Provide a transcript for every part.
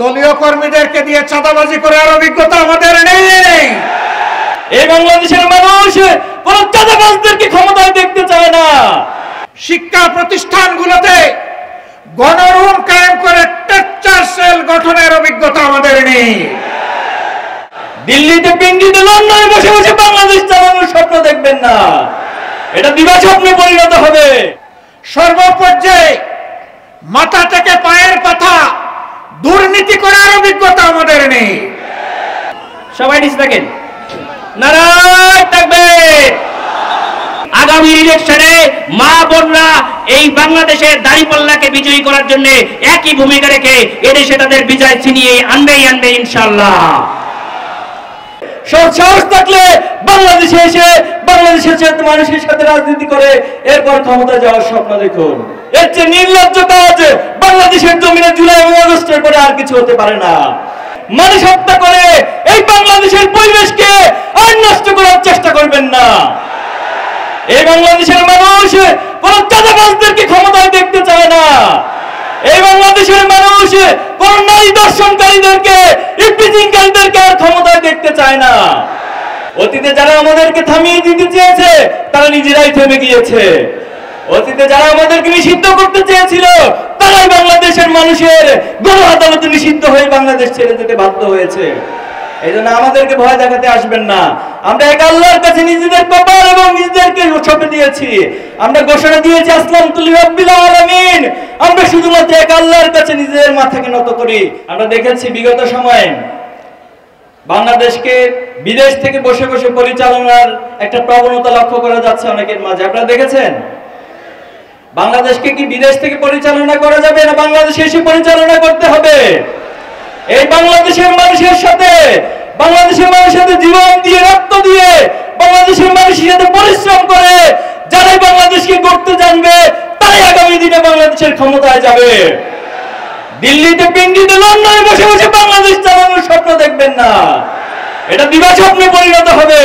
দলীয় কর্মীদেরকে দিয়ে চাঁদাবাজি করার অভিজ্ঞতা আমাদের নেই। এই বাংলাদেশের মানুষ কোন চাঁদাবাজদেরকে ক্ষমতায় দেখতে চায় না। শিক্ষা প্রতিষ্ঠানগুলোতে গণরুম কায়েম করে টেকচার সেল গঠনের অভিজ্ঞতা আমাদের নেই। দিল্লিতে পিন্ডিতে লন্ডনে বসে বসে বাংলাদেশ চালানোর স্বপ্ন দেখবেন না, এটা দিবা স্বপ্নে পরিণত হবে। সর্বপর্যায়ে মাথা থেকে পায়ের পাতা দুর্নীতি করার অভিজ্ঞতা আমাদের নেই। সবাই নিচে থাকেন, নারায়ণ তাকবীর। আগামী ইলেকশনে মা বোনরা এই বাংলাদেশের দাঁড়িপাল্লাকে বিজয়ী করার জন্য একই ভূমিকা রেখে এদেশে তাদের বিজয় ছিনিয়ে আনবে ইনশাআল্লাহ। সাহস থাকলে বাংলাদেশে এসে বাংলাদেশের মানুষের সাথে রাজনীতি করে এরপর ক্ষমতা যাওয়ার স্বপ্ন দেখুন। এর চেয়ে নির্লজ্জ কাজ বাংলাদেশের জমিনে জুলাই এবং আগস্টের পরে আর কিছু হতে পারে না। মানুষ হত্যা করে এই বাংলাদেশের পরিবেশকে আর নষ্ট করার চেষ্টা করবেন না। এই বাংলাদেশের মানুষ কোন চাঁদাবাজদেরকে ক্ষমতায় দেখতে চায় না। এই বাংলাদেশের মানুষ কোন নারী দর্শনকারীদেরকে ইফতিজিংকারীদেরকে আর ক্ষমতায় দেখতে চায় না। অতীতে যারা আমাদেরকে থামিয়ে দিতে চেয়েছে তারা নিজেরাই থেমে গিয়েছে। অতীতে যারা আমাদেরকে নিষিদ্ধ করতে চেয়েছিল তারাই বাংলাদেশের মানুষের গণ আদালতে নিষিদ্ধ হয়ে বাংলাদেশ ছেড়ে যেতে বাধ্য হয়েছে। এই জন্য আমাদেরকে ভয় দেখাতে আসবেন না। আমরা এক আল্লাহর কাছে নিজেদের কপাল এবং নিজেদেরকে সঁপে দিয়েছি। আমরা ঘোষণা দিয়েছি আসলামতু লিরাব্বিল আলামিন। আমরা শুধুমাত্র এক আল্লাহর কাছে নিজেদের মাথাকে নত করি। আমরা দেখেছি বিগত সময়ে বাংলাদেশকে বিদেশ থেকে বসে বসে পরিচালনার একটা প্রবণতা লক্ষ্য করা যাচ্ছে অনেকের মাঝে। আপনারা দেখেছেন বাংলাদেশকে কি বিদেশ থেকে পরিচালনা করা যাবে না বাংলাদেশে এসে পরিচালনা করতে হবে? এই বাংলাদেশের মানুষের সাথে জীবন দিয়ে রক্ত দিয়ে বাংলাদেশের মানুষের সাথে পরিশ্রম করে যারাই বাংলাদেশকে গড়তে জানবে তারাই আগামী দিনে বাংলাদেশের ক্ষমতায় যাবে। দিল্লিতে পিন্ডিতে লন্ডনে বসে বসে বাংলাদেশ চালানোর স্বপ্ন দেখবেন না, এটা দিবা স্বপ্নে পরিণত হবে।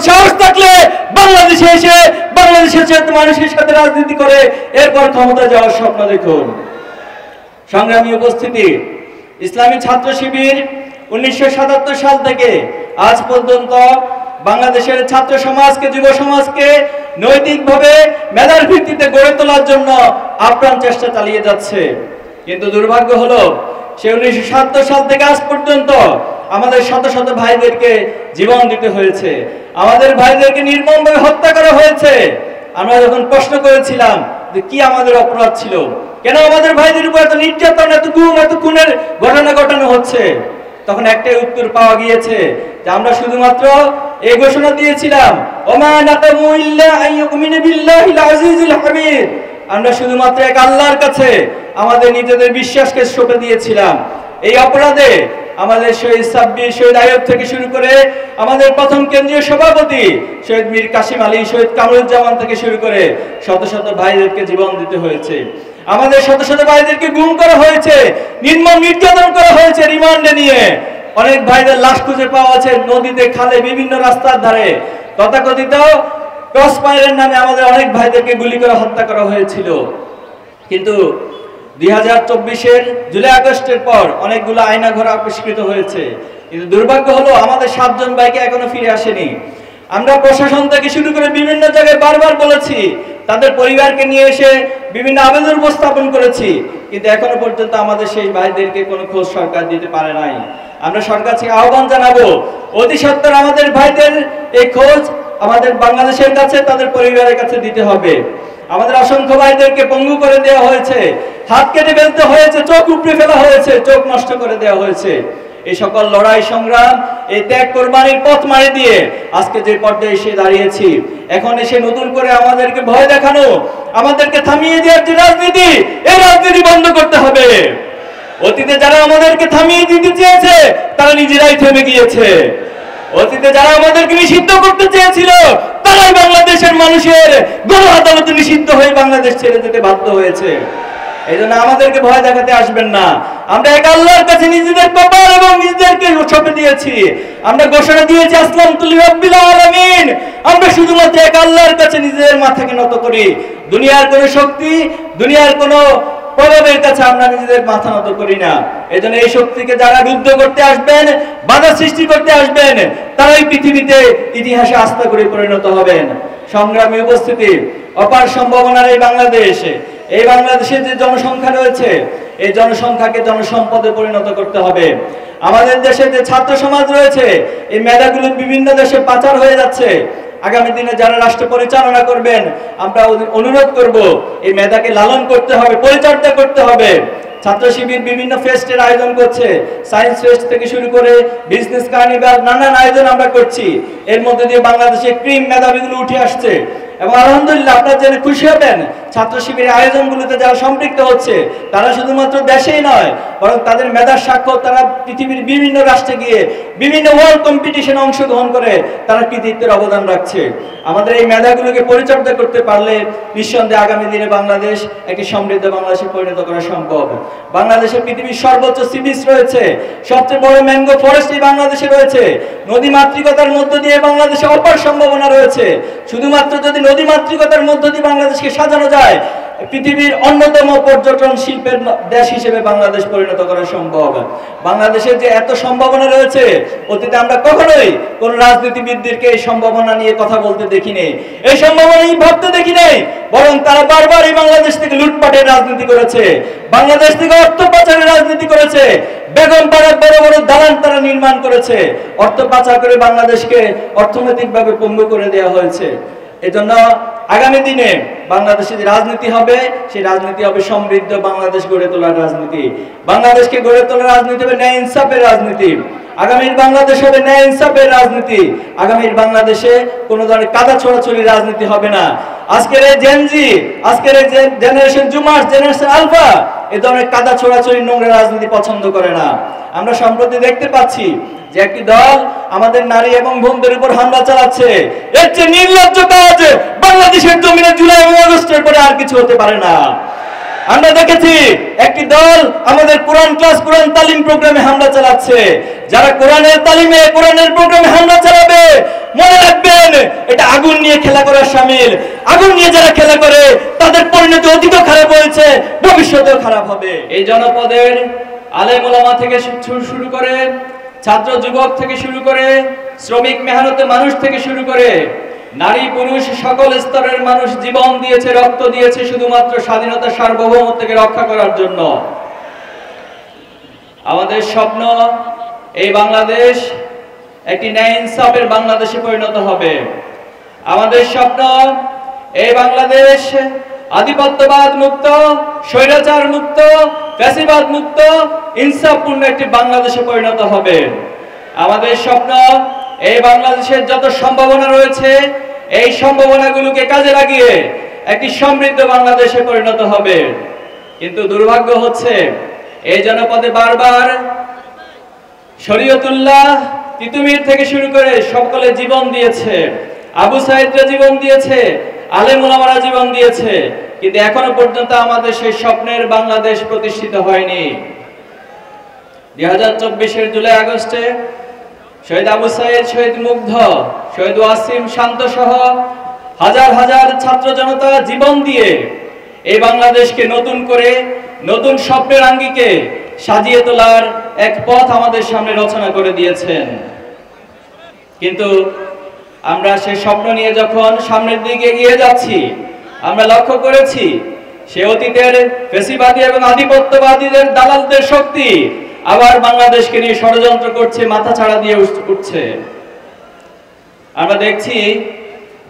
সাহস থাকলে বাংলাদেশে এসে বাংলাদেশের মানুষের সাথে রাজনীতি করে এরপর ক্ষমতা যাওয়ার স্বপ্ন দেখুন। সংগ্রামী উপস্থিতি, ইসলামী ছাত্র শিবির 1977 সাল থেকে আজ পর্যন্ত বাংলাদেশের ছাত্র সমাজকে যুব সমাজকে নৈতিকভাবে মেধার ভিত্তিতে গড়ে তোলার জন্য আপ্রাণ চেষ্টা চালিয়ে যাচ্ছে। কিন্তু দুর্ভাগ্য হলো সে 1977 সাল থেকে আজ পর্যন্ত আমাদের শত শত ভাইদেরকে জীবন দিতে হয়েছে, আমাদের ভাইদেরকে নির্মমভাবে হত্যা করা হয়েছে। আমরা যখন প্রশ্ন করেছিলাম যে কি আমাদের অপরাধ ছিল, কেন আমাদের ভাইদের উপর এত নির্যাতন, এত গুম, এত খুনের ঘটনা ঘটানো হচ্ছে, তখন একটাই উত্তর পাওয়া গিয়েছে যে আমরা শুধুমাত্র এই ঘোষণা দিয়েছিলাম ওমা নাকামু ইল্লা আইয়ুমিনু বিল্লাহিল আজিজিল হামিদ। আমরা শুধুমাত্র এক আল্লাহর কাছে আমাদের নিজেদের বিশ্বাসকে সঁপে দিয়েছিলাম। এই অপরাধে আমাদের শহীদ সাব্বির, শহীদ আইয়ুব থেকে শুরু করে আমাদের প্রথম কেন্দ্রীয় সভাপতি শহীদ মীর কাসিম আলী, শহীদ কামরুজ্জামান থেকে শুরু করে শত শত ভাইদেরকে জীবন দিতে হয়েছে। আমাদের শত শত ভাইদেরকে গুম করা হয়েছে, নির্মম নির্যাতন করা হয়েছে রিমান্ডে নিয়ে। অনেক ভাইদের লাশ খুঁজে পাওয়া আছে নদীতে, খালে, বিভিন্ন রাস্তার ধারে। তথাকথিত ক্রস ফায়ারের নামে আমাদের অনেক ভাইদেরকে গুলি করে হত্যা করা হয়েছিল। কিন্তু 2024-এর জুলাই আগস্টের পর অনেকগুলো আয়নাঘর আবিষ্কৃত হয়েছে। কিন্তু দুর্ভাগ্য হলো আমাদের 7 জন ভাইকে এখনো ফিরে আসেনি। আমরা প্রশাসন থেকে শুরু করে বিভিন্ন জায়গায় বারবার বলেছি, তাদের পরিবারকে নিয়ে এসে বিভিন্ন আবেদন উপস্থাপন করেছি, কিন্তু এখনো পর্যন্ত আমাদের সেই ভাইদেরকে কোনো খোঁজ সরকার দিতে পারে নাই। আমরা সরকার থেকে আহ্বান জানাবো অতি সত্বর আমাদের ভাইদের এই খোঁজ আমাদের বাংলাদেশের কাছে, তাদের পরিবারের কাছে দিতে হবে। আমাদের অসংখ্য ভাইদেরকে পঙ্গু করে দেওয়া হয়েছে, হাত কেটে ফেলতে হয়েছে, চোখ উপড়ে ফেলা হয়েছে, চোখ নষ্ট করে দেওয়া হয়েছে। এই সকল লড়াই সংগ্রাম, এই ত্যাগ কোরবানির পথ মারি দিয়ে আজকে যে পর্যায়ে এসে দাঁড়িয়েছি, এখন এসে নতুন করে আমাদেরকে ভয় দেখানো, আমাদেরকে থামিয়ে দেওয়ার যে রাজনীতি, এই রাজনীতি বন্ধ করতে হবে। অতীতে যারা আমাদেরকে থামিয়ে দিতে চেয়েছে তারা নিজেরাই থেমে গিয়েছে। অতীতে যারা আমাদেরকে নিষিদ্ধ করতে চেয়েছিল তারাই বাংলাদেশের মানুষের গণ আদালতে নিষিদ্ধ হয়ে বাংলাদেশ ছেড়ে যেতে বাধ্য হয়েছে। এই জন্য আমাদেরকে ভয় দেখাতে আসবেন না। আমরা এক আল্লাহর কাছে নিজেদের কপাল এবং নিজেদেরকে সঁপে দিয়েছি। আমরা ঘোষণা দিয়েছি আসলামতু লিরাব্বিল আলামিন। আমরা শুধুমাত্র এক আল্লাহর কাছে নিজেদের মাথাকে নত করি। দুনিয়ার কোনো শক্তি, দুনিয়ার কোনো প্রভাবের কাছে আমরা নিজেদের মাথা নত করি না। এজন্য এই শক্তিকে যারা রুদ্ধ করতে আসবেন, বাধা সৃষ্টি করতে আসবেন, তারাই পৃথিবীতে ইতিহাসে আস্থা করে পরিণত হবেন। সংগ্রামী উপস্থিতি, অপার সম্ভাবনার এই বাংলাদেশে, এই বাংলাদেশের যে জনসংখ্যা রয়েছে, এই জনসংখ্যাকে জনসম্পদে পরিণত করতে হবে। আমাদের দেশে যে ছাত্র সমাজ রয়েছে, এই মেধাগুলো বিভিন্ন দেশে পাচার হয়ে যাচ্ছে। আগামী দিনে যারা রাষ্ট্র পরিচালনা করবেন, আমরা অনুরোধ করব এই মেধাকে লালন করতে হবে, পরিচর্যা করতে হবে। ছাত্র শিবির বিভিন্ন ফেস্টের আয়োজন করছে, সায়েন্স ফেস্ট থেকে শুরু করে বিজনেস কার্নিভাল, নানান আয়োজন আমরা করছি। এর মধ্যে দিয়ে বাংলাদেশে ক্রিম মেধাবীগুলো উঠে আসছে এবং আলহামদুলিল্লাহ আপনারা জেনে খুশি হবেন, ছাত্র শিবিরের আয়োজনগুলোতে যারা সম্পৃক্ত হচ্ছে তারা শুধুমাত্র দেশেই নয়, বরং তাদের মেধার সাক্ষ্য তারা পৃথিবীর বিভিন্ন রাষ্ট্রে গিয়ে বিভিন্ন ওয়ার্ল্ড কম্পিটিশনে অংশগ্রহণ করে তারা কৃতিত্বের অবদান রাখছে। আমাদের এই মেধাগুলোকে পরিচর্যা করতে পারলে নিঃসন্দেহে আগামী দিনে বাংলাদেশ একটি সমৃদ্ধ বাংলাদেশে পরিণত করা সম্ভব। বাংলাদেশে পৃথিবীর সর্বোচ্চ সি বিচ রয়েছে, সবচেয়ে বড় ম্যাঙ্গো ফরেস্ট এই বাংলাদেশে রয়েছে। নদী মাতৃকতার মধ্য দিয়ে বাংলাদেশে অপার সম্ভাবনা রয়েছে। শুধুমাত্র যদি নদী মাতৃকতার মধ্য দিয়ে বাংলাদেশকে সাজানো যায়, পৃথিবীর অন্যতম পর্যটন শিল্পের দেশ হিসেবে বাংলাদেশ পরিণত করা সম্ভব। বাংলাদেশের যে এত সম্ভাবনা রয়েছে, অতীতে আমরা কখনোই কোন রাজনীতিবিদদেরকে এই সম্ভাবনা নিয়ে কথা বলতে দেখিনি, এই সম্ভাবনা ভাবতে দেখি নাই, বরং তারা বারবার এই বাংলাদেশ থেকে লুটপাটের রাজনীতি করেছে, বাংলাদেশ থেকে অর্থ পাচারের রাজনীতি করেছে, বেগম পাড়ার বড় বড় দালান তারা নির্মাণ করেছে, অর্থ পাচার করে বাংলাদেশকে অর্থনৈতিকভাবে পঙ্গু করে দেওয়া হয়েছে। এজন্য আগামী দিনে বাংলাদেশে যে রাজনীতি হবে, সেই রাজনীতি হবে সমৃদ্ধ বাংলাদেশ গড়ে তোলার রাজনীতি। বাংলাদেশকে গড়ে তোলার রাজনীতি হবে ন্যায় ইনসাফের রাজনীতি। আগামীর বাংলাদেশ হবে ন্যায় ইনসাফের রাজনীতি। আগামীর বাংলাদেশে কোনো ধরনের কাদা ছোড়াছড়ি রাজনীতি হবে না। আজকের এই জেনজি, আজকের এই জেনারেশন জুমার, জেনারেশন আলফা এই ধরনের কাদা ছোড়াছড়ি নোংরা রাজনীতি পছন্দ করে না। আমরা সম্প্রতি দেখতে পাচ্ছি যে একটি দল আমাদের নারী এবং বোনদের উপর হামলা চালাচ্ছে। এর চেয়ে নির্লজ্জ কাজ বাংলাদেশের জমিনে জুলাই এবং আগস্টের পরে আর কিছু হতে পারে না। আমরা দেখেছি একটি দল আমাদের কোরআন ক্লাস, কোরআন তালিম প্রোগ্রামে হামলা চালাচ্ছে। যারা কোরআনের তালিমে, কোরআনের প্রোগ্রামে হামলা চালাবে, মনে রাখবেন এটা আগুন নিয়ে খেলা করার শামিল। আগুন নিয়ে যারা খেলা করে তাদের পরিণতি অতীতও খারাপ হয়েছে, ভবিষ্যতেও খারাপ হবে। এই জনপদের আলেম ওলামা থেকে শুরু করে, ছাত্র যুবক থেকে শুরু করে, শ্রমিক মেহনতে মানুষ থেকে শুরু করে, নারী পুরুষ সকল স্তরের মানুষ জীবন দিয়েছে, রক্ত দিয়েছে শুধুমাত্র স্বাধীনতা সার্বভৌমত্বকে রক্ষা করার জন্য। আমাদের স্বপ্ন এই বাংলাদেশ একটি ন্যায় ইনসাফের বাংলাদেশে পরিণত হবে। আমাদের স্বপ্ন এই বাংলাদেশ আধিপত্যবাদ মুক্ত, স্বৈরাচার মুক্ত, ফ্যাসিবাদ মুক্ত, ইনসাফপূর্ণ একটি বাংলাদেশে পরিণত হবে। আমাদের স্বপ্ন এই বাংলাদেশের যত সম্ভাবনা রয়েছে, এই সম্ভাবনাগুলোকে কাজে লাগিয়ে একটি সমৃদ্ধ বাংলাদেশে পরিণত হবে। কিন্তু দুর্ভাগ্য হচ্ছে এই জনপদে বারবার শরীয়তুল্লাহ, তিতুমির থেকে শুরু করে সকলে জীবন দিয়েছে, আবু সাইদরা জীবন দিয়েছে, আলেম ওলামারা জীবন দিয়েছে, কিন্তু এখনো পর্যন্ত আমাদের সেই স্বপ্নের বাংলাদেশ প্রতিষ্ঠিত হয়নি। 2024-এর জুলাই আগস্টে শহীদ আবু সাইদ, শহীদ মুগ্ধ, শহীদ ওয়াসিম শান্ত সহ হাজার হাজার ছাত্র জনতা জীবন দিয়ে এই বাংলাদেশকে নতুন করে, নতুন স্বপ্নের আঙ্গিকে সাজিয়ে তোলার এক পথ আমাদের সামনে রচনা করে দিয়েছেন। কিন্তু আমরা সেই স্বপ্ন নিয়ে যখন সামনের দিকে এগিয়ে যাচ্ছি, আমরা লক্ষ্য করেছি সে অতীতের ফ্যাসিবাদী এবং আধিপত্যবাদীদের দালালদের শক্তি আবার বাংলাদেশকে নিয়ে ষড়যন্ত্র করছে, মাথা ছাড়া দিয়ে উঠছে। আমরা দেখছি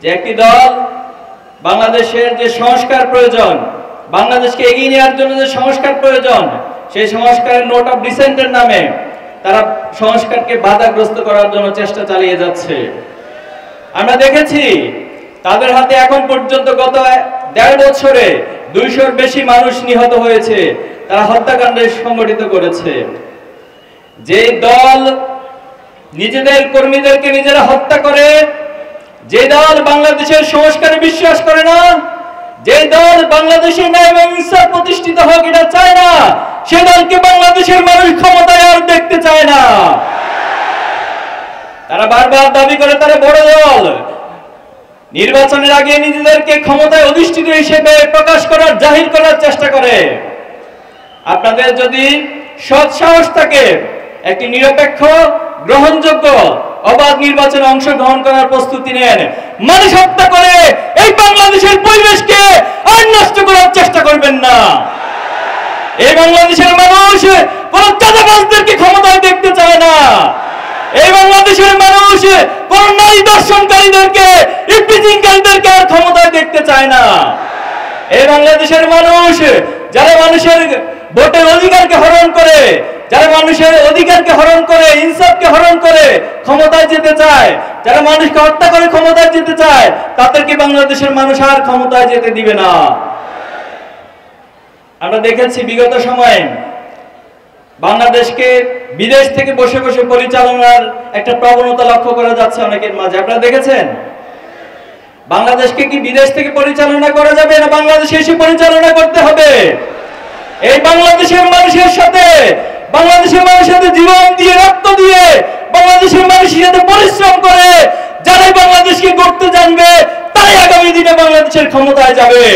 যে একটি দল বাংলাদেশের যে সংস্কার প্রয়োজন, বাংলাদেশকে এগিয়ে নেওয়ার জন্য যে সংস্কার প্রয়োজন, সেই সংস্কারের নোট অফ ডিসেন্টের নামে তারা সংস্কারকে বাধাগ্রস্ত করার জন্য চেষ্টা চালিয়ে যাচ্ছে। আমরা দেখেছি তাদের হাতে এখন পর্যন্ত গত 1.5 বছরে 200-র বেশি মানুষ নিহত হয়েছে, তারা হত্যাকাণ্ড সংগঠিত করেছে। যে দল নিজেদের কর্মীদেরকে নিজেরা হত্যা করে, যে দল বাংলাদেশের সংস্কারে বিশ্বাস করে না, যে দল বাংলাদেশের ন্যায় এবং ইনসাফ প্রতিষ্ঠিত হোক এটা চায় না, সে দলকে বাংলাদেশের মানুষ ক্ষমতায় আর দেখতে চায় না। তারা বারবার দাবি করে তারা বড় দল, নির্বাচনের আগে নিজেদেরকে ক্ষমতায় অধিষ্ঠিত হিসেবে প্রকাশ করার, জাহির করার চেষ্টা করে। আপনাদের যদি সৎ সাহস থাকে, একটি নিরপেক্ষ, গ্রহণযোগ্য, অবাধ নির্বাচনে অংশগ্রহণ করার প্রস্তুতি নেন। মানুষ হত্যা করে এই বাংলাদেশের পরিবেশকে আর নষ্ট করার চেষ্টা করবেন না। এই বাংলাদেশের মানুষ কোন চাঁদাবাজদেরকে ক্ষমতায় দেখতে চায় না। এই বাংলাদেশের মানুষ কোন নারী দর্শনকারীদেরকে, ইফটিজিংকারীদেরকে আর ক্ষমতায় দেখতে চায় না। এই বাংলাদেশের মানুষ যারা মানুষের ভোটের অধিকারকে হরণ করে, যারা মানুষের অধিকারকে হরণ করে, ইনসাফকে হরণ করে ক্ষমতায় যেতে চায়, যারা মানুষকে হত্যা করে ক্ষমতায় যেতে চায়, তাদেরকে বাংলাদেশের মানুষ আর ক্ষমতায় যেতে দিবে না। আমরা দেখেছি বিগত সময়ে বাংলাদেশকে বিদেশ থেকে বসে বসে পরিচালনার একটা প্রবণতা লক্ষ্য করা যাচ্ছে অনেকের মাঝে। আপনারা দেখেছেন? বাংলাদেশকে কি বিদেশ থেকে পরিচালনা করা যাবে, না বাংলাদেশে এসে পরিচালনা করতে হবে? এই বাংলাদেশের মানুষের সাথে, বাংলাদেশের মানুষের সাথে জীবন দিয়ে, রক্ত দিয়ে, বাংলাদেশের মানুষের সাথে পরিশ্রম করে যারাই বাংলাদেশকে গড়তে জানবে, তারাই আগামী দিনে বাংলাদেশের ক্ষমতায় যাবে।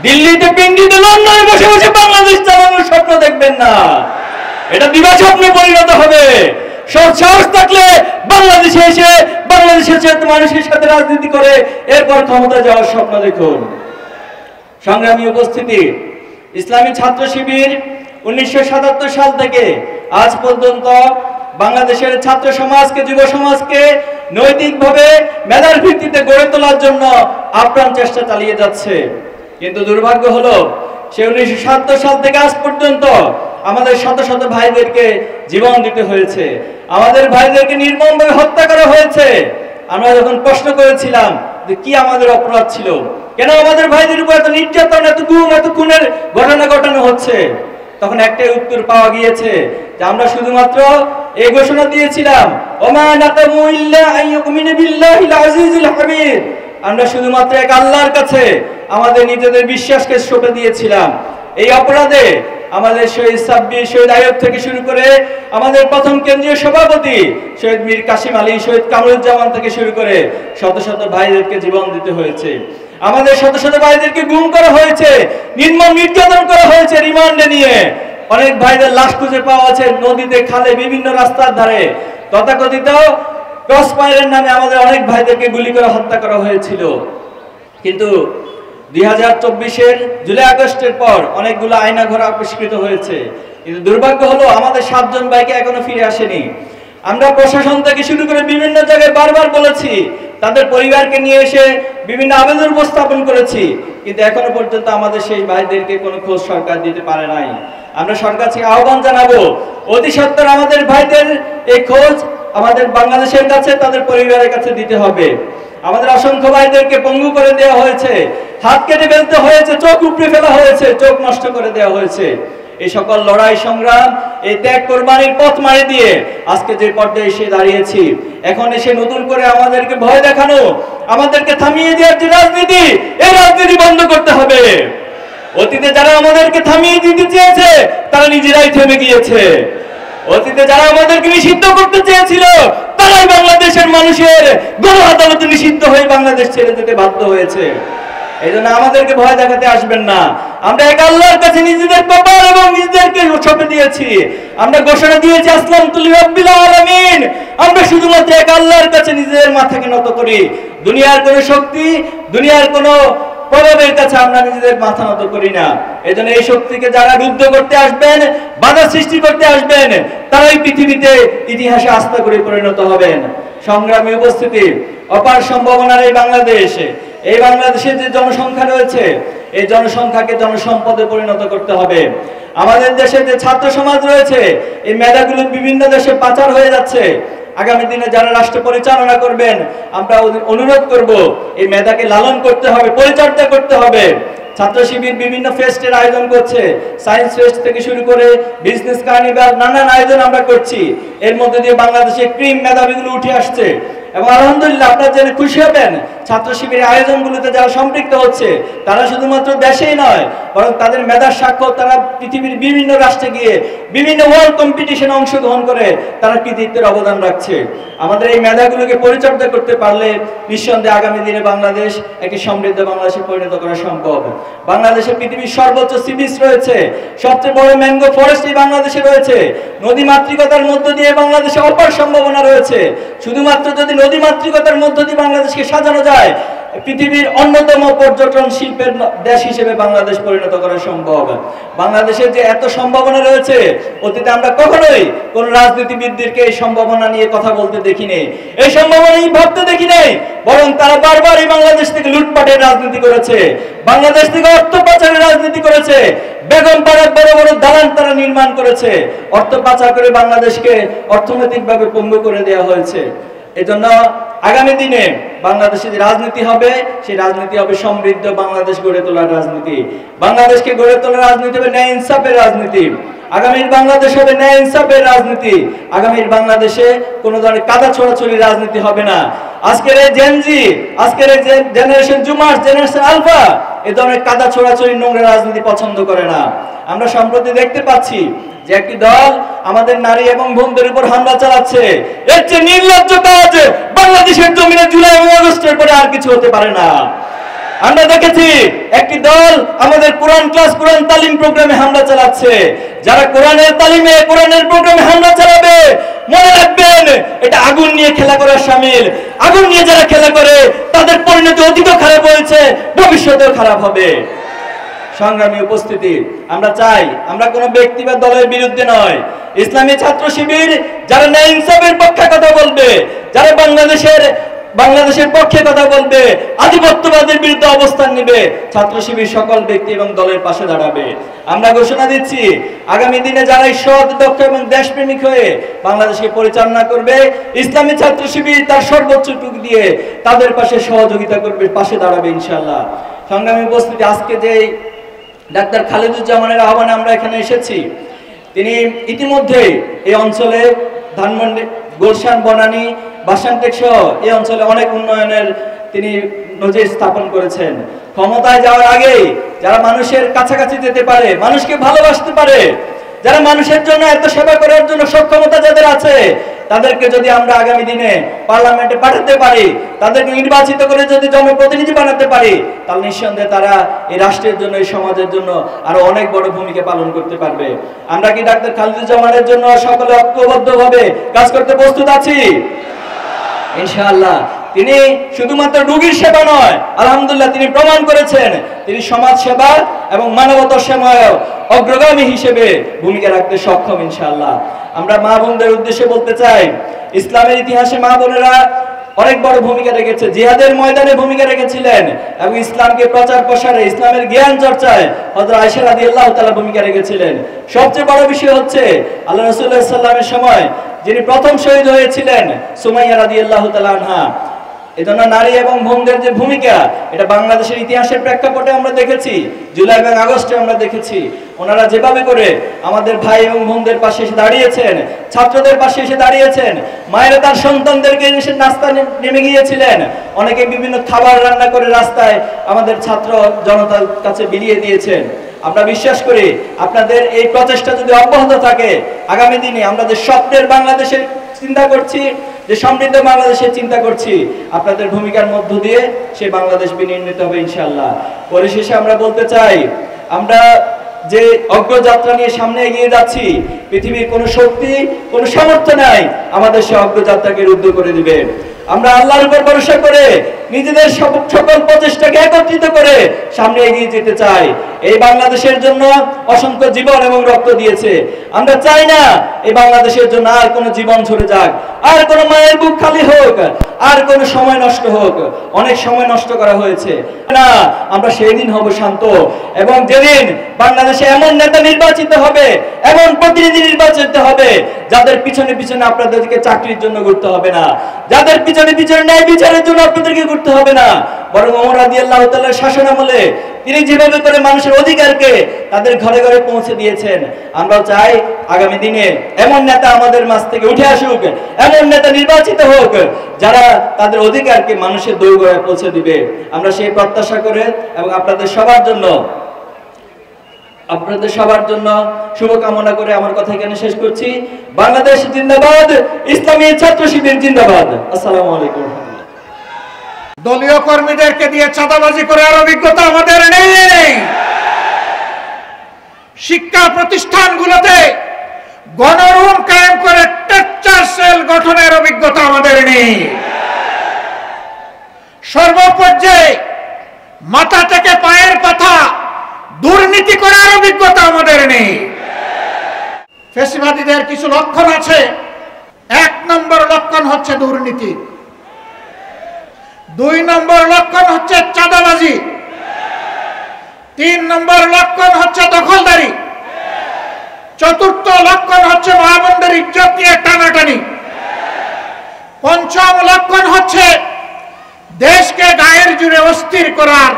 দিল্লিতে, পিন্ডিতে, লন্ডনে বসে বসে বাংলাদেশ চালানোর স্বপ্ন দেখবেন না, এটা দিবা স্বপ্নে পরিণত হবে। সৎ সাহস থাকলে বাংলাদেশে এসে বাংলাদেশের সাথে মানুষের সাথে রাজনীতি করে এরপর ক্ষমতা যাওয়ার স্বপ্ন দেখুন। সংগ্রামী উপস্থিতি, ইসলামী ছাত্র শিবির 1977 সাল থেকে আজ পর্যন্ত বাংলাদেশের ছাত্র সমাজকে, যুব সমাজকে নৈতিকভাবে মেধার ভিত্তিতে গড়ে তোলার জন্য আপ্রাণ চেষ্টা চালিয়ে যাচ্ছে। কিন্তু দুর্ভাগ্য হলো সে 1977 সাল থেকে আজ পর্যন্ত আমাদের শত শত ভাইদেরকে জীবন দিতে হয়েছে, আমাদের ভাইদেরকে নির্মমভাবে হত্যা করা হয়েছে। আমরা যখন প্রশ্ন করেছিলাম যে কি আমাদের অপরাধ ছিল, কেন আমাদের ভাইদের উপর এত নির্যাতন, এত গুম, এত খুনের ঘটনা ঘটানো হচ্ছে, তখন একটাই উত্তর পাওয়া গিয়েছে যে আমরা শুধুমাত্র এই ঘোষণা দিয়েছিলাম, ওমা নাতামু ইল্লা আইয়ুমিনু বিল্লাহিল আজিজিল হামিদ, আমরা শুধুমাত্র এক আল্লাহর কাছে আমাদের নিজেদের বিশ্বাসকে সঁপে দিয়েছিলাম। এই অপরাধে আমাদের শহীদ সাব্বির, শহীদ আইয়ুব থেকে শুরু করে আমাদের প্রথম কেন্দ্রীয় সভাপতি শহীদ মীর কাসিম আলী, শহীদ কামরুজ্জামান থেকে শুরু করে শত শত ভাইদেরকে জীবন দিতে হয়েছে। আমাদের শত শত ভাইদেরকে গুম করা হয়েছে, নির্মম নির্যাতন করা হয়েছে রিমান্ডে নিয়ে। অনেক ভাইদের লাশ খুঁজে পাওয়া আছে নদীতে, খালে, বিভিন্ন রাস্তার ধারে। তথাকথিত ক্রস ফায়ারের নামে আমাদের অনেক ভাইদেরকে গুলি করে হত্যা করা হয়েছিল। কিন্তু 2024-এর জুলাই আগস্টের পর অনেকগুলো আয়না ঘর আবিষ্কৃত হয়েছে, কিন্তু দুর্ভাগ্য হলো আমাদের 7 জন ভাইকে এখনো ফিরে আসেনি। আমরা প্রশাসন থেকে শুরু করে বিভিন্ন জায়গায় বারবার বলেছি, তাদের পরিবারকে নিয়ে এসে বিভিন্ন আবেদন উপস্থাপন করেছি, কিন্তু এখনো পর্যন্ত আমাদের সেই ভাইদেরকে কোনো খোঁজ সরকার দিতে পারে নাই। আমরা সরকার থেকে আহ্বান জানাবো, অতি সত্বর আমাদের ভাইদের এই খোঁজ আমাদের বাংলাদেশের কাছে, তাদের পরিবারের কাছে দিতে হবে। আমাদের অসংখ্য ভাইদেরকে পঙ্গু করে দেওয়া হয়েছে, হাত কেটে ফেলতে হয়েছে, চোখ উপড়ে ফেলা হয়েছে, চোখ নষ্ট করে দেওয়া হয়েছে। এই সকল লড়াই সংগ্রাম, এই ত্যাগ কোরবানির পথ মারি দিয়ে আজকে যে পর্যায়ে এসে দাঁড়িয়েছি, এখন এসে নতুন করে আমাদেরকে ভয় দেখানো, আমাদেরকে থামিয়ে দেওয়ার যে রাজনীতি, এই রাজনীতি বন্ধ করতে হবে। অতীতে যারা আমাদেরকে থামিয়ে দিতে চেয়েছে তারা নিজেরাই থেমে গিয়েছে। অতীতে যারা আমাদেরকে নিষিদ্ধ করতে চেয়েছিল তারাই বাংলাদেশের মানুষের গণ আদালতে নিষিদ্ধ হয়ে বাংলাদেশ ছেড়ে যেতে বাধ্য হয়েছে। এই জন্য আমাদেরকে ভয় দেখাতে আসবেন না। আমরা এক আল্লাহর কাছে নিজেদের কপাল এবং নিজেদেরকে সঁপে দিয়েছি। আমরা ঘোষণা দিয়েছি আসলামতু লিরাব্বিল আলামিন। আমরা শুধুমাত্র এক আল্লাহর কাছে নিজেদের মাথাকে নত করি। দুনিয়ার কোনো শক্তি, দুনিয়ার কোনো প্রভাবের কাছে আমরা নিজেদের মাথা নত করি না। এই জন্য এই শক্তিকে যারা রুদ্ধ করতে আসবেন, বাধা সৃষ্টি করতে আসবেন, তারাই পৃথিবীতে ইতিহাসে আস্থা করে পরিণত হবেন। সংগ্রামী উপস্থিতি, অপার সম্ভাবনার এই বাংলাদেশে, এই বাংলাদেশের যে জনসংখ্যা রয়েছে, এই জনসংখ্যাকে জনসম্পদে পরিণত করতে হবে। আমাদের দেশে যে ছাত্র সমাজ রয়েছে, এই মেধাগুলো বিভিন্ন দেশে পাচার হয়ে যাচ্ছে। আগামী দিনে যারা রাষ্ট্র পরিচালনা করবেন, আমরা অনুরোধ করব এই মেধাকে লালন করতে হবে, পরিচর্যা করতে হবে। ছাত্র শিবির বিভিন্ন ফেস্টের আয়োজন করছে, সায়েন্স ফেস্ট থেকে শুরু করে বিজনেস কার্নিভাল, নানান আয়োজন আমরা করছি। এর মধ্যে দিয়ে বাংলাদেশে ক্রিম মেধাবীগুলো উঠে আসছে এবং আলহামদুলিল্লাহ আপনারা জেনে খুশি হবেন ছাত্র শিবিরের আয়োজনগুলোতে যারা সম্পৃক্ত হচ্ছে, তারা শুধুমাত্র দেশেই নয় বরং তাদের মেধার স্বাক্ষর তারা পৃথিবীর বিভিন্ন রাষ্ট্রে গিয়ে বিভিন্ন ওয়ার্ল্ড কম্পিটিশনে অংশগ্রহণ করে তারা কৃতিত্বের অবদান রাখছে। আমাদের এই মেধাগুলোকে পরিচর্যা করতে পারলে নিঃসন্দেহে আগামী দিনে বাংলাদেশ একটি সমৃদ্ধ বাংলাদেশে পরিণত করা সম্ভব। বাংলাদেশে পৃথিবীর সর্বোচ্চ সি বিচ রয়েছে, সবচেয়ে বড় ম্যাঙ্গো ফরেস্ট এই বাংলাদেশে রয়েছে, নদী মাতৃকতার মধ্য দিয়ে বাংলাদেশে অপার সম্ভাবনা রয়েছে। শুধুমাত্র যদি নদী মাতৃকতার মধ্য দিয়ে বাংলাদেশকে সাজানো যায়, পৃথিবীর অন্যতম পর্যটন শিল্পের দেশ হিসেবে বাংলাদেশ পরিণত করা সম্ভব। বাংলাদেশের যে এত সম্ভাবনা রয়েছে, অতীতে আমরা কখনোই কোন রাজনীতিবিদদেরকে এই সম্ভাবনা নিয়ে কথা বলতে দেখিনি, এই সম্ভাবনা নিয়ে ভাবতে দেখি নাই, বরং তারা বারবার এই বাংলাদেশ থেকে লুটপাটের রাজনীতি করেছে, বাংলাদেশ থেকে অর্থ পাচারের রাজনীতি করেছে, বেগম পাড়ার বড় বড় দালান তারা নির্মাণ করেছে, অর্থ পাচার করে বাংলাদেশকে অর্থনৈতিকভাবে পঙ্গু করে দেওয়া হয়েছে। এজন্য আগামী দিনে বাংলাদেশে যে রাজনীতি হবে, সেই রাজনীতি হবে সমৃদ্ধ বাংলাদেশ গড়ে তোলার রাজনীতি। বাংলাদেশকে গড়ে তোলার রাজনীতি হবে ন্যায় ইনসাফের রাজনীতি। আগামীর বাংলাদেশ হবে ন্যায় ইনসাফের রাজনীতি। আগামীর বাংলাদেশে কোনো ধরনের কাদা ছোড়াছড়ি রাজনীতি হবে না। আজকের এই জেনজি, আজকের এই জেনারেশন জুমার, জেনারেশন আলফা এ ধরনের কাদা ছোড়াছড়ি নোংরা রাজনীতি পছন্দ করে না। আমরা সম্প্রতি দেখতে পাচ্ছি যে একটি দল আমাদের নারী এবং বোনদের উপর হামলা চালাচ্ছে। এর চেয়ে নির্লজ্জ কাজ বাংলাদেশের জমিনে জুলাই এবং আগস্টের পরে আর কিছু হতে পারে না। আমরা দেখেছি একটি দল আমাদের কোরআন ক্লাস, কোরআন তালিম প্রোগ্রামে হামলা চালাচ্ছে। যারা কোরআনের তালিমে, কোরআনের প্রোগ্রামে হামলা চালাবে, মনে রাখবেন এটা আগুন নিয়ে খেলা করার শামিল। আগুন নিয়ে যারা খেলা করে তাদের পরিণতি অতীতও খারাপ হয়েছে, ভবিষ্যতেও খারাপ হবে। সংগ্রামী উপস্থিতি, আমরা চাই আমরা কোনো ব্যক্তি বা দলের বিরুদ্ধে নয়। ইসলামী ছাত্র শিবির যারা ন্যায় ইনসাফের পক্ষে কথা বলবে, যারা বাংলাদেশের পক্ষে কথা বলবে, আধিপত্যবাদের বিরুদ্ধে অবস্থান নেবে, ছাত্র শিবির সকল ব্যক্তি এবং দলের পাশে দাঁড়াবে। আমরা ঘোষণা দিচ্ছি আগামী দিনে যারা সৎ, দক্ষ এবং দেশপ্রেমিক হয়ে বাংলাদেশকে পরিচালনা করবে, ইসলামী ছাত্র শিবির তার সর্বোচ্চটুকু দিয়ে তাদের পাশে সহযোগিতা করবে, পাশে দাঁড়াবে ইনশাআল্লাহ। সংগ্রামী উপস্থিতি, আজকে যে ডাক্তার খালেদুজ্জামানের আহ্বানে আমরা এখানে এসেছি, তিনি ইতিমধ্যে এই অঞ্চলে ধানমন্ডি, গুলশান, বনানী, বাসানটেক সহ এই অঞ্চলে অনেক উন্নয়নের তিনি নজির স্থাপন করেছেন। ক্ষমতায় যাওয়ার আগে যারা মানুষের কাছাকাছি যেতে পারে, মানুষকে ভালোবাসতে পারে, যারা মানুষের জন্য এত সেবা করার জন্য সক্ষমতা যাদের আছে, তাদেরকে যদি আমরা আগামী দিনে পার্লামেন্টে পাঠাতে পারি, তাদেরকে নির্বাচিত করে যদি জনপ্রতিনিধি বানাতে পারি, তাহলে নিঃসন্দেহে তারা এই রাষ্ট্রের জন্য, এই সমাজের জন্য আরো অনেক বড় ভূমিকা পালন করতে পারবে। আমরা কি ডাক্তার খালেদুজ্জামানের জন্য সকলে ঐক্যবদ্ধভাবে কাজ করতে প্রস্তুত আছি? ইনশাআল্লাহ। তিনি শুধুমাত্র রোগীর সেবা নয়, আলহামদুলিল্লাহ তিনি প্রমাণ করেছেন তিনি সমাজ সেবা এবং মানবতার সেবায় অগ্রগামী হিসেবে ভূমিকা রাখতে সক্ষম ইনশাআল্লাহ। আমরা মা বোনদের উদ্দেশ্যে বলতে চাই, ইসলামের ইতিহাসে মা বোনেরা অনেক বড় ভূমিকা রেখেছে, জিহাদের ময়দানে ভূমিকা রেখেছিলেন এবং ইসলামকে প্রচার প্রসারে, ইসলামের জ্ঞান চর্চায় হযরত আয়েশা রাদিয়াল্লাহু তাআলা ভূমিকা রেখেছিলেন। সবচেয়ে বড় বিষয় হচ্ছে আল্লাহ রাসূলুল্লাহ সাল্লাল্লাহু আলাইহি ওয়াসাল্লামের সময় যিনি প্রথম শহীদ হয়েছিলেন, সুমাইয়া রাদিয়াল্লাহু তাআলা আনহা। এজন্য নারী এবং বোনদের যে ভূমিকা, এটা বাংলাদেশের ইতিহাসের প্রেক্ষাপটে আমরা দেখেছি, জুলাই এবং আগস্টে আমরা দেখেছি। ওনারা যেভাবে করে আমাদের ভাই এবং বোনদের পাশে এসে দাঁড়িয়েছেন, ছাত্রদের পাশে এসে দাঁড়িয়েছেন, মায়েরা তার সন্তানদেরকে এসে নাস্তা নেমে গিয়েছিলেন, অনেকে বিভিন্ন খাবার রান্না করে রাস্তায় আমাদের ছাত্র জনতার কাছে বিলিয়ে দিয়েছেন। আমরা বিশ্বাস করি আপনাদের এই প্রচেষ্টা যদি অব্যাহত থাকে, আগামী দিনে আমরা যে স্বপ্নের বাংলাদেশের চিন্তা করছি, যে সমৃদ্ধ বাংলাদেশের চিন্তা করছি, আপনাদের ভূমিকার মধ্য দিয়ে সেই বাংলাদেশ বিনির্মিত হবে ইনশাআল্লাহ। পরিশেষে আমরা বলতে চাই, আমরা যে অগ্রযাত্রা নিয়ে সামনে এগিয়ে যাচ্ছি, পৃথিবীর কোনো শক্তি, কোনো সামর্থ্য নাই আমাদের সেই অগ্রযাত্রাকে রুদ্ধ করে দিবে। আমরা আল্লাহর উপর ভরসা করে নিজেদের সকল প্রচেষ্টাকে একত্রিত করে সামনে এগিয়ে যেতে চাই। এই বাংলাদেশের জন্য অসংখ্য জীবন এবং রক্ত দিয়েছে। আমরা চাই না এই বাংলাদেশের জন্য আর কোনো জীবন ঝরে যাক, আর কোনো মায়ের বুক খালি হোক, আর কোনো সময় নষ্ট হোক। অনেক সময় নষ্ট করা হয়েছে না, আমরা সেই দিন হব শান্ত, এবং যেদিন বাংলাদেশে এমন নেতা নির্বাচিত হবে, এমন প্রতিনিধি নির্বাচিত হবে, যাদের পিছনে পিছনে আপনাদেরকে চাকরির জন্য ঘুরতে হবে না, যাদের পিছনে পিছনে ন্যায় বিচারের জন্য আপনাদেরকে ঘুরতে হবে না, বরং ওমর রাদিয়াল্লাহু তাআলার শাসনামলে তিনি যেভাবে করে মানুষের অধিকারকে তাদের ঘরে ঘরে পৌঁছে দিয়েছেন, আমরাও চাই আগামী দিনে এমন নেতা আমাদের মাঝ থেকে উঠে আসুক, এমন নেতা নির্বাচিত হোক যারা তাদের অধিকারকে মানুষের দোরগোড়ায় পৌঁছে দিবে। আমরা সেই প্রত্যাশা করে এবং আপনাদের সবার জন্য শুভকামনা করে আমার কথা এখানে শেষ করছি। বাংলাদেশ জিন্দাবাদ, ইসলামী ছাত্র শিবির জিন্দাবাদ। আসসালামু আলাইকুম। দলীয় কর্মীদেরকে দিয়ে চাঁদাবাজি করার অভিজ্ঞতা আমাদের নেই। শিক্ষা প্রতিষ্ঠানগুলোতে গণরুম কায়েম করে টেকচার সেল গঠনের অভিজ্ঞতা আমাদের নেই। সর্বপর্যায়ে মাথা থেকে পায়ের পাতা দুর্নীতি করার অভিজ্ঞতা আমাদের নেই। ফ্যাসিবাদীদের কিছু লক্ষণ আছে। 1 নম্বর লক্ষণ হচ্ছে দুর্নীতি, 2 নম্বর লক্ষণ হচ্ছে চাঁদাবাজি, 3 নম্বর লক্ষণ হচ্ছে দখলদারি, 4র্থ লক্ষণ হচ্ছে মা বোনদের ইজ্জত নিয়ে টানাটানি, 5ম লক্ষণ হচ্ছে দেশকে গায়ের জুড়ে অস্থির করার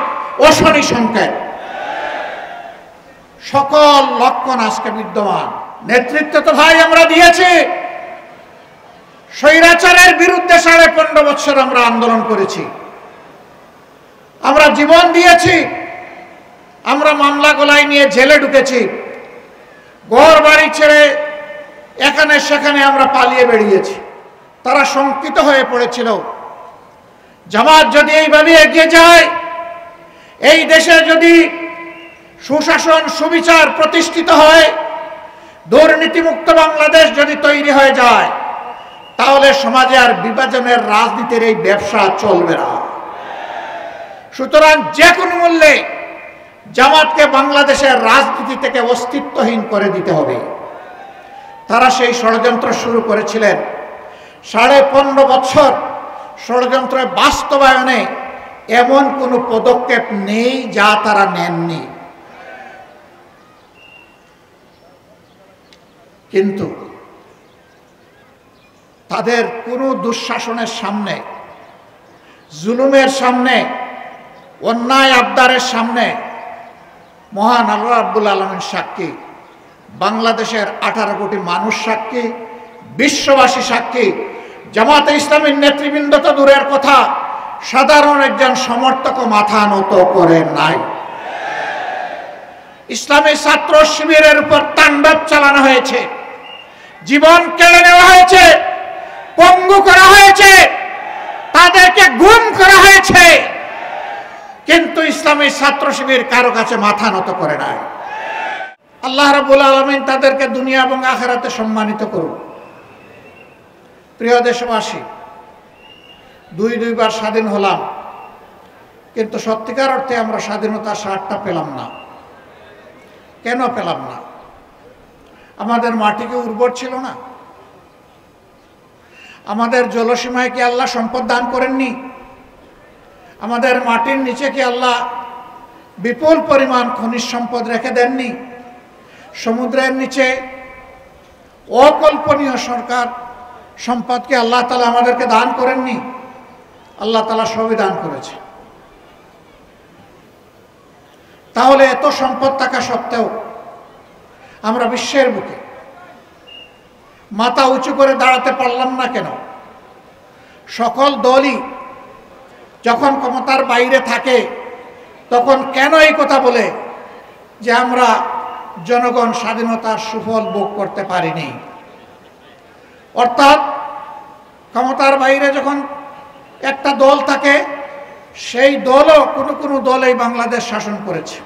অশনি সংকেত। সকল লক্ষণ আজকে বিদ্যমান। নেতৃত্ব তো ভাই আমরা দিয়েছি। স্বৈরাচারের বিরুদ্ধে 15.5 বছর আমরা আন্দোলন করেছি, আমরা জীবন দিয়েছি, আমরা মামলা গলায় নিয়ে জেলে ঢুকেছি, ঘর বাড়ি ছেড়ে এখানে সেখানে আমরা পালিয়ে বেরিয়েছি। তারা শঙ্কিত হয়ে পড়েছিল, জামাত যদি এইভাবে এগিয়ে যায়, এই দেশে যদি সুশাসন সুবিচার প্রতিষ্ঠিত হয়, দুর্নীতিমুক্ত বাংলাদেশ যদি তৈরি হয়ে যায়, তাহলে সমাজে আর বিভাজনের রাজনীতির এই ব্যবসা চলবে না। সুতরাং যে কোনো মূল্যে জামাতকে বাংলাদেশের রাজনীতি থেকে অস্তিত্বহীন করে দিতে হবে। তারা সেই ষড়যন্ত্র শুরু করেছিলেন। 15.5 বছর ষড়যন্ত্রের বাস্তবায়নে এমন কোনো পদক্ষেপ নেই যা তারা নেননি। কিন্তু তাদের কোনো দুঃশাসনের সামনে, জুলুমের সামনে, অন্যায় আবদারের সামনে মহান আল্লাহ রাব্বুল আলামিন সাক্ষী, বাংলাদেশের 18 কোটি মানুষ সাক্ষী, বিশ্ববাসী সাক্ষী, জামাতে ইসলামীর নেতৃবৃন্দ তো দূরের কথা, সাধারণ একজন সমর্থক মাথা নত করে নাই। ইসলামী ছাত্র শিবিরের উপর তাণ্ডব চালানো হয়েছে, জীবন কেড়ে নেওয়া হয়েছে, পঙ্গু করা হয়েছে, তাদেরকে গুম করা হয়েছে, কিন্তু ইসলামী ছাত্র শিবির কারো কাছে মাথা নত করে নাই। আল্লাহ রাব্বুল আলামিন তাদেরকে দুনিয়া এবং আখিরাতে সম্মানিত করুন। প্রিয় দেশবাসী, 2বার স্বাধীন হলাম, কিন্তু সত্যিকার অর্থে আমরা স্বাধীনতার স্বাদটা পেলাম না। কেন পেলাম না? আমাদের মাটি কি উর্বর ছিল না? আমাদের জলসীমায় কি আল্লাহ সম্পদ দান করেননি? আমাদের মাটির নিচে কি আল্লাহ বিপুল পরিমাণ খনিজ সম্পদ রেখে দেননি? সমুদ্রের নিচে অকল্পনীয় সরকার সম্পদকে আল্লাহ তাআলা আমাদেরকে দান করেননি? আল্লাহ তাআলা সবই দান করেছে। তাহলে এত সম্পদ থাকা সত্ত্বেও আমরা বিশ্বের বুকে মাথা উঁচু করে দাঁড়াতে পারলাম না কেন? সকল দলই যখন ক্ষমতার বাইরে থাকে তখন কেন এই কথা বলে যে আমরা জনগণ স্বাধীনতার সুফল ভোগ করতে পারিনি? অর্থাৎ ক্ষমতার বাইরে যখন একটা দল থাকে, সেই দলও কোনো দল এই বাংলাদেশ শাসন করেছে,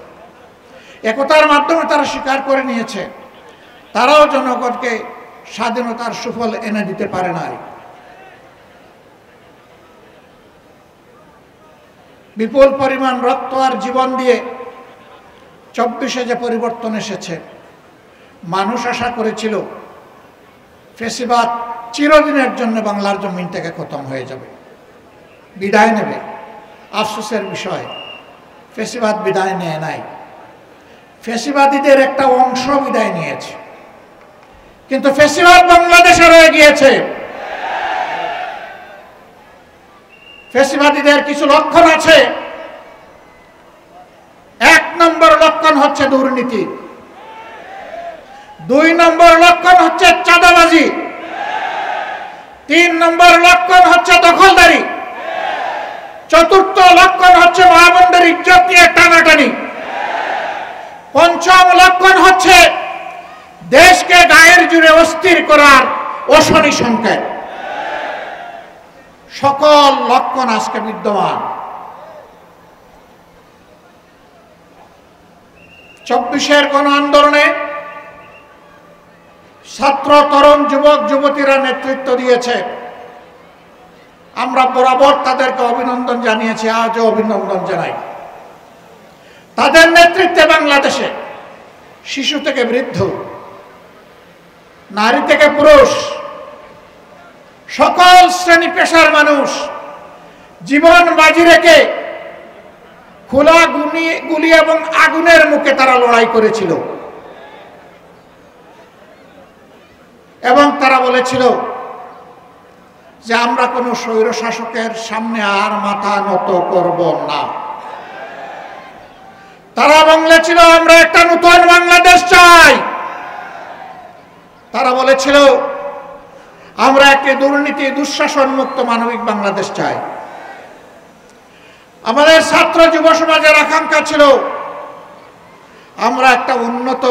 একতার মাধ্যমে তারা স্বীকার করে নিয়েছে তারাও জনগণকে স্বাধীনতার সুফল এনে দিতে পারে নাই। বিপুল পরিমাণ রক্ত আর জীবন দিয়ে 24-এ যে পরিবর্তন এসেছে, মানুষ আশা করেছিল ফ্যাসিবাদ চিরদিনের জন্য বাংলার জমিন থেকে খতম হয়ে যাবে, বিদায় নেবে। আফসোসের বিষয়, ফ্যাসিবাদ বিদায় নেয় নাই। ফ্যাসিবাদীদের একটা অংশ বিদায় নিয়েছে, কিন্তু ফ্যাসিবাদ বাংলাদেশে রয়ে গিয়েছে। ফ্যাসিবাদীদের কিছু লক্ষণ আছে। হচ্ছে দুর্নীতি, 2 নম্বর লক্ষণ হচ্ছে চাঁদাবাজি, 3 নম্বর লক্ষণ হচ্ছে দখলদারি, 4র্থ লক্ষণ হচ্ছে মা বোনদের ইজ্জত নিয়ে টানাটানি, 5ম লক্ষণ হচ্ছে দেশকে গায়ের জুড়ে অস্থির করার অশনি সংকেত। সকল লক্ষণ আজকে বিদ্যমান। 24-এর গণ আন্দোলনে ছাত্র, তরুণ, যুবক যুবতীরা নেতৃত্ব দিয়েছে। আমরা বরাবর তাদেরকে অভিনন্দন জানিয়েছি, আজও অভিনন্দন জানাই। তাদের নেতৃত্বে বাংলাদেশে শিশু থেকে বৃদ্ধ, নারী থেকে পুরুষ, সকল শ্রেণী পেশার মানুষ জীবন বাজি রেখে খোলা গুলি এবং আগুনের মুখে তারা লড়াই করেছিল এবং তারা বলেছিল যে আমরা কোনো স্বৈর শাসকের সামনে আর মাথা নত করব না। তারা বলেছিল আমরা একটা নতুন বাংলাদেশ চাই। তারা বলেছিল আমরা একটি দুর্নীতি দুঃশাসন মুক্ত মানবিক বাংলাদেশ চাই। আমাদের ছাত্র যুব সমাজের আকাঙ্ক্ষা ছিল আমরা একটা উন্নত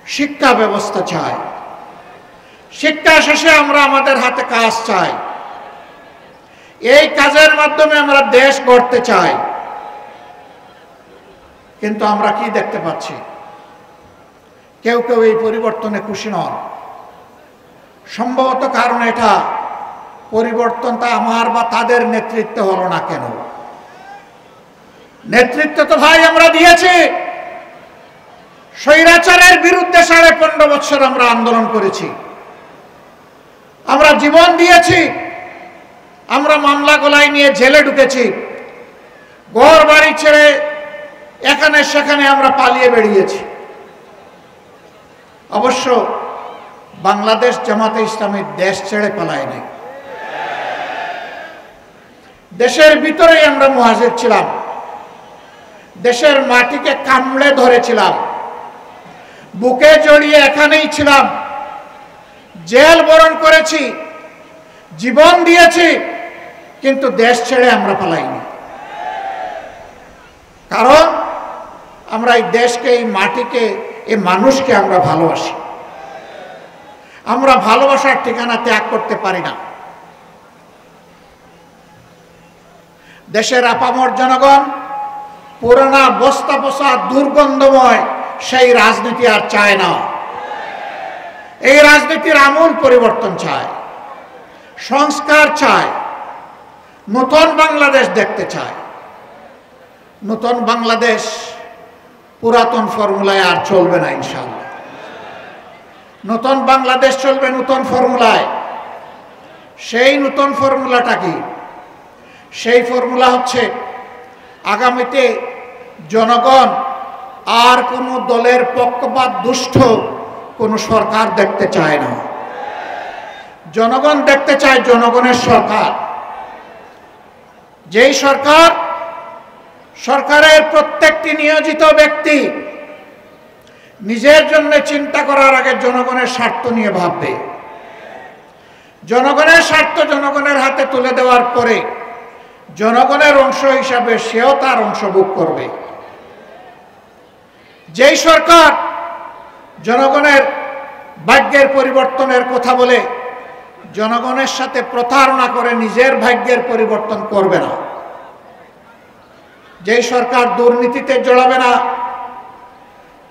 শিক্ষা ব্যবস্থা চাই। শিক্ষা শেষে আমরা আমাদের হাতে কাজ চাই। এই কাজের মাধ্যমে আমরা দেশ গড়তে চাই। কিন্তু আমরা কি দেখতে পাচ্ছি? কেউ কেউ এই পরিবর্তনে খুশি নন। সম্ভবত কারণ এটা পরিবর্তনটা আমার বা তাদের নেতৃত্বে হলো না কেন? নেতৃত্ব তো ভাই আমরা দিয়েছি। স্বৈরাচারের বিরুদ্ধে 15.5 বছর আমরা আন্দোলন করেছি, আমরা জীবন দিয়েছি, আমরা মামলা গলায় নিয়ে জেলে ঢুকেছি, ঘর বাড়ি ছেড়ে এখানে সেখানে আমরা পালিয়ে বেরিয়েছি। অবশ্য বাংলাদেশ জামাতে ইসলামী দেশ ছেড়ে পালায় নাই। দেশের ভিতরেই আমরা মুহাজির ছিলাম, দেশের মাটিকে কামড়ে ধরেছিলাম, বুকে জড়িয়ে এখানেই ছিলাম, জেল বরণ করেছি, জীবন দিয়েছি, কিন্তু দেশ ছেড়ে আমরা পালাইনি। কারণ আমরা এই দেশকে, এই মাটিকে, এই মানুষকে আমরা ভালোবাসি। আমরা ভালোবাসার ঠিকানা ত্যাগ করতে পারি না। দেশের আপামর জনগণ পুরানা বস্তা পচা দুর্গন্ধময় সেই রাজনীতি আর চায় না। এই রাজনীতির আমূল পরিবর্তন চায়, সংস্কার চায়, নতুন বাংলাদেশ দেখতে চায়। নতুন বাংলাদেশ পুরাতন ফর্মুলায় আর চলবে না ইনশাআল্লাহ। নতুন বাংলাদেশ চলবে নতুন ফর্মুলায়। সেই নতুন ফর্মুলাটা কি? সেই ফর্মুলা হচ্ছে আগামীতে জনগণ আর কোনো দলের পক্ষপাত দুষ্ট কোনো সরকার দেখতে চায় না। জনগণ দেখতে চায় জনগণের সরকার, যেই সরকার, সরকারের প্রত্যেকটি নিয়োজিত ব্যক্তি নিজের জন্য চিন্তা করার আগে জনগণের স্বার্থ নিয়ে ভাববে। জনগণের স্বার্থ জনগণের হাতে তুলে দেওয়ার পরে জনগণের অংশ হিসাবে সেও তার অংশ ভোগ করবে। যেই সরকার জনগণের ভাগ্যের পরিবর্তনের কথা বলে জনগণের সাথে প্রতারণা করে নিজের ভাগ্যের পরিবর্তন করবে না, যেই সরকার দুর্নীতিতে জড়াবে না,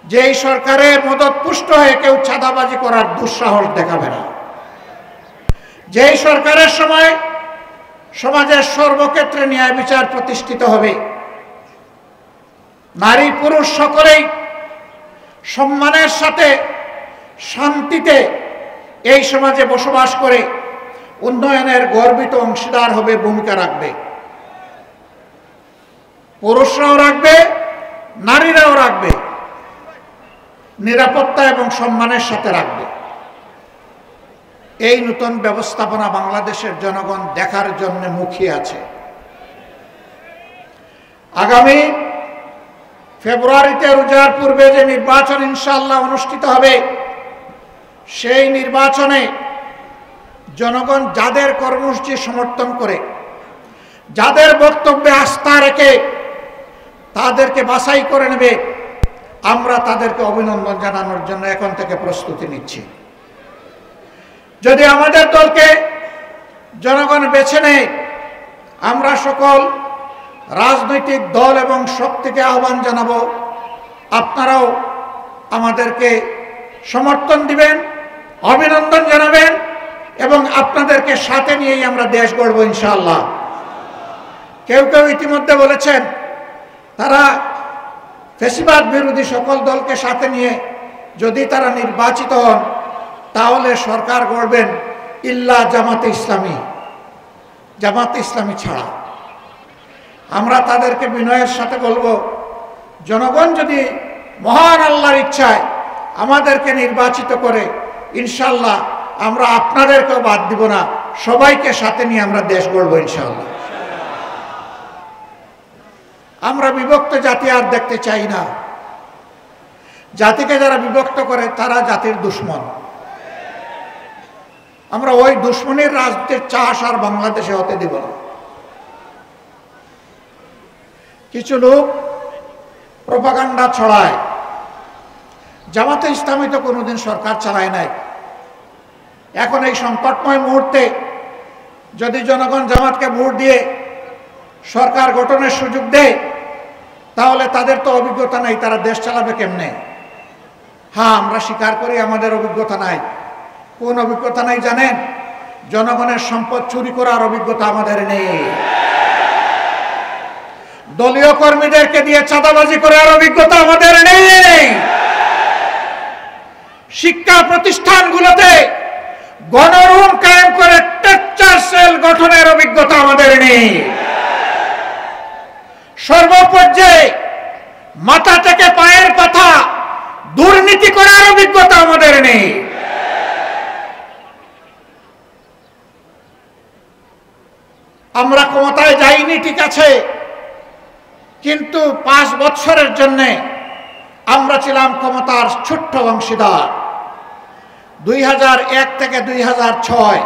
যেই সরকারের মদত পুষ্ট হয়ে কেউ চাঁদাবাজি করার দুঃসাহস দেখাবে না, যেই সরকারের সময় সমাজের সর্বক্ষেত্রে ন্যায় বিচার প্রতিষ্ঠিত হবে, নারী পুরুষ সকলেই সম্মানের সাথে শান্তিতে এই সমাজে বসবাস করে উন্নয়নের গর্বিত অংশীদার হবে, ভূমিকা রাখবে। পুরুষরাও রাখবে, নারীরাও রাখবে, নিরাপত্তা এবং সম্মানের সাথে রাখবে। এই নতুন ব্যবস্থাপনা বাংলাদেশের জনগণ দেখার জন্য মুখিয়ে আছে। আগামী ফেব্রুয়ারিতে রোজার পূর্বে যে নির্বাচন ইনশাআল্লাহ অনুষ্ঠিত হবে, সেই নির্বাচনে জনগণ যাদের কর্মসূচি সমর্থন করে, যাদের বক্তব্যে আস্থা রেখে তাদেরকে বাছাই করে নেবে, আমরা তাদেরকে অভিনন্দন জানানোর জন্য এখন থেকে প্রস্তুতি নিচ্ছি। যদি আমাদের দলকে জনগণ বেছে নেয়, আমরা সকল রাজনৈতিক দল এবং শক্তিকে আহ্বান জানাবো, আপনারাও আমাদেরকে সমর্থন দিবেন, অভিনন্দন জানাবেন এবং আপনাদেরকে সাথে নিয়েই আমরা দেশ গড়ব ইনশাআল্লাহ। কেউ কেউ ইতিমধ্যে বলেছেন তারা ফ্যাসিবাদ বিরোধী সকল দলকে সাথে নিয়ে যদি তারা নির্বাচিত হন তাহলে সরকার গড়বেন ইল্লা জামাতে ইসলামী, জামাতে ইসলামী ছাড়া। আমরা তাদেরকে বিনয়ের সাথে বলবো, জনগণ যদি মহান আল্লাহর ইচ্ছায় আমাদেরকে নির্বাচিত করে ইনশাআল্লাহ আমরা আপনাদেরকেও বাদ দিব না, সবাইকে সাথে নিয়ে আমরা দেশ গড়ব ইনশাআল্লাহ। আমরা বিভক্ত জাতি আর দেখতে চাই না। জাতিকে যারা বিভক্ত করে তারা জাতির দুশ্মন। আমরা ওই দুশ্মনের রাজনীতির চাষ আর বাংলাদেশে হতে দিব না। কিছু লোক প্রপাগান্ডা ছড়ায়, জামাতে ইসলামী তো কোনোদিন সরকার চালায় নাই। এখন এই সংকটময় মুহূর্তে যদি জনগণ জামাতকে ভোট দিয়ে সরকার গঠনের সুযোগ দেয় তাহলে তাদের তো অভিজ্ঞতা নাই, তারা দেশ চালাবে কেমনে? হ্যাঁ, আমরা স্বীকার করি আমাদের অভিজ্ঞতা নাই। কোন অভিজ্ঞতা নাই জানেন? জনগণের সম্পদ চুরি করার অভিজ্ঞতা আমাদের নেই। দলীয় কর্মীদেরকে দিয়ে চাঁদাবাজি করার অভিজ্ঞতা আমাদের নেই। শিক্ষা প্রতিষ্ঠানগুলোতে গণরুম কায়েম করে টেকচার সেল গঠনের অভিজ্ঞতা আমাদের নেই। সর্বপর্যায়ে মাথা থেকে পায়ের পাতা দুর্নীতি করার অভিজ্ঞতা আমাদের নেই। আমরা ক্ষমতায় যাইনি ঠিক আছে, কিন্তু 5 বছরের জন্য আমরা ছিলাম ক্ষমতার ছোট্ট অংশীদার। 2001 থেকে 2006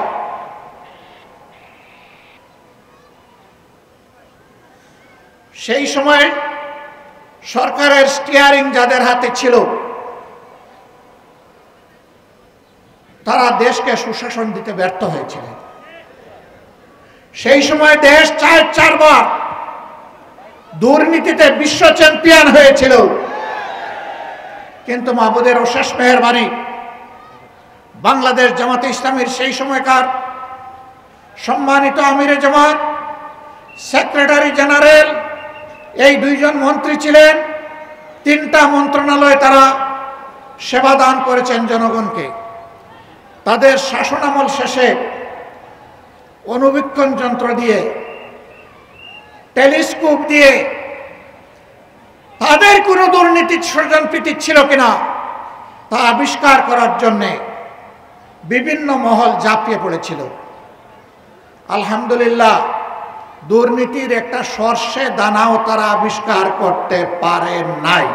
সেই সময় সরকারের স্টিয়ারিং যাদের হাতে ছিল তারা দেশকে সুশাসন দিতে ব্যর্থ হয়েছিলেন। সেই সময় দেশ 4 বার দুর্নীতিতে বিশ্ব চ্যাম্পিয়ন হয়েছিল, কিন্তু মাহবুদের অশেষ মেহেরবানি বাংলাদেশ জামাতে ইসলামীর সেই সময়কার সম্মানিত আমিরে জামাত, সেক্রেটারি জেনারেল, এই 2 জন মন্ত্রী ছিলেন। 3টা মন্ত্রণালয়ে তারা সেবা দান করেছেন জনগণকে। তাদের শাসনামল শেষে অনুবীক্ষণ যন্ত্র দিয়ে, টেলিস্কোপ দিয়ে তাদের কোনো দুর্নীতির স্বজনপ্রীতি ছিল কিনা তা আবিষ্কার করার জন্যে বিভিন্ন মহল ঝাঁপিয়ে পড়েছিল। আলহামদুলিল্লাহ, দুর্নীতির একটা সর্ষে দানাও তারা আবিষ্কার করতে পারে নাই।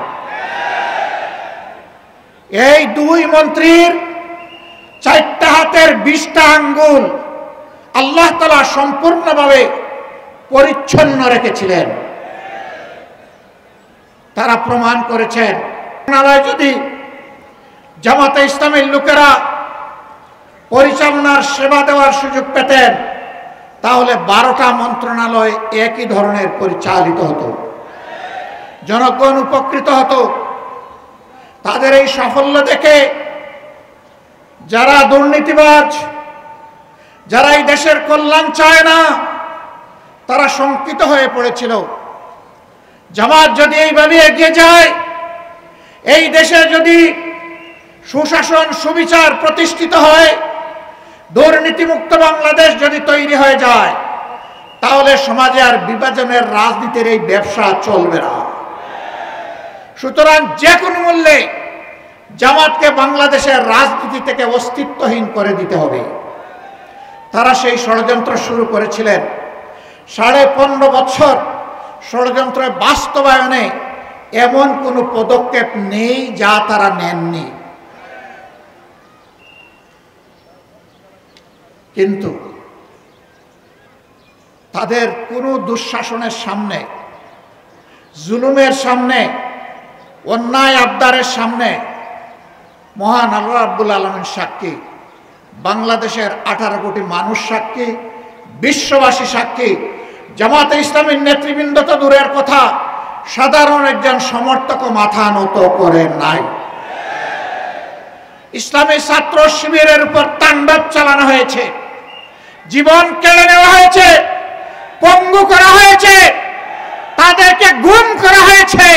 এই 2 মন্ত্রীর 4টা হাতের 20টা আঙ্গুল আল্লাহ তাআলা সম্পূর্ণভাবে পরিচ্ছন্ন রেখেছিলেন। তারা প্রমাণ করেছেন, যদি জামাতে ইসলামের লোকেরা পরিচালনার সেবা দেওয়ার সুযোগ পেতেন তাহলে 12টা মন্ত্রণালয় একই ধরনের পরিচালিত হতো, জনগণ উপকৃত হতো। তাদের এই সাফল্য দেখে যারা দুর্নীতিবাজ, যারা এই দেশের কল্যাণ চায় না, তারা শঙ্কিত হয়ে পড়েছিল। জামাত যদি এইভাবে এগিয়ে যায়, এই দেশে যদি সুশাসন সুবিচার প্রতিষ্ঠিত হয়, দুর্নীতিমুক্ত বাংলাদেশ যদি তৈরি হয়ে যায়, তাহলে সমাজে আর বিভাজনের রাজনীতির এই ব্যবসা চলবে না। সুতরাং যে কোনো মূল্যে জামাতকে বাংলাদেশের রাজনীতি থেকে অস্তিত্বহীন করে দিতে হবে। তারা সেই ষড়যন্ত্র শুরু করেছিলেন। 15.5 বছর ষড়যন্ত্রের বাস্তবায়নে এমন কোনো পদক্ষেপ নেই যা তারা নেননি। কিন্তু তাদের কোনো দুঃশাসনের সামনে, জুলুমের সামনে, অন্যায় আবদারের সামনে মহান আল্লাহ রাব্বুল আলামিন সাক্ষী, বাংলাদেশের 18 কোটি মানুষ সাক্ষী, বিশ্ববাসী সাক্ষী, জামাতে ইসলামীর নেতৃবৃন্দ তো দূরের কথা, সাধারণ একজন সমর্থকও মাথা নত করে নাই। ইসলামী ছাত্র শিবিরের উপর তাণ্ডব চালানো হয়েছে, জীবন কেড়ে নেওয়া হয়েছে, পঙ্গু করা হয়েছে, তাদেরকে গুম করা হয়েছে,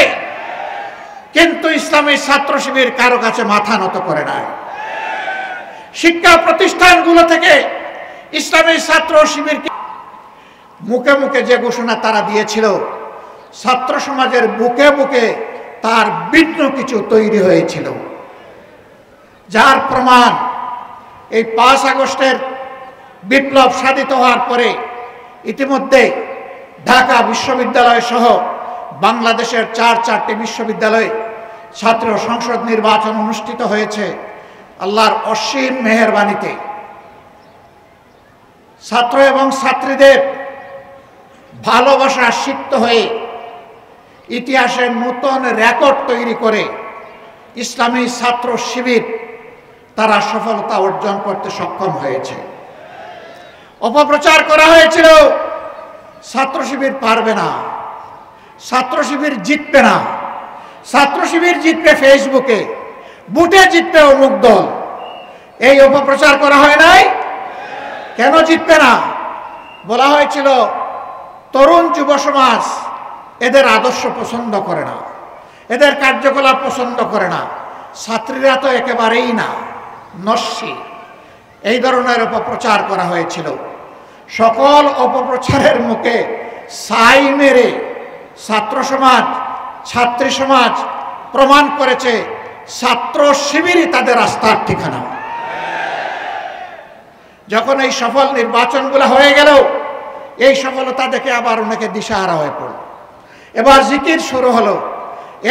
কিন্তু ইসলামী ছাত্র শিবির কারো কাছে মাথা নত করে নাই। শিক্ষা প্রতিষ্ঠানগুলো থেকে ইসলামী ছাত্র শিবিরকে মুখে মুখে যে ঘোষণা তারা দিয়েছিল, ছাত্র সমাজের বুকে বুকে তার ভিন্ন কিছু তৈরি হয়েছিল, যার প্রমাণ এই 5 আগস্টের বিপ্লব সাধিত হওয়ার পরে ইতিমধ্যে ঢাকা বিশ্ববিদ্যালয় সহ বাংলাদেশের 4টি বিশ্ববিদ্যালয়ে ছাত্র সংসদ নির্বাচন অনুষ্ঠিত হয়েছে। আল্লাহর অসীম মেহেরবানিতে ছাত্র এবং ছাত্রীদের ভালোবাসা সিক্ত হয়ে ইতিহাসের নতুন রেকর্ড তৈরি করে ইসলামী ছাত্র শিবির তারা সফলতা অর্জন করতে সক্ষম হয়েছে। অপপ্রচার করা হয়েছিল ছাত্র শিবির পারবে না, ছাত্র শিবির জিতবে না, ছাত্র শিবির জিতবে ফেসবুকে, বুটে জিতবে অমুক দল। এই অপপ্রচার করা হয় নাই? কেন জিতবে না? বলা হয়েছিল তরুণ যুব সমাজ এদের আদর্শ পছন্দ করে না, এদের কার্যকলাপ পছন্দ করে না, ছাত্রীরা তো একেবারেই না, নস্যি। এই ধরনের অপপ্রচার করা হয়েছিল। সকল অপপ্রচারের মুখে ছাই মেরে ছাত্র সমাজ, ছাত্রী সমাজ প্রমাণ করেছে ছাত্র শিবিরই তাদের আস্থার ঠিকানা। যখন এই সফল নির্বাচনগুলো হয়ে গেল, এই সফলতা দেখে আবার অনেকে দিশাহারা হয়ে পড়ল। এবার জিকির শুরু হলো।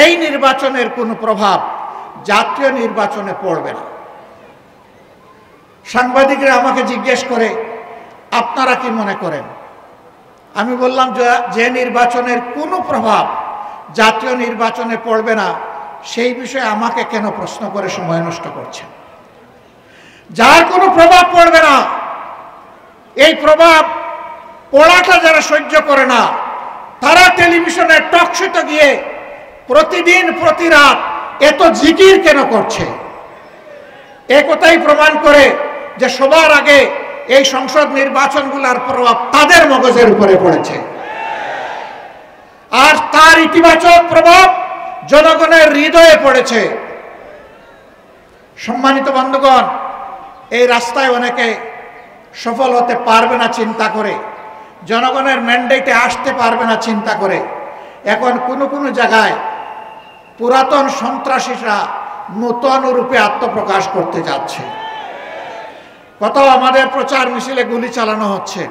এই নির্বাচনের কোনো প্রভাব জাতীয় নির্বাচনে পড়বে না। সাংবাদিকরা আমাকে জিজ্ঞেস করে, আপনারা কি মনে করেন? আমি বললাম যে নির্বাচনের কোনো প্রভাব জাতীয় নির্বাচনে পড়বে না, সেই বিষয়ে আমাকে কেন প্রশ্ন করে সময় নষ্ট করছেন? যার কোনো প্রভাব পড়বে না, এই প্রভাব পড়াটা যারা সহ্য করে না, তারা টেলিভিশনে টকশোতে গিয়ে প্রতিদিন প্রতি রাত এত জিকির কেন করছে? এ কথাই প্রমাণ করে যে সবার আগে এই সংসদ নির্বাচনগুলোর প্রভাব তাদের মগজের উপরে পড়েছে, আর তার ইতিবাচক প্রভাব জনগণের হৃদয়ে পড়েছে। সম্মানিত বন্ধুগণ, এই রাস্তায় অনেকে সফল হতে পারবে না চিন্তা করে, জনগণের ম্যান্ডেটে আসতে পারবে না চিন্তা করে এখন কোনো কোনো জায়গায় পুরাতন সন্ত্রাসীরা নতুন রূপে আত্মপ্রকাশ করতে যাচ্ছে। কোথাও আমাদের প্রচার মিছিলে গুলি চালানো হচ্ছে,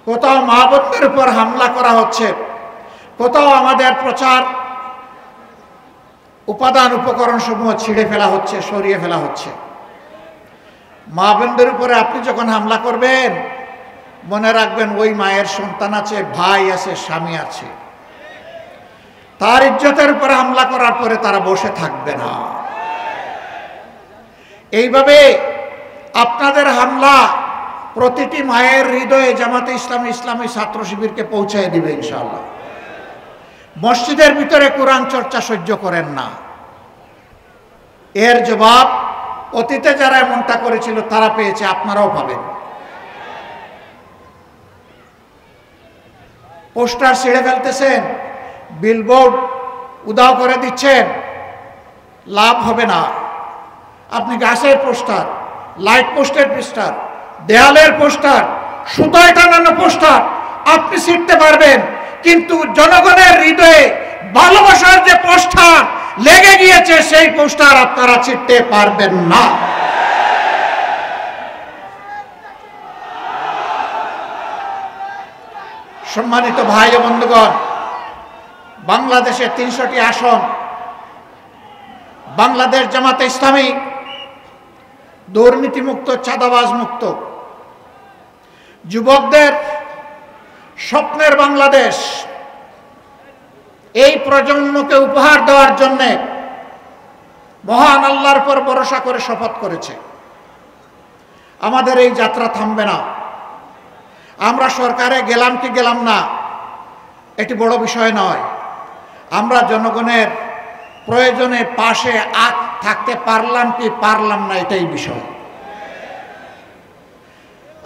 কোথাও মা বোনদের উপর হামলা করা হচ্ছে, কোথাও আমাদের প্রচার উপাদান উপকরণ সমূহ ছিঁড়ে ফেলা হচ্ছে, সরিয়ে ফেলা হচ্ছে। মা বোনদের উপরে আপনি যখন হামলা করবেন, মনে রাখবেন ওই মায়ের সন্তান আছে, ভাই আছে, স্বামী আছে, তার ইজ্জতের উপরে হামলা করার পরে তারা বসে থাকবে না। এইভাবে আপনাদের হামলা প্রতিটি মায়ের হৃদয়ে জামাতে ইসলামী, ইসলামী ছাত্র শিবিরকে পৌঁছায় দিবে ইনশাআল্লাহ। মসজিদের ভিতরে কোরআন চর্চা সহ্য করেন না, এর জবাব অতীতে যারা এমনটা করেছিল তারা পেয়েছে, আপনারাও পাবেন। পোস্টার ছিঁড়ে ফেলতেছেন, বিলবোর্ড উধাও করে দিচ্ছেন, লাভ হবে না। আপনি গাছের পোস্টার, লাইট পোস্টের পোস্টার, দেয়ালের পোস্টার, সুতায় টানানো পোস্টার আপনি ছিঁড়তে পারবেন, কিন্তু জনগণের হৃদয়ে ভালোবাসার যে পোস্টার লেগে গিয়েছে সেই পোস্টার আপনারা ছিঁড়তে পারবেন না। সম্মানিত ভাই ও বন্ধুগণ, বাংলাদেশে 300টি আসন বাংলাদেশ জামাতে ইসলামী দুর্নীতিমুক্ত, চাঁদাবাজ মুক্ত, যুবকদের স্বপ্নের বাংলাদেশ, এই প্রজন্মকে উপহার দেওয়ার জন্যে মহান আল্লাহর উপর ভরসা করে শপথ করেছে। আমাদের এই যাত্রা থামবে না। আমরা সরকারে গেলাম কি গেলাম না এটি বড় বিষয় নয়, আমরা জনগণের প্রয়োজনে পাশে থাকতে পারলাম কি পারলাম না এটাই বিষয়।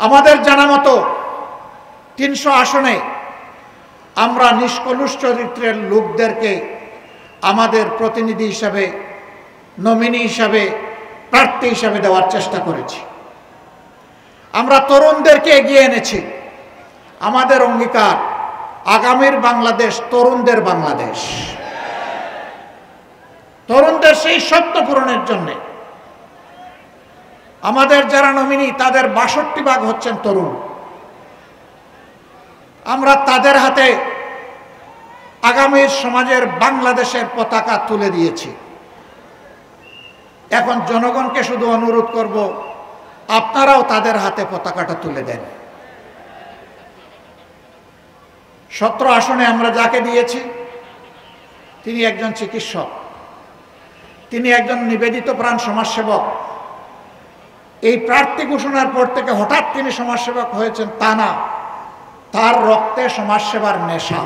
আমাদের জানা মতো 300 আসনে আমরা নিষ্কলুষ চরিত্রের লোকদেরকে আমাদের প্রতিনিধি হিসাবে, নমিনি হিসাবে, প্রার্থী হিসাবে দেওয়ার চেষ্টা করেছি। আমরা তরুণদেরকে এগিয়ে এনেছি। আমাদের অঙ্গীকার আগামীর বাংলাদেশ তরুণদের বাংলাদেশ। তরুণদের সেই স্বপ্ন পূরণের জন্য আমাদের যারা নমিনি তাদের 62% হচ্ছেন তরুণ। আমরা তাদের হাতে আগামীর সমাজের বাংলাদেশের পতাকা তুলে দিয়েছি। এখন জনগণকে শুধু অনুরোধ করব, আপনারাও তাদের হাতে পতাকাটা তুলে দেন। 17 আসনে আমরা যাকে দিয়েছি তিনি একজন চিকিৎসক, তিনি একজন নিবেদিত প্রাণ সমাজসেবক। এই প্রার্থী ঘোষণার পর থেকে হঠাৎ তিনি সমাজসেবক হয়েছেন তা না, তার রক্তে সমাজসেবার নেশা।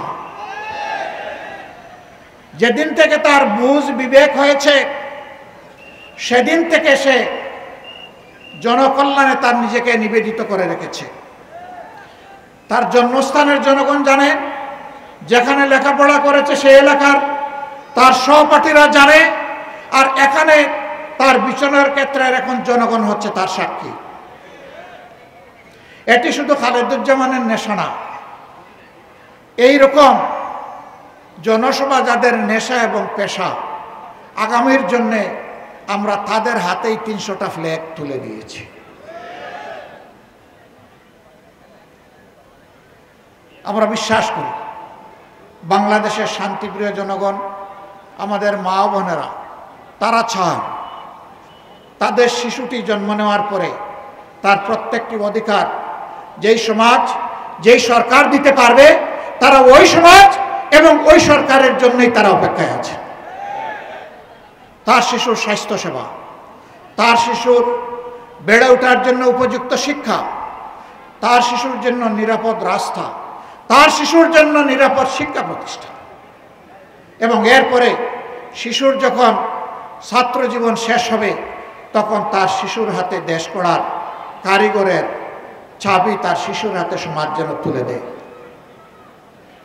যেদিন থেকে তার বুঝ বিবেক হয়েছে সেদিন থেকে সে জনকল্যাণে তার নিজেকে নিবেদিত করে রেখেছে। তার জন্মস্থানের জনগণ জানে, যেখানে লেখাপড়া করেছে সেই এলাকার তার সহপাঠীরা জানে, আর এখানে তার বিচরণের ক্ষেত্রে এখন জনগণ হচ্ছে তার সাক্ষী। এটি শুধু খালেদুজ্জামানের নেশা না, এইরকম জনসভা যাদের নেশা এবং পেশা, আগামীর জন্যে আমরা তাদের হাতেই 300টা ফ্ল্যাগ তুলে দিয়েছি। আমরা বিশ্বাস করি বাংলাদেশের শান্তিপ্রিয় জনগণ, আমাদের মা বোনেরা, তারা চান তাদের শিশুটি জন্ম নেওয়ার পরে তার প্রত্যেকটি অধিকার যেই সমাজ, যেই সরকার দিতে পারবে, তারা ওই সমাজ এবং ওই সরকারের জন্যই তারা অপেক্ষায় আছে। তার শিশুর স্বাস্থ্যসেবা, তার শিশুর বেড়ে ওঠার জন্য উপযুক্ত শিক্ষা, তার শিশুর জন্য নিরাপদ রাস্তা, তার শিশুর জন্য নিরাপদ শিক্ষা প্রতিষ্ঠান, এবং এরপরে শিশুর যখন ছাত্র জীবন শেষ হবে তখন তার শিশুর হাতে দেশ গড়ার কারিগরের চাবি তার শিশুর হাতে সমাজ যেন তুলে দেয়।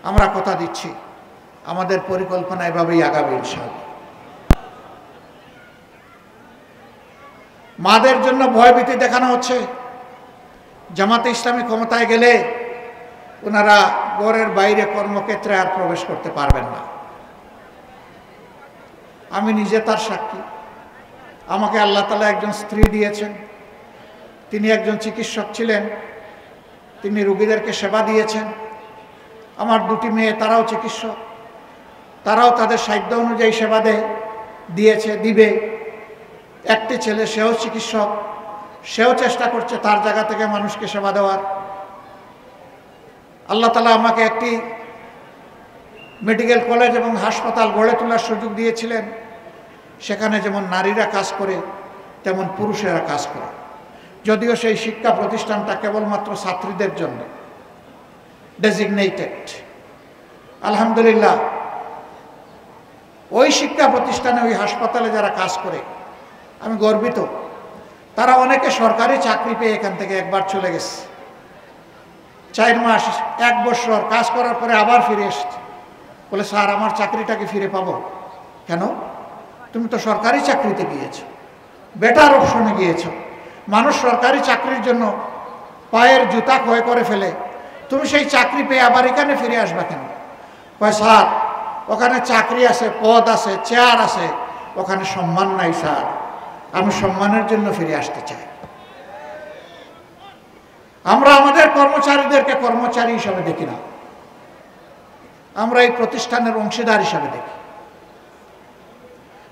আমরা কথা দিচ্ছি আমাদের পরিকল্পনা এভাবেই আগাবে ইনশাআল্লাহ। মাদের জন্য ভয়ভীতি দেখানো হচ্ছে। জামাতে ইসলামী ক্ষমতায় গেলে ওনারা ঘরের বাইরে কর্মক্ষেত্রে আর প্রবেশ করতে পারবেন না। আমি নিজে তার সাক্ষী। আমাকে আল্লাহ তাআলা একজন স্ত্রী দিয়েছেন, তিনি একজন চিকিৎসক ছিলেন, তিনি রোগীদেরকে সেবা দিয়েছেন। আমার 2টি মেয়ে, তারাও চিকিৎসক, তারাও তাদের সাধ্য অনুযায়ী সেবা দিবে। একটি ছেলে, সেও চিকিৎসক, সেও চেষ্টা করছে তার জায়গা থেকে মানুষকে সেবা দেওয়ার। আল্লাহ তাআলা আমাকে একটি মেডিকেল কলেজ এবং হাসপাতাল গড়ে তোলার সুযোগ দিয়েছিলেন। সেখানে যেমন নারীরা কাজ করে তেমন পুরুষেরা কাজ করে, যদিও সেই শিক্ষা প্রতিষ্ঠানটা কেবলমাত্র ছাত্রীদের জন্য ডেজিগনেটেড। আলহামদুলিল্লাহ, ওই শিক্ষা প্রতিষ্ঠানে, ওই হাসপাতালে যারা কাজ করে আমি গর্বিত। তারা অনেকে সরকারি চাকরি পেয়ে এখান থেকে একবার চলে গেছে, 4 মাস 1 বছর কাজ করার পরে আবার ফিরে এসছে। বলে, স্যার আমার চাকরিটাকে ফিরে পাবো? কেন? তুমি তো সরকারি চাকরিতে গিয়েছো, বেটার অপশনে গিয়েছো। মানুষ সরকারি চাকরির জন্য পায়ের জুতা ক্ষয় করে ফেলে, তুমি সেই চাকরি পেয়ে আবার এখানে ফিরে আসবা কেন? কয়, স্যার ওখানে চাকরি আছে, পদ আছে, চেয়ার আছে, ওখানে সম্মান নাই স্যার, আমি সম্মানের জন্য ফিরে আসতে চাই। আমরা আমাদের কর্মচারীদেরকে কর্মচারী হিসাবে দেখি না, আমরা এই প্রতিষ্ঠানের অংশীদার হিসাবে দেখি।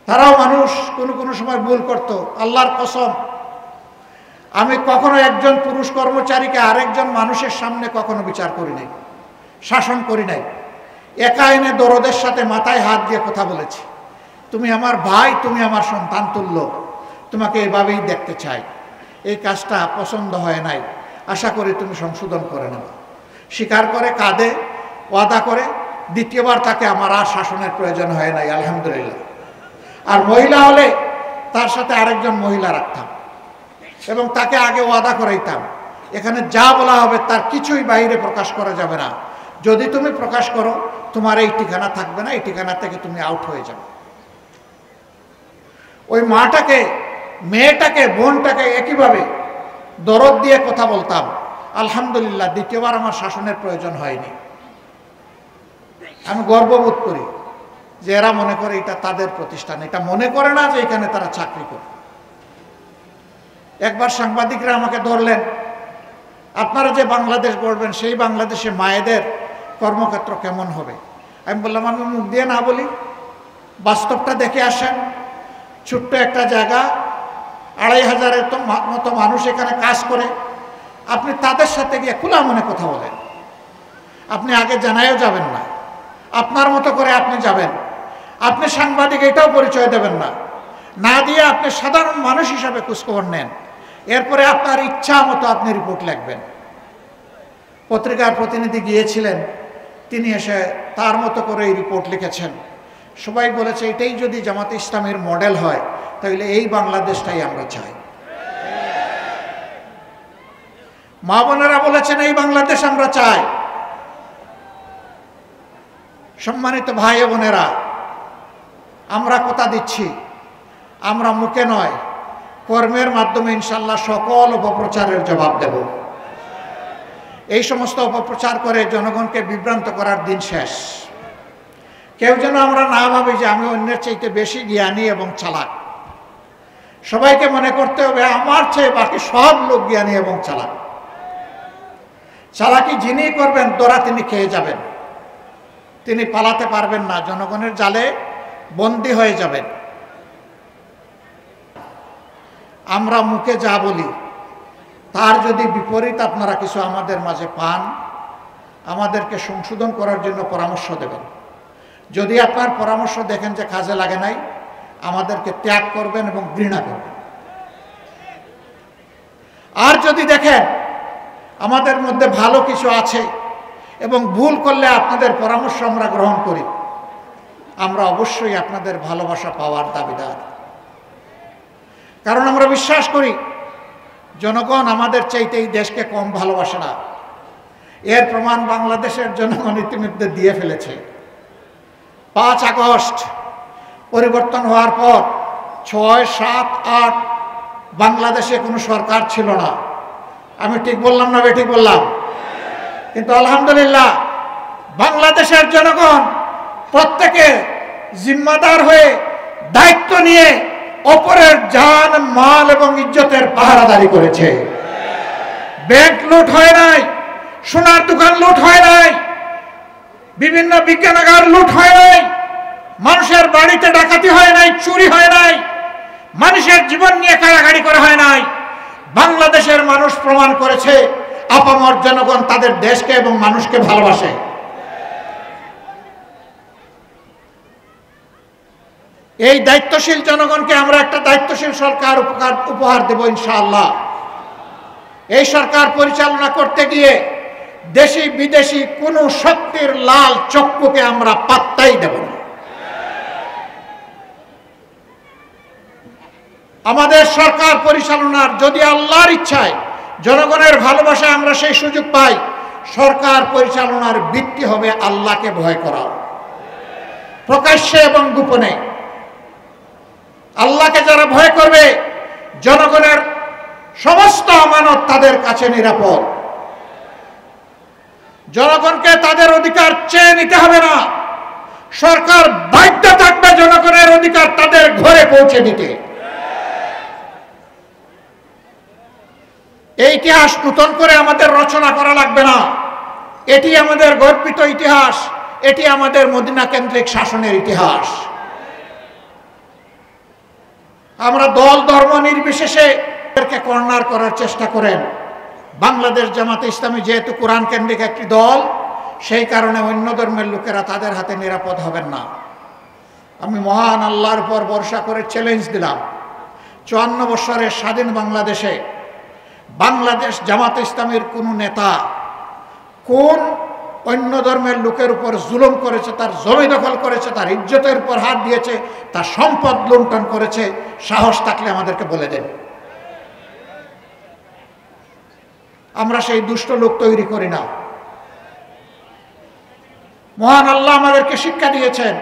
তারাও মানুষ, কোনো কোনো সময় ভুল করত। আল্লাহর কসম, আমি কখনো একজন পুরুষ কর্মচারীকে আরেকজন মানুষের সামনে কখনো বিচার করি নাই, শাসন করি নাই। একা এনে দরদের সাথে মাথায় হাত দিয়ে কথা বলেছি, তুমি আমার ভাই, তুমি আমার সন্তান তুল্য, তোমাকে এভাবেই দেখতে চাই। এই কাজটা পছন্দ হয় নাই, আশা করি তুমি সংশোধন করে নেবে। স্বীকার করে, কাঁদে, ওয়াদা করে। দ্বিতীয়বার তাকে আমার আর শাসনের প্রয়োজন হয় নাই, আলহামদুলিল্লাহ। আর মহিলা হলে তার সাথে আরেকজন মহিলা রাখতাম এবং তাকে আগে ওয়াদা করাইতাম, এখানে যা বলা হবে তার কিছুই বাইরে প্রকাশ করা যাবে না। যদি তুমি প্রকাশ করো, তোমার এই ঠিকানা থাকবে না, এই ঠিকানা থেকে তুমি আউট হয়ে যাবে। ওই মাটাকে, মেয়েটাকে, বোনটাকে একইভাবে দরদ দিয়ে কথা বলতাম। আলহামদুলিল্লাহ, দ্বিতীয়বার আমার শাসনের প্রয়োজন হয়নি। আমি গর্ববোধ করি যে এরা মনে করে এটা তাদের প্রতিষ্ঠান, এটা মনে করে না যে এখানে তারা চাকরি করে। একবার সাংবাদিকরা আমাকে ধরলেন, আপনারা যে বাংলাদেশ গড়বেন সেই বাংলাদেশে মায়েদের কর্মক্ষেত্র কেমন হবে? আমি বললাম, আমি মুখ দিয়ে না বলি, বাস্তবটা দেখে আসেন। ছোট্ট একটা জায়গা, 2500-এর মতো মানুষ এখানে কাজ করে। আপনি তাদের সাথে গিয়ে খোলা মনে কথা বলেন। আপনি আগে জানায়ও যাবেন না, আপনার মতো করে আপনি যাবেন। আপনি সাংবাদিক এটাও পরিচয় দেবেন না, না দিয়ে আপনি সাধারণ মানুষ হিসাবে খোঁজখবর নেন। এরপরে আপনার ইচ্ছা মতো আপনি রিপোর্ট লিখবেন। পত্রিকার প্রতিনিধি গিয়েছিলেন, তিনি এসে তার মতো করে এই রিপোর্ট লিখেছেন। সবাই বলেছে এটাই যদি জামাতে ইসলামের মডেল হয় তাহলে এই বাংলাদেশটাই আমরা চাই। মা বোনেরা বলেছেন এই বাংলাদেশ আমরা চাই। সম্মানিত ভাই বোনেরা, আমরা কথা দিচ্ছি, আমরা মুখে নয়, কর্মের মাধ্যমে ইনশাল্লাহ সকল অপপ্রচারের জবাব দেব। এই সমস্ত অপপ্রচার করে জনগণকে বিভ্রান্ত করার দিন শেষ। কেউ যেন আমরা না ভাবি যে আমি অন্যের চাইতে বেশি জ্ঞানী এবং চালাক। সবাইকে মনে করতে হবে আমার চেয়ে বাকি সব লোক জ্ঞানী এবং চালাক। চালাকি যিনি করবেন ধরা তিনি খেয়ে যাবেন, তিনি পালাতে পারবেন না, জনগণের জালে বন্দী হয়ে যাবেন। আমরা মুখে যা বলি তার যদি বিপরীত আপনারা কিছু আমাদের মাঝে পান, আমাদেরকে সংশোধন করার জন্য পরামর্শ দেবেন। যদি আপনার পরামর্শ দেখেন যে কাজে লাগে নাই, আমাদেরকে ত্যাগ করবেন এবং ঘৃণা করবেন। আর যদি দেখেন আমাদের মধ্যে ভালো কিছু আছে এবং ভুল করলে আপনাদের পরামর্শ আমরা গ্রহণ করি, আমরা অবশ্যই আপনাদের ভালোবাসা পাওয়ার দাবিদার। কারণ আমরা বিশ্বাস করি জনগণ আমাদের চাইতে এই দেশকে কম ভালোবাসে না। এর প্রমাণ বাংলাদেশের জনগণ ইতিমধ্যে দিয়ে ফেলেছে। 5 আগস্ট পরিবর্তন হওয়ার পর 6, 7, 8 বাংলাদেশে কোনো সরকার ছিল না। আমি ঠিক বললাম না বেঠিক বললাম? কিন্তু আলহামদুলিল্লাহ বাংলাদেশের জনগণ প্রত্যেকে জিম্মাদার হয়ে দায়িত্ব নিয়ে অপরের জান, মাল এবং ইজ্জতের পাহারাদারি করেছে। ব্যাংক লুট হয় নাই, সোনার দোকান লুট হয় নাই, বিভিন্ন বিজ্ঞানাগার লুট হয় নাই, মানুষের বাড়িতে ডাকাতি হয় নাই, চুরি হয় নাই, মানুষের জীবন নিয়ে কাড়াকাড়ি করা হয় নাই। বাংলাদেশের মানুষ প্রমাণ করেছে আপামর জনগণ তাদের দেশকে এবং মানুষকে ভালোবাসে। এই দায়িত্বশীল জনগণকে আমরা একটা দায়িত্বশীল সরকার উপহার দেব ইনশাআল্লাহ। এই সরকার পরিচালনা করতে গিয়ে দেশি বিদেশি কোন শক্তির লাল চক্ষুকে আমরা পাত্তাই দেব না। আমাদের সরকার পরিচালনার যদি আল্লাহর ইচ্ছায়, জনগণের ভালোবাসায় আমরা সেই সুযোগ পাই, সরকার পরিচালনার ভিত্তি হবে আল্লাহকে ভয় করা, প্রকাশ্যে এবং গোপনে। আল্লাহকে যারা ভয় করবে, জনগণের সমস্ত আমানত তাদের কাছে নিরাপদ। জনগণকে তাদের অধিকার চেয়ে নিতে হবে না, সরকার বাধ্য থাকবে জনগণের অধিকার তাদের ঘরে পৌঁছে দিতে। এই ইতিহাস নতুন করে আমাদের রচনা করা লাগবে না, এটি আমাদের গর্বিত ইতিহাস, এটি আমাদের মদিনা কেন্দ্রিক শাসনের ইতিহাস। আমরা দল ধর্ম নির্বিশেষে কর্নার করার চেষ্টা করেন। বাংলাদেশ জামাতে ইসলামী যেহেতু কোরআন কেন্দ্রিক একটি দল, সেই কারণে অন্য ধর্মের লোকেরা তাদের হাতে নিরাপদ হবেন না। আমি মহান আল্লাহর উপর ভরসা করে চ্যালেঞ্জ দিলাম, 54 বছরের স্বাধীন বাংলাদেশে বাংলাদেশ জামাতে ইসলামীর কোন নেতা কোন অন্য ধর্মের লোকের উপর জুলুম করেছে, তার জমি দখল করেছে, তার ইজ্জতের উপর হাত দিয়েছে, তার সম্পদ লুণ্ঠন করেছে, সাহস থাকলে আমাদেরকে বলে দেন। আমরা সেই দুষ্ট লোক তৈরি করি না। মহান আল্লাহ আমাদেরকে শিক্ষা দিয়েছেন,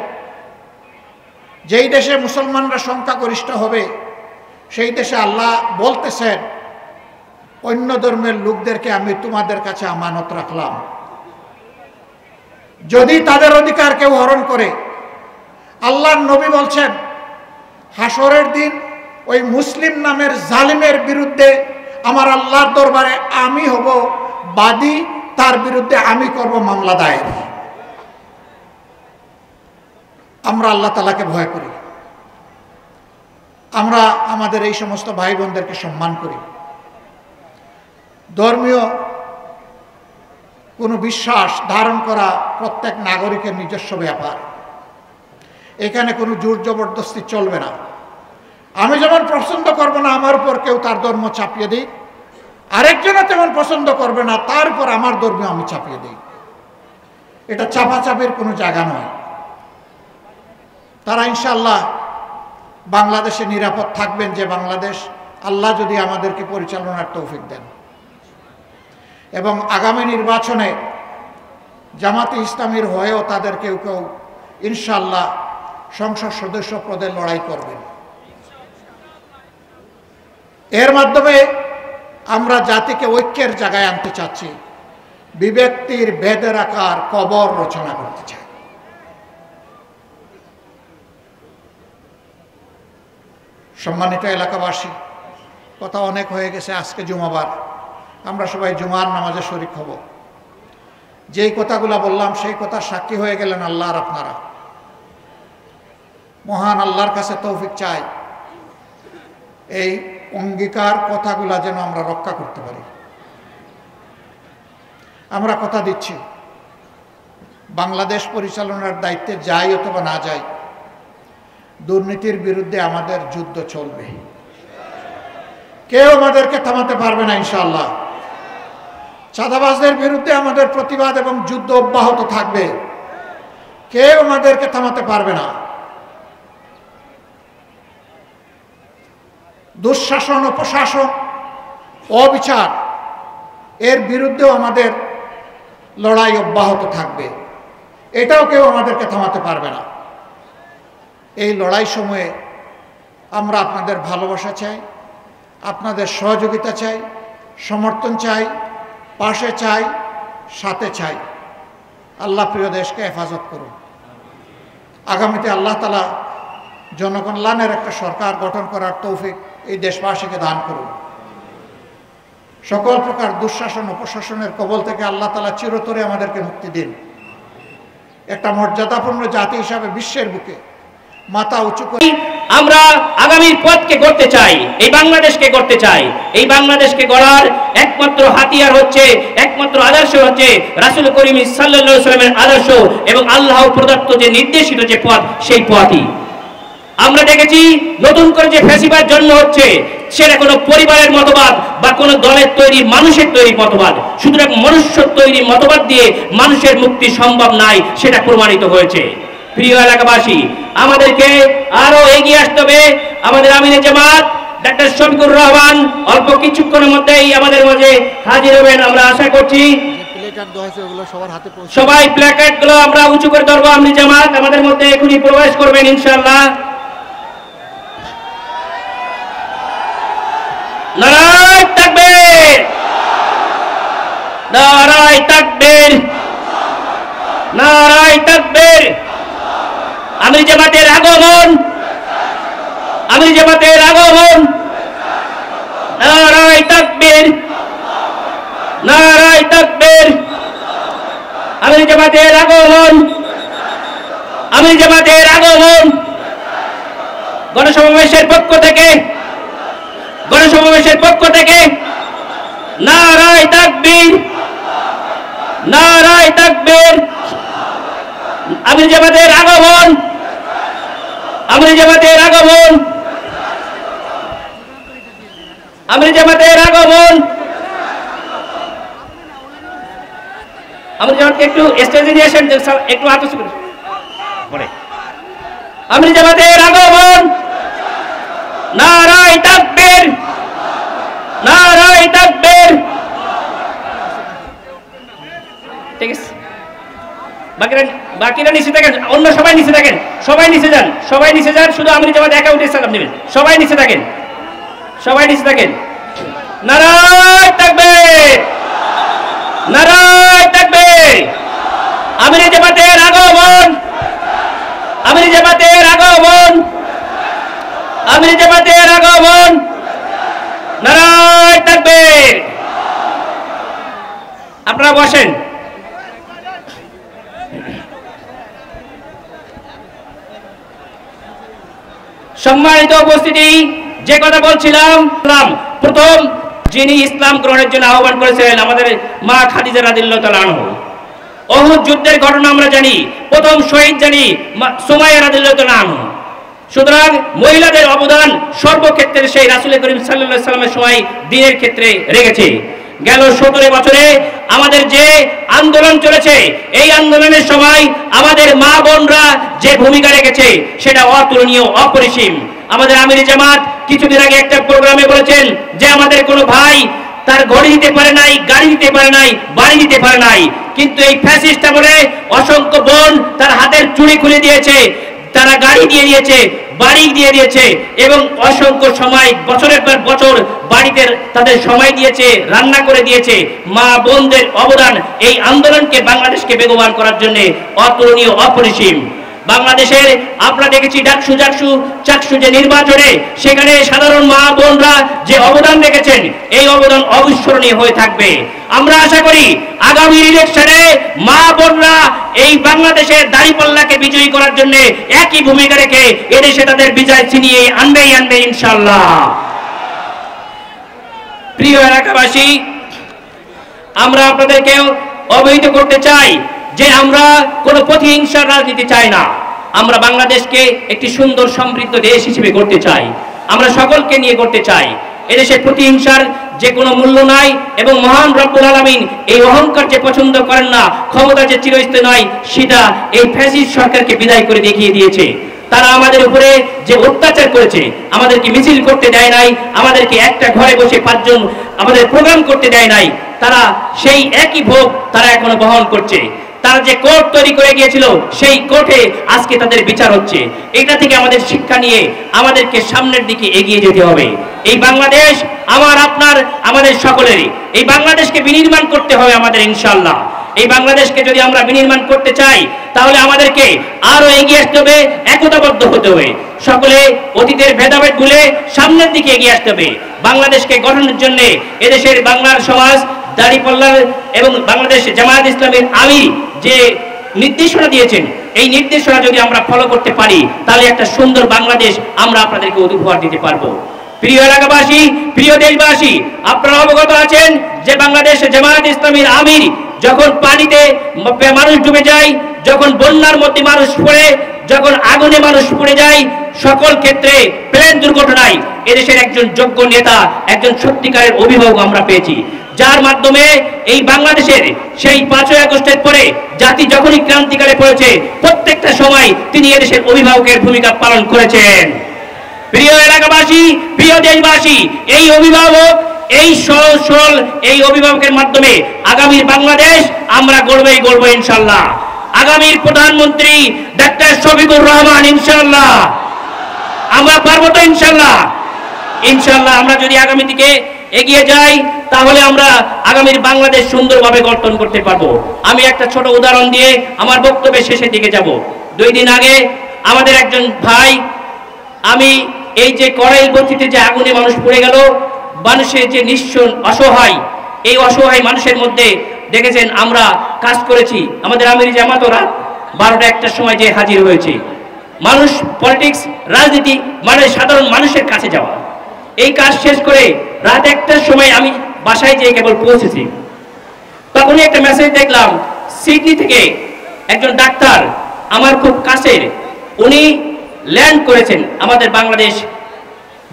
যেই দেশে মুসলমানরা সংখ্যাগরিষ্ঠ হবে সেই দেশে আল্লাহ বলতেছেন, অন্য ধর্মের লোকদেরকে আমি তোমাদের কাছে আমানত রাখলাম, যদি তাদের অধিকার কেউ হরণ করে। আল্লাহর নবী বলছেন, হাসরের দিন ওই মুসলিম নামের জালিমের বিরুদ্ধে আমার আল্লাহর দরবারে আমি হব বাদী, তার বিরুদ্ধে আমি করব মামলা দায়ের। আমরা আল্লাহ তাআলাকে ভয় করি, আমরা আমাদের এই সমস্ত ভাই বোনদেরকে সম্মান করি। ধর্মীয় কোনো বিশ্বাস ধারণ করা প্রত্যেক নাগরিকের নিজস্ব ব্যাপার, এখানে কোনো জোর জবরদস্তি চলবে না। আমি যেমন পছন্দ করব না আমার উপর কেউ তার ধর্ম চাপিয়ে দিই, আরেকজনও তেমন পছন্দ করবে না তার উপর আমার ধর্ম আমি চাপিয়ে দিই। এটা চাপাচাপির কোনো জায়গা নয়। তারা ইনশাআল্লাহ বাংলাদেশে নিরাপদ থাকবেন, যে বাংলাদেশ আল্লাহ যদি আমাদেরকে পরিচালনার তৌফিক দেন। এবং আগামী নির্বাচনে জামাতে ইসলামীর হয়েও তাদের কেউ কেউ ইনশাআল্লাহ সংসদ সদস্য পদে লড়াই করবেন। এর মাধ্যমে আমরা জাতিকে ঐক্যের জায়গায় আনতে চাচ্ছি, বিভক্তির ভেদের আকার কবর রচনা করতে চাই। সম্মানিত এলাকাবাসী, কথা অনেক হয়ে গেছে, আজকে জুমাবার, আমরা সবাই জুমার নামাজে শরীক হব। যেই কথাগুলো বললাম সেই কথা সাক্ষী হয়ে গেলেন আল্লাহর আপনারা। মহান আল্লাহর কাছে তৌফিক চাই এই অঙ্গীকার কথাগুলা যেন আমরা রক্ষা করতে পারি। আমরা কথা দিচ্ছি, বাংলাদেশ পরিচালনার দায়িত্বে যাই অথবা না যাই, দুর্নীতির বিরুদ্ধে আমাদের যুদ্ধ চলবে, কেউ আমাদেরকে থামাতে পারবে না ইনশাআল্লাহ। চাঁদাবাজদের বিরুদ্ধে আমাদের প্রতিবাদ এবং যুদ্ধ অব্যাহত থাকবে, কেউ আমাদেরকে থামাতে পারবে না। দুঃশাসন, অপশাসন, অবিচার, এর বিরুদ্ধেও আমাদের লড়াই অব্যাহত থাকবে, এটাও কেউ আমাদেরকে থামাতে পারবে না। এই লড়াই সময়ে আমরা আপনাদের ভালোবাসা চাই, আপনাদের সহযোগিতা চাই, সমর্থন চাই, পাশে চাই, সাথে চাই। আল্লাহ প্রিয় দেশকে হেফাজত করুন। আগামীতে আল্লাহ তাআলা জনকল্যাণের একটা সরকার গঠন করার তৌফিক এই দেশবাসীকে দান করুন। সকল প্রকার দুঃশাসন, অপশাসনের কবল থেকে আল্লাহ তাআলা চিরতরে আমাদেরকে মুক্তি দিন। একটা মর্যাদাপূর্ণ জাতি হিসাবে বিশ্বের বুকে মাথা উঁচু করে আমরা আগামীর পথকে গড়তে চাই, এই বাংলাদেশকে গড়তে চাই। এই বাংলাদেশকে গড়ার একমাত্র হাতিয়ার হচ্ছে, একমাত্র আদর্শ হচ্ছে রাসূল করিম সাল্লাল্লাহু আলাইহি ওয়াসাল্লামের আদর্শ এবং আল্লাহ প্রদত্ত যে নির্দেশিত যে পথ, সেই পথই। আমরা দেখেছি নতুন করে যে ফ্যাসিবাদ জন্ম হচ্ছে, সেটা কোনো পরিবারের মতবাদ বা কোনো দলের তৈরি মানুষের তৈরি মতবাদ। সুতরাং মনুষ্য তৈরি মতবাদ দিয়ে মানুষের মুক্তি সম্ভব নাই, সেটা প্রমাণিত হয়েছে। প্রিয় এলাকাবাসী, আমাদেরকে আরো এগিয়ে আসতে হবে। আমাদের আমিরে জামাত ডাক্তার শফিকুর রহমান অল্প কিছুক্ষণের মধ্যেই আমাদের মাঝে হাজির হবেন, আমরা আশা করছি। সবাই প্ল্যাকার্ড গুলো আমরা উঁচু করে ধরবো। আমিরে জামাত আমাদের মধ্যে এখনই প্রবেশ করবেন ইনশাআল্লাহ। নারায়ে তাকবীর, নারায়ে তাকবীর, নারায়ে তাকবীর। আমির জামাতের আগমন, আমির জামাতের আগমন। নারায়ে তাকবীর, নারায়ে তাকবীর। আমির জামাতের আগমন। আমির জামাতের আগমন, গণসমাবেশের পক্ষ থেকে নারায়ে তাকবীর, নারায়ে তাকবীর। আমির জামাতের আগমন, আমির জামাতের আগমন, আমির জামাতের আগমন। আমির জামাতকে একটু স্টেজে নিয়ে আসেন, একটু আতস করে। আমির জামাতের আগমন, নারায়ে তাকবীর, নারায়ে তাকবীর। ঠিক আছে, বাকিরা নিচে থাকেন, অন্য সবাই নিচে থাকেন, সবাই নিচে যান, সবাই নিচে যান, শুধু আমির জামাত একা উঠে সালাম নেবেন। সবাই নিচে থাকেন, সবাই নিচে থাকেন। নারায়ে তাকবীর, নারায়ে তাকবীর। আমির জামাতের আগমন, আমির জামাতের আগমন, আমির জামাতের আগমন, নারায়ে তাকবীর। আপনারা বসেন। সম্মানিত উপস্থিতি, যে কথা বলছিলাম, প্রথম যিনি ইসলাম গ্রহণের জন্য আহ্বান করেছিলেন আমাদের মা খাদিজা রাদিয়াল্লাহু তাআলা আনহা। উহুদ যুদ্ধের ঘটনা আমরা জানি, প্রথম শহীদ জানি সুমাইয়া রাদিয়াল্লাহু তাআলা আনহা। সুতরাং মহিলাদের অবদান সর্বক্ষেত্রে সেই রাসূল করিম সাল্লাল্লাহু আলাইহি ওয়াসাল্লামের সময় দ্বীনের ক্ষেত্রে রেখেছে। গেল 17 বছরে আমাদের যে আন্দোলন চলেছে, এই আন্দোলনের সময় আমাদের মা বোনরা যে ভূমিকা রেখেছে সেটা অতুলনীয়, অপরিসীম। আমাদের আমির জামাত কিছুদিন আগে একটা প্রোগ্রামে বলেছেন যে আমাদের কোনো ভাই তার ঘড়ি দিতে পারে নাই, গাড়ি দিতে পারে নাই, বাড়ি দিতে পারে নাই, কিন্তু এই ফ্যাসিস্ট আমলে অসংখ্য বোন তার হাতের চুড়ি খুলে দিয়েছে, তারা গাড়ি দিয়ে দিয়েছে, বাড়ি দিয়ে দিয়েছে, এবং অসংখ্য সময় বছরের পর বছর বাড়িতে তাদের সময় দিয়েছে, রান্না করে দিয়েছে। মা বোনদের অবদান এই আন্দোলনকে, বাংলাদেশকে বেগবান করার জন্য অতুলনীয়, অপরিসীম। বাংলাদেশের আমরা দেখেছি চাকসু যে নির্বাচনে, সেখানে সাধারণ মা বোনরা যে অবদান রেখেছেন, এই অবদান অবিস্মরণীয় হয়ে থাকবে। আমরা আশা করি আগামী ইলেকশনে মা বোনরা এই বাংলাদেশের দাঁড়িপাল্লাকে বিজয়ী করার জন্য একই ভূমিকা রেখে এদেশে তাদের বিজয় ছিনিয়ে আনবে ইনশাআল্লাহ। প্রিয় এলাকাবাসী, আমরা আপনাদেরকে অবহিত করতে চাই যে আমরা কোনো প্রতিহিংসার রাজনীতি চাই না। আমরা বাংলাদেশকে একটি সুন্দর সমৃদ্ধ দেশ হিসেবে গড়তে চাই, আমরা সকলকে নিয়ে গড়তে চাই। এদেশে প্রতিহিংসার যে কোনো মূল্য নাই, এবং মহান রব্বুল আলামিন এই অহংকার যে পছন্দ করেন না, ক্ষমতা যে চিরস্থায়ী নয়, সেটা এই ফ্যাসিস্ট সরকারকে বিদায় করে দেখিয়ে দিয়েছে। তারা আমাদের উপরে যে অত্যাচার করেছে, আমাদেরকে মিছিল করতে দেয় নাই, আমাদেরকে একটা ঘরে বসে 5 জন আমাদের প্রোগ্রাম করতে দেয় নাই, তারা সেই একই ভোগ তারা এখনো বহন করছে। তারা যে কোর্ট তৈরি করে গিয়েছিল, সেই কোর্টে আজকে তাদের বিচার হচ্ছে। এটা থেকে আমাদের শিক্ষা নিয়ে আমাদেরকে সামনের দিকে এগিয়ে যেতে হবে। এই বাংলাদেশ আমার, আপনার, আমাদের সকলেরই। এই বাংলাদেশকে বিনির্মাণ করতে হবে আমাদের ইনশাআল্লাহ। এই বাংলাদেশকে যদি আমরা বিনির্মাণ করতে চাই, তাহলে আমাদেরকে আরো এগিয়ে আসতে হবে, একতাবদ্ধ হতে হবে। সকলে অতীতের ভেদাভেদ ভুলে সামনের দিকে এগিয়ে আসতে হবে। বাংলাদেশকে গঠনের জন্য এদেশের বাংলার সমাজ, দাঁড়িপাল্লার এবং বাংলাদেশ জামায়াত ইসলামের আমির যে নির্দেশনা দিয়েছেন, এই নির্দেশনা যদি আমরা ফলো করতে পারি, তাহলে একটা সুন্দর বাংলাদেশ আমরা আপনাদেরকে উপহার দিতে পারবো। প্রিয় এলাকাবাসী, প্রিয় দেশবাসী, আপনারা অবগত আছেন যে বাংলাদেশ জামায়াত ইসলামের আমির যখন পানিতে মানুষ ডুবে যায়, যখন বন্যার মধ্যে মানুষ পড়ে, যখন আগুনে মানুষ পড়ে যায়, সকল ক্ষেত্রে প্লেন দুর্ঘটনায় এদেশের একজন যোগ্য নেতা, একজন সত্যিকারের অভিভাবক আমরা পেয়েছি, যার মাধ্যমে এই বাংলাদেশের সেই 5ই আগস্টের পরে জাতি যখনই ক্রান্তিকালে পড়েছে, প্রত্যেকটা সময় তিনি এদেশের অভিভাবকের ভূমিকা পালন করেছেন। প্রিয় এলাকাবাসী, প্রিয় দেশবাসী, এই অভিভাবক, এই সরল এই অভিভাবকের মাধ্যমে আগামীর বাংলাদেশ আমরা গড়বো ইনশাআল্লাহ। আগামীর প্রধানমন্ত্রী ডাক্তার শফিকুর রহমান, ইনশাআল্লাহ আমরা পারবো তো ইনশাআল্লাহ। ইনশাআল্লাহ আমরা যদি আগামী দিকে এগিয়ে যাই, তাহলে আমরা আগামীর বাংলাদেশ সুন্দরভাবে গঠন করতে পারবো। আমি একটা ছোট উদাহরণ দিয়ে আমার বক্তব্যের শেষের দিকে যাব। 2 দিন আগে আমাদের একজন ভাই, আমি এই যে কড়াইল বস্তিতে যে আগুনে মানুষ পড়ে গেল, মানুষের যে নিঃস্ব অসহায়, এই অসহায় মানুষের মধ্যে দেখেছেন আমরা কাজ করেছি। আমাদের আমির জামাতরা 12টা 1টার সময় যে হাজির হয়েছে। মানুষ পলিটিক্স রাজনীতি মানে সাধারণ মানুষের কাছে যাওয়া। এই কাজ শেষ করে রাত 1টার সময় আমি বাসায় যেয়ে কেবল পৌঁছেছি। তখনই একটা মেসেজ দেখলাম সিডনি থেকে একজন ডাক্তার আমার খুব কাছের, উনি ল্যান্ড করেছেন আমাদের বাংলাদেশ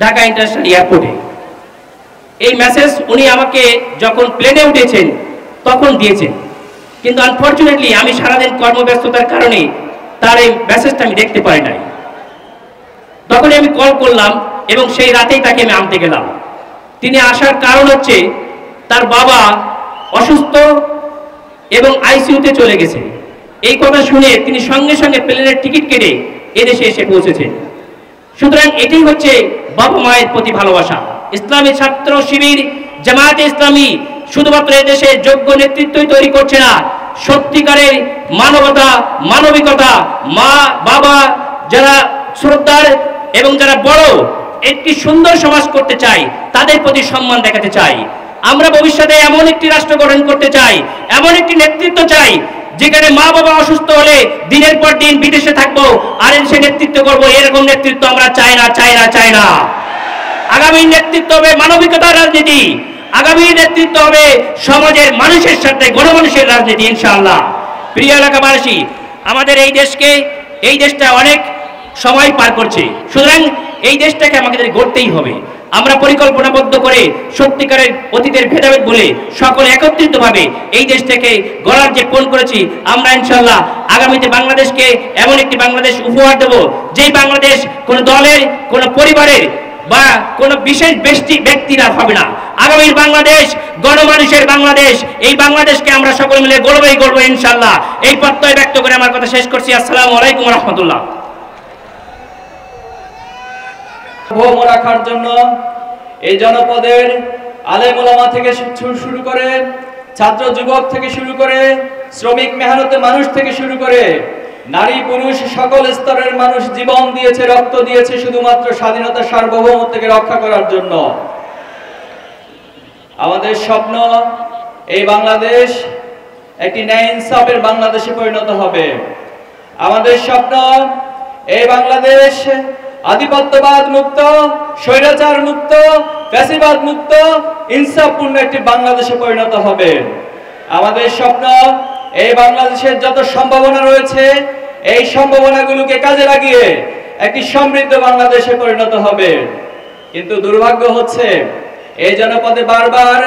ঢাকা ইন্টারন্যাশনাল এয়ারপোর্টে। এই মেসেজ উনি আমাকে যখন প্লেনে উঠেছেন তখন দিয়েছেন, কিন্তু আনফরচুনেটলি আমি সারাদিন কর্মব্যস্ততার কারণে তার এই মেসেজটা আমি দেখতে পারি নাই। তখনই আমি কল করলাম এবং সেই রাতেই তাকে আমি আনতে গেলাম। তিনি আসার কারণ হচ্ছে তার বাবা অসুস্থ এবং আইসিইউতে চলে গেছে। এই কথা শুনে তিনি সঙ্গে সঙ্গে প্লেনের টিকিট কেটে এদেশে এসে পৌঁছেছেন। সুতরাং এটাই হচ্ছে বাবা মায়ের প্রতি ভালোবাসা। ইসলামী ছাত্র শিবির জামায়াতে ইসলামী শুধুমাত্র এদেশে যোগ্য নেতৃত্বই তৈরি করছে না, সত্যিকারের মানবতা মানবিকতা মা বাবা যারা শ্রদ্ধার এবং যারা বড় একটি সুন্দর সমাজ করতে চাই তাদের প্রতি সম্মান দেখাতে চাই। আমরা ভবিষ্যতে এমন একটি রাষ্ট্র গঠন করতে চাই, এমন একটি নেতৃত্ব চাই যেখানে মা বাবা অসুস্থ হলে দিনের পর দিন বিদেশে থাকবো আর এসে নেতৃত্ব করবো। এরকম নেতৃত্ব আমরা চাই না, চাই না, চাই না। আগামী নেতৃত্ব হবে মানবিকতার রাজনীতি, আগামী নেতৃত্ব হবে সমাজের মানুষের সাথে গণমানুষের রাজনীতি ইনশাআল্লাহ। প্রিয় এলাকাবাসী, আমাদের এই দেশটা অনেক সময় পার করছে, সুতরাং এই দেশটাকে আমাদের গড়তেই হবে। আমরা পরিকল্পনাবদ্ধ করে সত্যিকারের অতীতের ভেদাভেদ বলে সকলে একত্রিতভাবে এই দেশটাকে গড়ার যে পণ করেছি, আমরা ইনশাআল্লাহ আগামীতে বাংলাদেশকে এমন একটি বাংলাদেশ উপহার দেব যেই বাংলাদেশ কোনো দলের কোনো পরিবারের বা কোনো বিশেষ ব্যক্তিরা হবে না। আগামীর বাংলাদেশ গণমানুষের বাংলাদেশ। এই বাংলাদেশকে আমরা সকলে মিলে গড়বই গড়বো ইনশাআল্লাহ। এই প্রত্যয় ব্যক্ত করে আমার কথা শেষ করছি। আসসালামু আলাইকুম ওয়া রাহমাতুল্লাহ। ভৌম রাখার জন্য এই জনপদের আলেম ওলামা থেকে শুরু করে ছাত্র যুবক থেকে শুরু করে শ্রমিক মেহনতে মানুষ থেকে শুরু করে নারী পুরুষ সকল স্তরের মানুষ জীবন দিয়েছে, রক্ত দিয়েছে শুধুমাত্র স্বাধীনতা সার্বভৌমত্বকে রক্ষা করার জন্য। আমাদের স্বপ্ন এই বাংলাদেশ একটি ন্যায় ইনসাফের বাংলাদেশে পরিণত হবে। আমাদের স্বপ্ন এই বাংলাদেশ আধিপত্যবাদ মুক্ত, স্বৈরাচার মুক্ত, ফ্যাসিবাদ মুক্ত, ইনসাফপূর্ণ একটি বাংলাদেশে পরিণত হবে। আমাদের স্বপ্ন এই বাংলাদেশের যত সম্ভাবনা রয়েছে এই সম্ভাবনাগুলোকে কাজে লাগিয়ে একটি সমৃদ্ধ বাংলাদেশে পরিণত হবে। কিন্তু দুর্ভাগ্য হচ্ছে এই জনপদে বারবার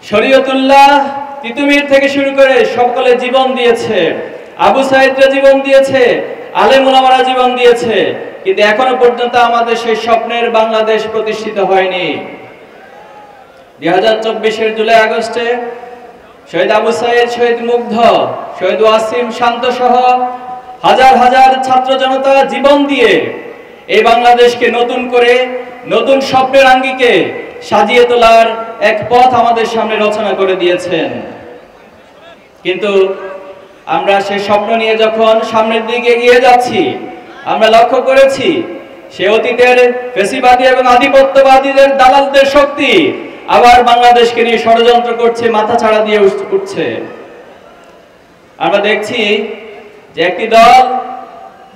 শরীয়তুল্লাহ তিতুমির থেকে শুরু করে সকলে জীবন দিয়েছে, আবু সাইদরা জীবন দিয়েছে, আলেম ওলামারা জীবন দিয়েছে, কিন্তু এখনো পর্যন্ত আমাদের সেই স্বপ্নের বাংলাদেশ প্রতিষ্ঠিত হয়নি। 2024-এর জুলাই আগস্টে শহীদ আবু সাইদ, শহীদ মুগ্ধ, শহীদ ওয়াসিম শান্ত সহ হাজার হাজার ছাত্র জনতা জীবন দিয়ে এই বাংলাদেশকে নতুন করে নতুন স্বপ্নের আঙ্গিকে সাজিয়ে তোলার এক পথ আমাদের সামনে রচনা করে দিয়েছেন। কিন্তু আমরা সেই স্বপ্ন নিয়ে যখন সামনের দিকে এগিয়ে যাচ্ছি, আমরা লক্ষ্য করেছি সে অতীতের ফ্যাসিবাদী এবং আধিপত্যবাদীদের দালালদের শক্তি আবার বাংলাদেশকে নিয়ে ষড়যন্ত্র করছে, মাথা ছাড়া দিয়ে উঠছে। আমরা দেখছি যে একটি দল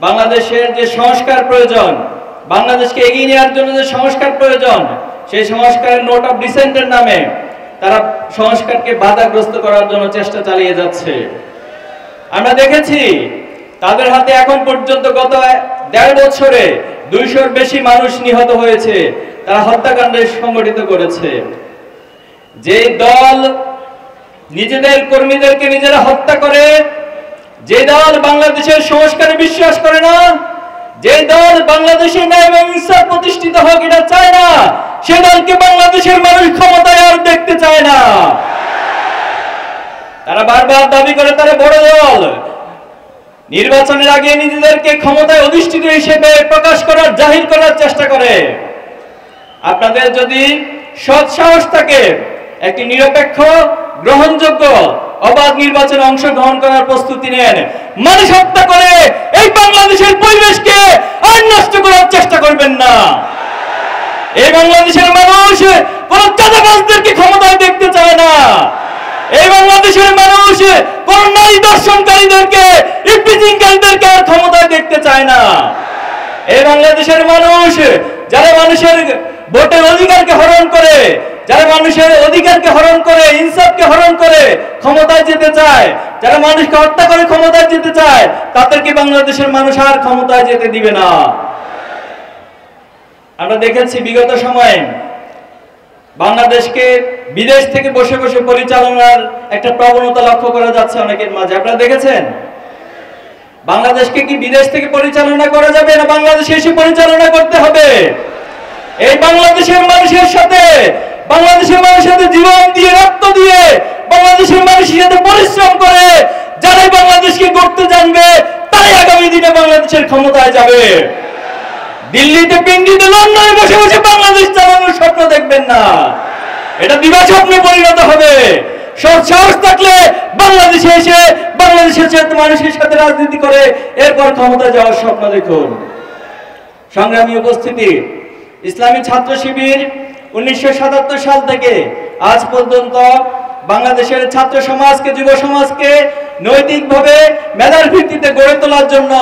বাংলাদেশের যে সংস্কার প্রয়োজন, বাংলাদেশকে এগিয়ে নেওয়ার জন্য যে সংস্কার প্রয়োজন, সেই সংস্কারের নোট অফ ডিসেন্টের নামে তারা সংস্কারকে বাধাগ্রস্ত করার জন্য চেষ্টা চালিয়ে যাচ্ছে। আমরা দেখেছি তাদের হাতে এখন পর্যন্ত গত 1.5 বছরে 200-র বেশি মানুষ নিহত হয়েছে, তারা হত্যাকাণ্ড সংগঠিত করেছে। যে দল নিজেদের কর্মীদেরকে নিজেরা হত্যা করে, যে দল বাংলাদেশের সংস্কারে বিশ্বাস করে না, যে দল বাংলাদেশের ন্যায় এবং ইনসাফ প্রতিষ্ঠিত হোক এটা চায় না, সে দলকে বাংলাদেশের মানুষ ক্ষমতায় আর দেখতে চায় না। তারা বারবার দাবি করে তারা বড় দল, নির্বাচনের আগে নিজেদেরকে ক্ষমতায় অধিষ্ঠিত হিসেবে প্রকাশ করার, জাহির করার চেষ্টা করে। আপনাদের যদি সৎ সাহস থাকে, একটি নিরপেক্ষ গ্রহণযোগ্য অবাধ নির্বাচনে অংশগ্রহণ করার প্রস্তুতি নেন, মানুষ হত্যা করে এই বাংলাদেশের পরিবেশকে আর নষ্ট করার চেষ্টা করবেন না। এই বাংলাদেশের মানুষ কোন চাঁদাবাজদেরকে ক্ষমতায় দেখতে চায় না। এই বাংলাদেশের মানুষ কোন নারী দর্শনকারীদেরকে, ইফটিজিংকারীদেরকে আর ক্ষমতায় দেখতে চায় না। এই বাংলাদেশের মানুষ যারা মানুষের ভোটের অধিকারকে হরণ করে, যারা মানুষের অধিকারকে হরণ করে, ইনসাফকে হরণ করে ক্ষমতায় যেতে চায়, যারা মানুষকে হত্যা করে ক্ষমতায় যেতে চায়, তাদেরকে বাংলাদেশের মানুষ আর ক্ষমতায় যেতে দিবে না। আমরা দেখেছি বিগত সময়ে বাংলাদেশকে বিদেশ থেকে বসে বসে পরিচালনার একটা প্রবণতা লক্ষ্য করা যাচ্ছে অনেকের মাঝে। আপনারা দেখেছেন বাংলাদেশকে কি বিদেশ থেকে পরিচালনা করা যাবে, না বাংলাদেশে এসে পরিচালনা করতে হবে? এই বাংলাদেশের মানুষের সাথে জীবন দিয়ে, রক্ত দিয়ে, বাংলাদেশের মানুষের সাথে পরিশ্রম করে যারাই বাংলাদেশকে গড়তে জানবে, তারাই আগামী দিনে বাংলাদেশের ক্ষমতায় যাবে। দিল্লিতে, পিন্ডিতে, লন্ডনে বসে বসে বাংলাদেশ চালানোর স্বপ্ন দেখবেন না, এটা দিবা স্বপ্নে পরিণত হবে। সাহস থাকলে বাংলাদেশে এসে বাংলাদেশের মানুষের সাথে রাজনীতি করে এরপর ক্ষমতা যাওয়ার স্বপ্ন দেখুন। সংগ্রামী উপস্থিতি, ইসলামী ছাত্র শিবির 1977 সাল থেকে আজ পর্যন্ত বাংলাদেশের ছাত্র সমাজকে, যুব সমাজকে নৈতিকভাবে মেধার ভিত্তিতে গড়ে তোলার জন্য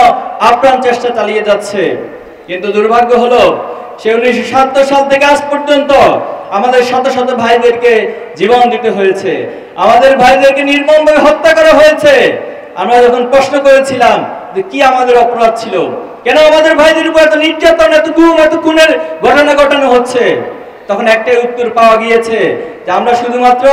আপ্রাণ চেষ্টা চালিয়ে যাচ্ছে। কিন্তু দুর্ভাগ্য হলো সে 1977 সাল থেকে আজ পর্যন্ত আমাদের শত শত ভাইদেরকে জীবন দিতে হয়েছে, আমাদের ভাইদেরকে নির্মমভাবে হত্যা করা হয়েছে। আমরা যখন প্রশ্ন করেছিলাম যে কি আমাদের অপরাধ ছিল, কেন আমাদের ভাইদের উপর এত নির্যাতন, এত গুম, এত খুনের ঘটনা ঘটানো হচ্ছে, তখন একটাই উত্তর পাওয়া গিয়েছে যে আমরা শুধুমাত্র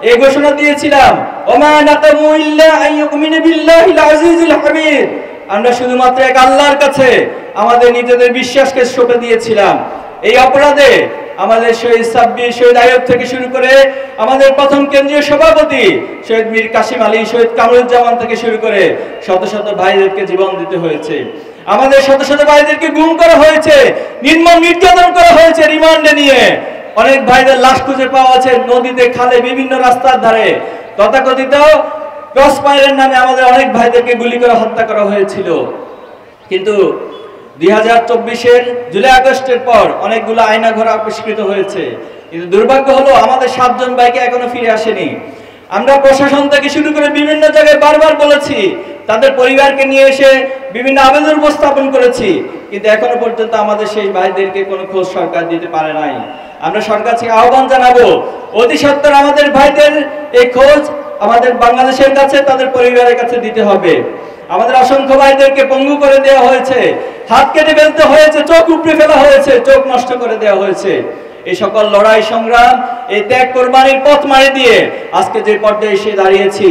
এই ঘোষণা দিয়েছিলাম, ওমা নাতামু ইল্লা আইয়ুমিনু বিল্লাহিল আজিজিল হামিদ, আমরা শুধুমাত্র এক আল্লাহর কাছে আমাদের নিজেদের বিশ্বাসকে সঁপে দিয়েছিলাম। এই অপরাধে আমাদের শহীদ সাব্বির, শহীদ আইয়ুব থেকে শুরু করে আমাদের প্রথম কেন্দ্রীয় সভাপতি শহীদ মীর কাসিম আলী, শহীদ কামরুজ্জামান থেকে শুরু করে শত শত ভাইদেরকে জীবন দিতে হয়েছে। আমাদের শত শত ভাইদেরকে গুম করা হয়েছে, নির্মম নির্যাতন করা হয়েছে রিমান্ডে নিয়ে। অনেক ভাইদের লাশ খুঁজে পাওয়া আছে নদীতে, খালে, বিভিন্ন রাস্তার ধারে। তথাকথিত ক্রস ফায়ারের নামে আমাদের অনেক ভাইদেরকে গুলি করে হত্যা করা হয়েছিল। কিন্তু 2024-এর জুলাই আগস্টের পর অনেকগুলো আয়না ঘর আবিষ্কৃত হয়েছে, কিন্তু দুর্ভাগ্য হলো আমাদের 7 জন ভাইকে এখনো ফিরে আসেনি। আমরা প্রশাসন থেকে শুরু করে বিভিন্ন জায়গায় বারবার বলেছি, তাদের পরিবারকে নিয়ে এসে বিভিন্ন আবেদন উপস্থাপন করেছি, কিন্তু এখনো পর্যন্ত আমাদের সেই ভাইদেরকে কোনো খোঁজ সরকার দিতে পারে নাই। আমরা সরকার থেকে আহ্বান জানাবো, অতি সত্বর আমাদের ভাইদের এই খোঁজ আমাদের বাংলাদেশের কাছে, তাদের পরিবারের কাছে দিতে হবে। আমাদের অসংখ্য ভাইদেরকে পঙ্গু করে দেওয়া হয়েছে, হাত কেটে ফেলতে হয়েছে, চোখ উপড়ে ফেলা হয়েছে, চোখ নষ্ট করে দেওয়া হয়েছে। এই সকল লড়াই সংগ্রাম, এই ত্যাগ কোরবানির পথ মারি দিয়ে আজকে যে পর্যায়ে এসে দাঁড়িয়েছি,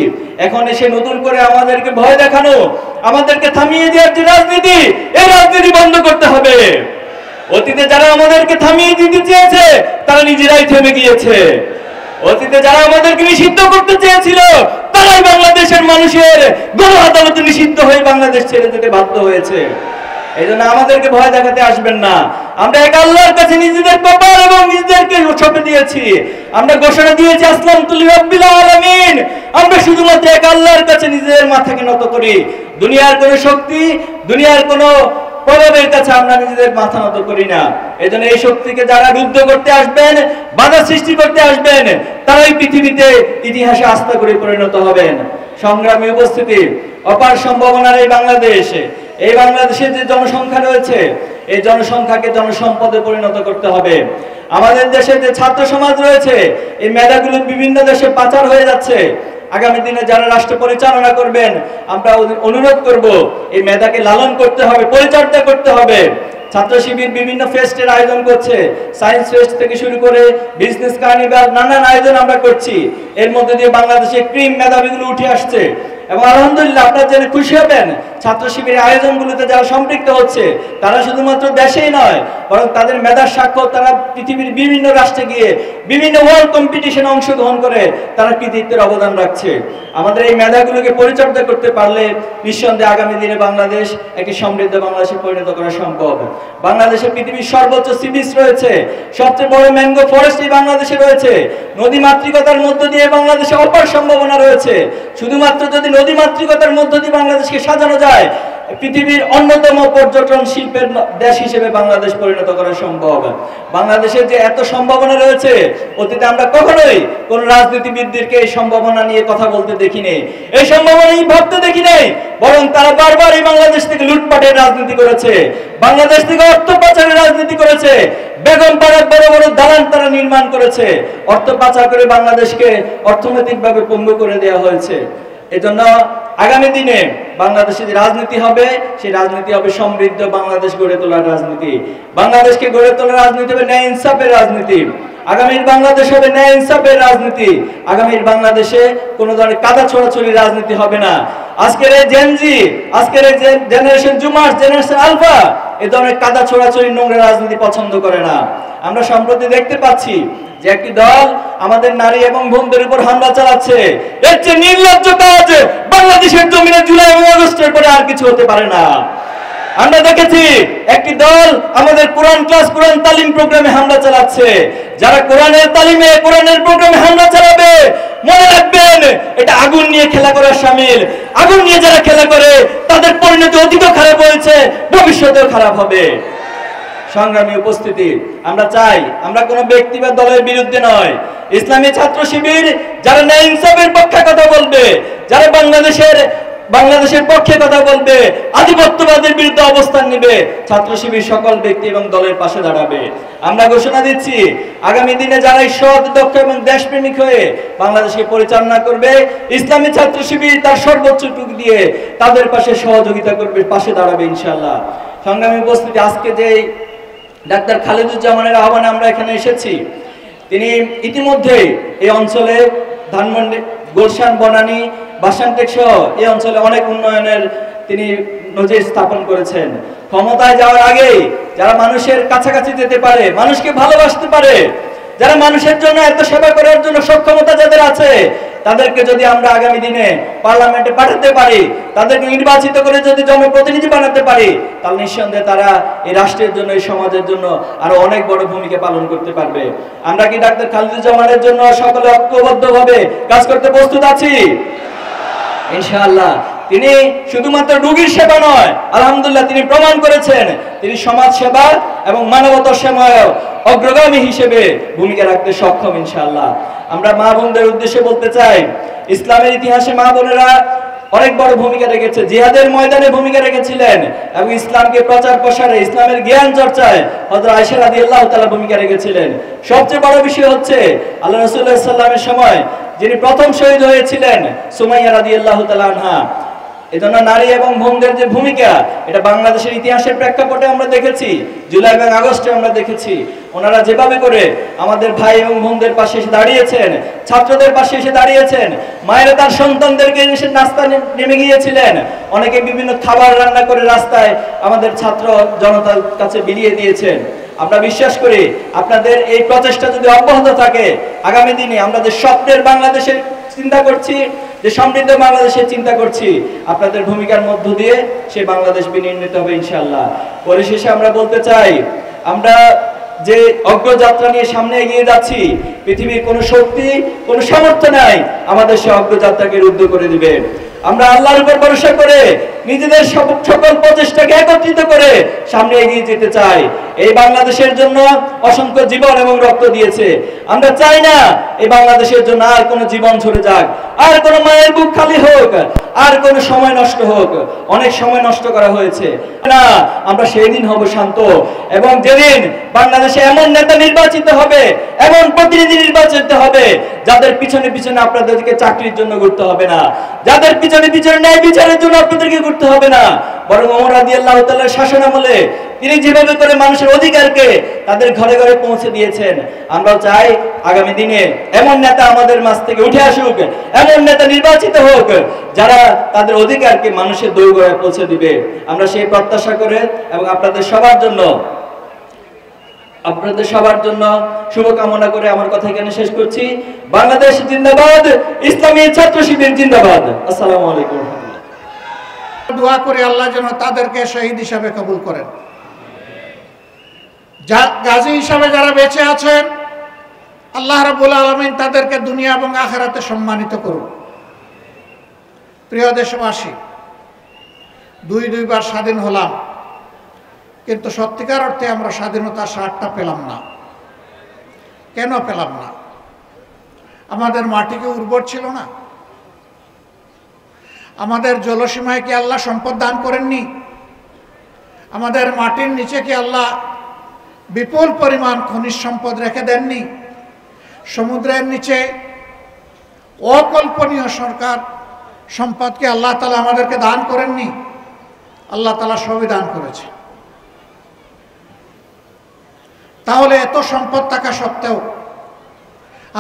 এখন এসে নতুন করে আমাদেরকে ভয় দেখানো, আমাদেরকে থামিয়ে দেওয়ার যে রাজনীতি, এই রাজনীতি বন্ধ করতে হবে। অতীতে যারা আমাদেরকে থামিয়ে দিতে চেয়েছে তারা নিজেরাই থেমে গিয়েছে। অতীতে যারা আমাদেরকে নিষিদ্ধ করতে চেয়েছিল তারাই বাংলাদেশের মানুষের গণ আদালতে নিষিদ্ধ হয়ে বাংলাদেশ ছেড়ে যেতে বাধ্য হয়েছে। এই জন্য আমাদেরকে ভয় দেখাতে আসবেন না। আমরা এক আল্লাহর কাছে নিজেদের কপাল এবং নিজেদেরকে সঁপে দিয়েছি। আমরা ঘোষণা দিয়েছি আসলামতু লিরাব্বিল আলামিন। আমরা শুধুমাত্র এক আল্লাহর কাছে নিজেদের মাথাকে নত করি। দুনিয়ার কোনো শক্তি, দুনিয়ার কোনো প্রভাবের কাছে আমরা নিজেদের মাথা নত করি না। এই জন্য এই শক্তিকে যারা রুদ্ধ করতে আসবেন, বাধা সৃষ্টি করতে আসবেন, তারাই পৃথিবীতে ইতিহাসে আস্থা করে পরিণত হবেন। সংগ্রামী উপস্থিতি, অপার সম্ভাবনার এই বাংলাদেশের যে জনসংখ্যা রয়েছে, এই জনসংখ্যাকে জনসম্পদে পরিণত করতে হবে। আমাদের দেশে যে ছাত্র সমাজ রয়েছে, এই মেধাগুলো বিভিন্ন দেশে পাচার হয়ে যাচ্ছে। আগামী দিনে যারা রাষ্ট্র পরিচালনা করবেন, আমরা অনুরোধ করব এই মেধাকে লালন করতে হবে, পরিচর্যা করতে হবে। ছাত্র শিবির বিভিন্ন ফেস্টের আয়োজন করছে, সায়েন্স ফেস্ট থেকে শুরু করে বিজনেস কার্নিভাল, নানান আয়োজন আমরা করছি। এর মধ্যে দিয়ে বাংলাদেশে ক্রিম মেধাবীগুলো উঠে আসছে এবং আলহামদুলিল্লাহ আপনারা জেনে খুশি হবেন, ছাত্র শিবিরের আয়োজনগুলোতে যারা সম্পৃক্ত হচ্ছে তারা শুধুমাত্র দেশেই নয়, বরং তাদের মেধার সাক্ষ্য তারা পৃথিবীর বিভিন্ন রাষ্ট্রে গিয়ে বিভিন্ন ওয়ার্ল্ড কম্পিটিশনে অংশগ্রহণ করে তারা কৃতিত্বের অবদান রাখছে। আমাদের এই মেধাগুলোকে পরিচর্যা করতে পারলে নিঃসন্দেহে আগামী দিনে বাংলাদেশ একটি সমৃদ্ধ বাংলাদেশে পরিণত করা সম্ভব। বাংলাদেশে পৃথিবীর সর্বোচ্চ সি বিচ রয়েছে, সবচেয়ে বড় ম্যাঙ্গো ফরেস্ট এই বাংলাদেশে রয়েছে। নদী মাতৃকতার মধ্য দিয়ে বাংলাদেশে অপার সম্ভাবনা রয়েছে। শুধুমাত্র যদি নদী মাতৃকতার মধ্য দিয়ে বাংলাদেশকে সাজানো যায়, পৃথিবীর অন্যতম পর্যটন শিল্পের দেশ হিসেবে বাংলাদেশ পরিণত করা সম্ভব। বাংলাদেশের যে এত সম্ভাবনা রয়েছে, অতীতে আমরা কখনোই কোন রাজনীতিবিদদেরকে এই সম্ভাবনা নিয়ে কথা বলতে দেখিনি, এই সম্ভাবনা ভাবতে দেখি নাই, বরং তারা বারবার এই বাংলাদেশ থেকে লুটপাটের রাজনীতি করেছে, বাংলাদেশ থেকে অর্থ পাচারের রাজনীতি করেছে, বেগম পাড়ার বড় বড় দালান তারা নির্মাণ করেছে, অর্থ পাচার করে বাংলাদেশকে অর্থনৈতিকভাবে পঙ্গু করে দেওয়া হয়েছে। এজন্য আগামী দিনে বাংলাদেশে যে রাজনীতি হবে, সেই রাজনীতি হবে সমৃদ্ধ বাংলাদেশ গড়ে তোলার রাজনীতি। বাংলাদেশকে গড়ে তোলার রাজনীতি হবে ন্যায় ইনসাফের রাজনীতি। আগামীর বাংলাদেশ হবে ন্যায় ইনসাফের রাজনীতি। আগামীর বাংলাদেশে কোনো ধরনের কাদা ছোড়াছড়ি রাজনীতি হবে না। আজকের এই জেনজি, আজকের এই জেনারেশন জুমার, জেনারেশন আলফা এই ধরনের কাদা ছোড়াছড়ি নোংরা রাজনীতি পছন্দ করে না। আমরা সম্প্রতি দেখতে পাচ্ছি যে একটি দল আমাদের নারী এবং বোনদের উপর হামলা চালাচ্ছে। এর চেয়ে নির্লজ্জ কাজ বাংলাদেশের জমিনে জুলাই এবং আগস্টের পরে আর কিছু হতে পারে না। আমরা দেখেছি একটি দল আমাদের কোরআন ক্লাস, কোরআন তালিম প্রোগ্রামে হামলা চালাচ্ছে। যারা কোরআনের তালিমে, কোরআনের প্রোগ্রামে হামলা চালাবে, মনে রাখবেন এটা আগুন নিয়ে খেলা করার শামিল। আগুন নিয়ে যারা খেলা করে তাদের পরিণতি অতীতও খারাপ হয়েছে, ভবিষ্যতেও খারাপ হবে। সংগ্রামী উপস্থিতি, আমরা চাই আমরা কোনো ব্যক্তি বা দলের বিরুদ্ধে নয়। ইসলামী ছাত্র শিবির যারা ন্যায় ইনসাফের পক্ষে কথা বলবে, যারা বাংলাদেশের পক্ষে কথা বলবে, আধিপত্যবাদের বিরুদ্ধে অবস্থান নেবে, ছাত্র শিবির সকল ব্যক্তি এবং দলের পাশে দাঁড়াবে। আমরা ঘোষণা দিচ্ছি আগামী দিনে যারা সৎ, দক্ষ এবং দেশপ্রেমিক হয়ে বাংলাদেশকে পরিচালনা করবে, ইসলামী ছাত্র শিবির তার সর্বোচ্চটুকু দিয়ে তাদের পাশে সহযোগিতা করবে, পাশে দাঁড়াবে ইনশাআল্লাহ। সংগ্রামী উপস্থিতি, আজকে যে ডাক্তার খালেদুজ্জামানের আহ্বানে আমরা এখানে এসেছি, তিনি ইতিমধ্যে এই অঞ্চলে ধানমন্ডি, গুলশান, বনানী, বাসানটেক সহ এই অঞ্চলে অনেক উন্নয়নের তিনি নজির স্থাপন করেছেন। ক্ষমতায় যাওয়ার আগে যারা মানুষের কাছাকাছি যেতে পারে, মানুষকে ভালোবাসতে পারে, যারা মানুষের জন্য এত সেবা করার জন্য সক্ষমতা যাদের আছে, তাদেরকে যদি আমরা আগামী দিনে পার্লামেন্টে পাঠাতে পারি, তাদেরকে নির্বাচিত করে যদি জনপ্রতিনিধি বানাতে পারি, তাহলে নিঃসন্দেহে তারা এই রাষ্ট্রের জন্য, এই সমাজের জন্য আরো অনেক বড় ভূমিকা পালন করতে পারবে। আমরা কি ডাক্তার খালেদুজ্জামানের জন্য সকলে ঐক্যবদ্ধভাবে কাজ করতে প্রস্তুত আছি? ইনশাআল্লাহ। তিনি শুধুমাত্র রোগীর সেবা নয়, আলহামদুলিল্লাহ তিনি প্রমাণ করেছেন তিনি সমাজ সেবা এবং মানবতার সেবায় অগ্রগামী হিসেবে ভূমিকা রাখতে সক্ষম ইনশাআল্লাহ। আমরা মা বোনদের উদ্দেশ্যে বলতে চাই, ইসলামের ইতিহাসে মা বোনেরা অনেক বড় ভূমিকা রেখেছে, জিহাদের ময়দানে ভূমিকা রেখেছিলেন এবং ইসলামকে প্রচার প্রসারে, ইসলামের জ্ঞান চর্চায় হযরত আয়েশা রাদিয়াল্লাহু তাআলা ভূমিকা রেখেছিলেন। সবচেয়ে বড় বিষয় হচ্ছে আল্লাহ রাসূলুল্লাহ সাল্লাল্লাহু আলাইহি ওয়াসাল্লামের সময় যিনি প্রথম শহীদ হয়েছিলেন, সুমাইয়া রাদিয়াল্লাহু তাআলা আনহা। এজন্য নারী এবং বোনদের যে ভূমিকা, এটা বাংলাদেশের ইতিহাসের প্রেক্ষাপটে আমরা দেখেছি, জুলাই এবং আগস্টে আমরা দেখেছি। ওনারা যেভাবে করে আমাদের ভাই এবং বোনদের পাশে এসে দাঁড়িয়েছেন, ছাত্রদের পাশে এসে দাঁড়িয়েছেন, মায়েরা তার সন্তানদেরকে এসে নাস্তা নেমে গিয়েছিলেন, অনেকে বিভিন্ন খাবার রান্না করে রাস্তায় আমাদের ছাত্র জনতার কাছে বিলিয়ে দিয়েছেন। আমরা বিশ্বাস করি আপনাদের এই প্রচেষ্টা যদি অব্যাহত থাকে, আগামী দিনে আমরা যে স্বপ্নের বাংলাদেশের চিন্তা করছি, যে সমৃদ্ধ বাংলাদেশের চিন্তা করছি, আপনাদের ভূমিকার মধ্য দিয়ে সেই বাংলাদেশ বিনির্মিত হবে ইনশাআল্লাহ। পরিশেষে আমরা বলতে চাই, আমরা যে অগ্রযাত্রা নিয়ে সামনে এগিয়ে যাচ্ছি, পৃথিবীর কোনো শক্তি, কোনো সামর্থ্য নাই আমাদের সেই অগ্রযাত্রাকে রুদ্ধ করে দিবে। আমরা আল্লাহর উপর ভরসা করে নিজেদের সকল প্রচেষ্টাকে একত্রিত করে সামনে এগিয়ে যেতে চাই। এই বাংলাদেশের জন্য অসংখ্য জীবন এবং রক্ত দিয়েছে। আমরা চাই না এই বাংলাদেশের জন্য আর কোনো জীবন ঝরে যাক, আর কোনো মায়ের বুক খালি হোক, আর কোনো সময় নষ্ট হোক। অনেক সময় নষ্ট করা হয়েছে না, আমরা সেই দিন হব শান্ত, এবং যেদিন বাংলাদেশে এমন নেতা নির্বাচিত হবে, এমন প্রতিনিধি নির্বাচিত হবে, যাদের পিছনে পিছনে আপনাদেরকে চাকরির জন্য ঘুরতে হবে না, যাদের পিছনে পিছনে ন্যায় বিচারের জন্য আপনাদেরকে ঘুরতে হবে না, বরং ওমর রাদিয়াল্লাহু তাআলার শাসন আমলে তিনি যেভাবে করে মানুষের অধিকারকে তাদের ঘরে ঘরে পৌঁছে দিয়েছেন, আমরাও চাই আগামী দিনে এমন নেতা আমাদের মাঝ থেকে উঠে আসুক, এমন নেতা নির্বাচিত হোক যারা তাদের অধিকারকে মানুষের দোরগোড়ায় পৌঁছে দিবে। আমরা সেই প্রত্যাশা করে এবং আপনাদের সবার জন্য শুভকামনা করে আমার কথা এখানে শেষ করছি। বাংলাদেশ জিন্দাবাদ, ইসলামী ছাত্র শিবির জিন্দাবাদ। আসসালামু আলাইকুম। দোয়া করে আল্লাহ যেন তাদেরকে শহীদ হিসাবে কবুল করেন। গাজী হিসাবে যারা বেঁচে আছেন, আল্লাহ রাব্বুল আলামিন তাদেরকে দুনিয়া এবং আখিরাতে সম্মানিত করুন। প্রিয় দেশবাসী, দুইবার স্বাধীন হলাম, কিন্তু সত্যিকার অর্থে আমরা স্বাধীনতার স্বাদটা পেলাম না। কেন পেলাম না? আমাদের মাটি কি উর্বর ছিল না? আমাদের জলসীমায় কি আল্লাহ সম্পদ দান করেননি? আমাদের মাটির নিচে কি আল্লাহ বিপুল পরিমাণ খনিজ সম্পদ রেখে দেননি? সমুদ্রের নিচে অকল্পনীয় সম্পদকে আল্লাহ তাআলা আমাদেরকে দান করেননি? আল্লাহ তাআলা সবই দান করেছে। তাহলে এত সম্পদ থাকা সত্ত্বেও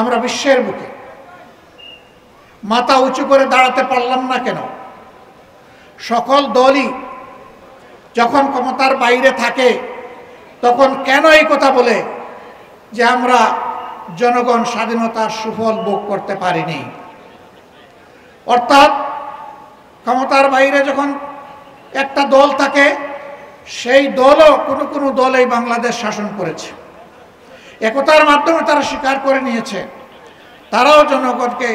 আমরা বিশ্বের বুকে মাথা উঁচু করে দাঁড়াতে পারলাম না কেন? সকল দলই যখন ক্ষমতার বাইরে থাকে তখন কেন এই কথা বলে যে আমরা জনগণ স্বাধীনতার সুফল ভোগ করতে পারিনি? অর্থাৎ ক্ষমতার বাইরে যখন একটা দল থাকে, সেই দলও কোনো দল এই বাংলাদেশ শাসন করেছে। একতার মাধ্যমে তারা স্বীকার করে নিয়েছে তারাও জনগণকে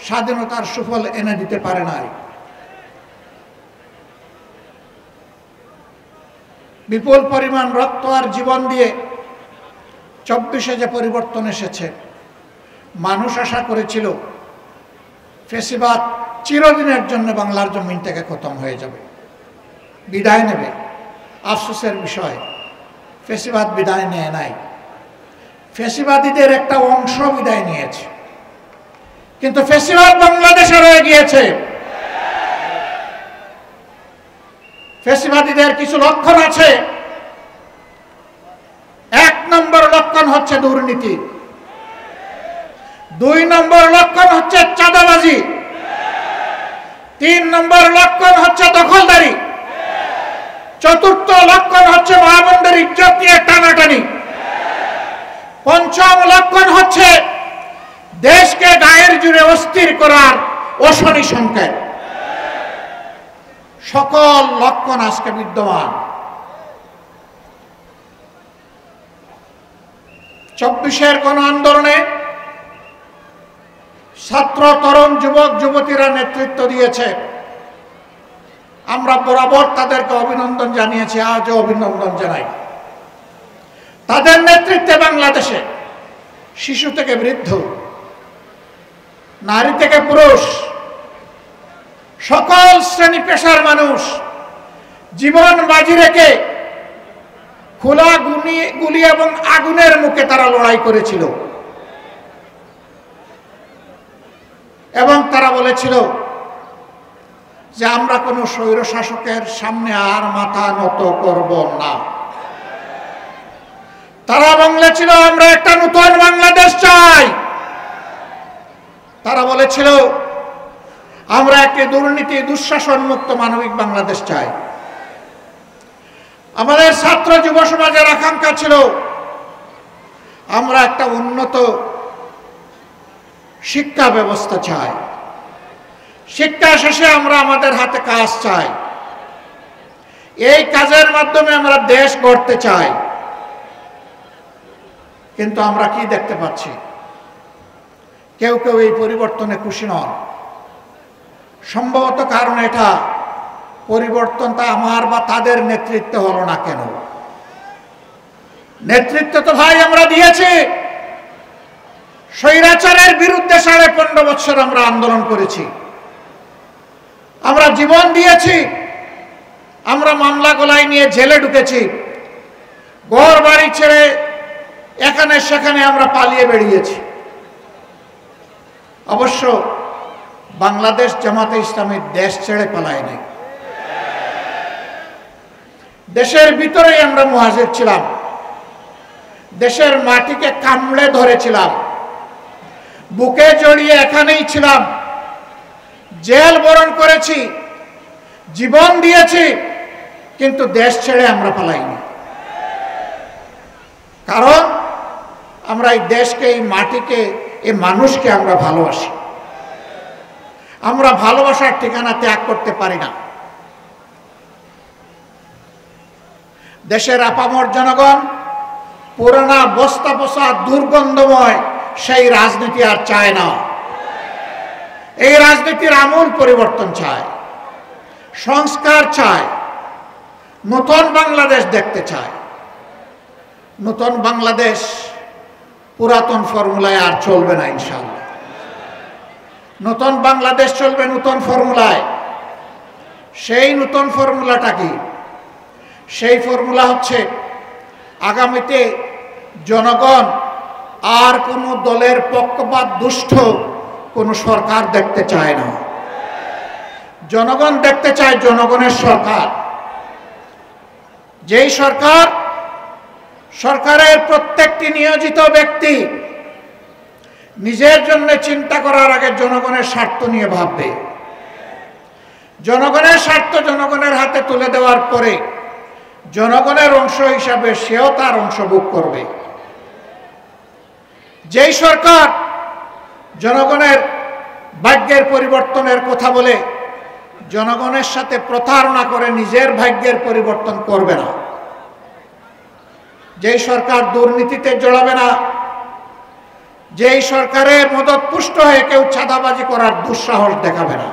স্বাধীনতার সুফল এনে দিতে পারে নাই। বিপুল পরিমাণ রক্ত আর জীবন দিয়ে 24-এ যে পরিবর্তন এসেছে, মানুষ আশা করেছিল ফ্যাসিবাদ চিরদিনের জন্য বাংলার জমিন থেকে খতম হয়ে যাবে, বিদায় নেবে। আফসোসের বিষয়, ফ্যাসিবাদ বিদায় নেয় নাই। ফ্যাসিবাদীদের একটা অংশ বিদায় নিয়েছে, কিন্তু ফ্যাসিবাদ বাংলাদেশে রয়ে গিয়েছে। ফ্যাসিবাদীদের কিছু লক্ষণ আছে। 1 নম্বর লক্ষণ হচ্ছে দুর্নীতি, 2 নম্বর লক্ষণ হচ্ছে চাঁদাবাজি, 3 নম্বর লক্ষণ হচ্ছে দখলদারি, 4র্থ লক্ষণ হচ্ছে মা বোনদের ইজ্জত নিয়ে টানাটানি, 5ম লক্ষণ হচ্ছে দেশকে গায়ের জুড়ে অস্থির করার অশনি সংকেত। সকল লক্ষণ আজকে বিদ্যমান। 24-এর গণ আন্দোলনে ছাত্র, তরুণ, যুবক যুবতীরা নেতৃত্ব দিয়েছে। আমরা বরাবর তাদেরকে অভিনন্দন জানিয়েছি, আজও অভিনন্দন জানাই। তাদের নেতৃত্বে বাংলাদেশে শিশু থেকে বৃদ্ধ, নারী থেকে পুরুষ, সকল শ্রেণী পেশার মানুষ জীবন বাজি রেখে খোলা গুলি এবং আগুনের মুখে তারা লড়াই করেছিল এবং তারা বলেছিল যে আমরা কোনো স্বৈর শাসকের সামনে আর মাথা নত করব না। তারা বলেছিল আমরা একটা নতুন বাংলাদেশ চাই। তারা বলেছিল আমরা একটি দুর্নীতি দুঃশাসন মুক্ত মানবিক বাংলাদেশ চাই। আমাদের ছাত্র যুব সমাজের আকাঙ্ক্ষা ছিল আমরা একটা উন্নত শিক্ষা ব্যবস্থা চাই। শিক্ষা শেষে আমরা আমাদের হাতে কাজ চাই। এই কাজের মাধ্যমে আমরা দেশ গড়তে চাই। কিন্তু আমরা কি দেখতে পাচ্ছি? কেউ কেউ এই পরিবর্তনে খুশি নন। সম্ভবত কারণ এটা পরিবর্তনটা আমার বা তাদের নেতৃত্বে হলো না কেন? নেতৃত্ব তো ভাই আমরা দিয়েছি। স্বৈরাচারের বিরুদ্ধে 15.5 বছর আমরা আন্দোলন করেছি, আমরা জীবন দিয়েছি, আমরা মামলা গলায় নিয়ে জেলে ঢুকেছি, ঘর বাড়ি ছেড়ে এখানে সেখানে আমরা পালিয়ে বেরিয়েছি। অবশ্য বাংলাদেশ জামাতে ইসলামী দেশ ছেড়ে পালায় নাই। দেশের ভিতরেই আমরা মুহাজির ছিলাম, দেশের মাটিকে কামড়ে ধরেছিলাম, বুকে জড়িয়ে এখানেই ছিলাম, জেল বরণ করেছি, জীবন দিয়েছি, কিন্তু দেশ ছেড়ে আমরা পালাইনি। কারণ আমরা এই দেশকে, এই মাটিকে, এই মানুষকে আমরা ভালোবাসি। আমরা ভালোবাসার ঠিকানা ত্যাগ করতে পারি না। দেশের আপামর জনগণ পুরানা বস্তা বসা দুর্গন্ধময় সেই রাজনীতি আর চায় না। এই রাজনীতির আমূল পরিবর্তন চায়। সংস্কার চায়, নতুন বাংলাদেশ দেখতে চায়। নতুন বাংলাদেশ পুরাতন ফর্মুলায় আর চলবে না ইনশাআল্লাহ। নতুন বাংলাদেশ চলবে নতুন ফর্মুলায়। সেই নতুন ফর্মুলাটা কি? সেই ফর্মুলা হচ্ছে আগামীতে জনগণ আর কোনো দলের পক্ষপাত দুষ্ট কোনো সরকার দেখতে চায় না। জনগণ দেখতে চায় জনগণের সরকার, যেই সরকারের প্রত্যেকটি নিয়োজিত ব্যক্তি নিজের জন্য চিন্তা করার আগে জনগণের স্বার্থ নিয়ে ভাববে। জনগণের স্বার্থ জনগণের হাতে তুলে দেওয়ার পরে জনগণের অংশ হিসাবে সেও তার অংশ ভোগ করবে। যেই সরকার জনগণের ভাগ্যের পরিবর্তনের কথা বলে জনগণের সাথে প্রতারণা করে নিজের ভাগ্যের পরিবর্তন করবে না, যেই সরকার দুর্নীতিতে জড়াবে না, যেই সরকারের মদতপুষ্ট হয়ে কেউ চাঁদাবাজি করার দুঃসাহস দেখাবে না,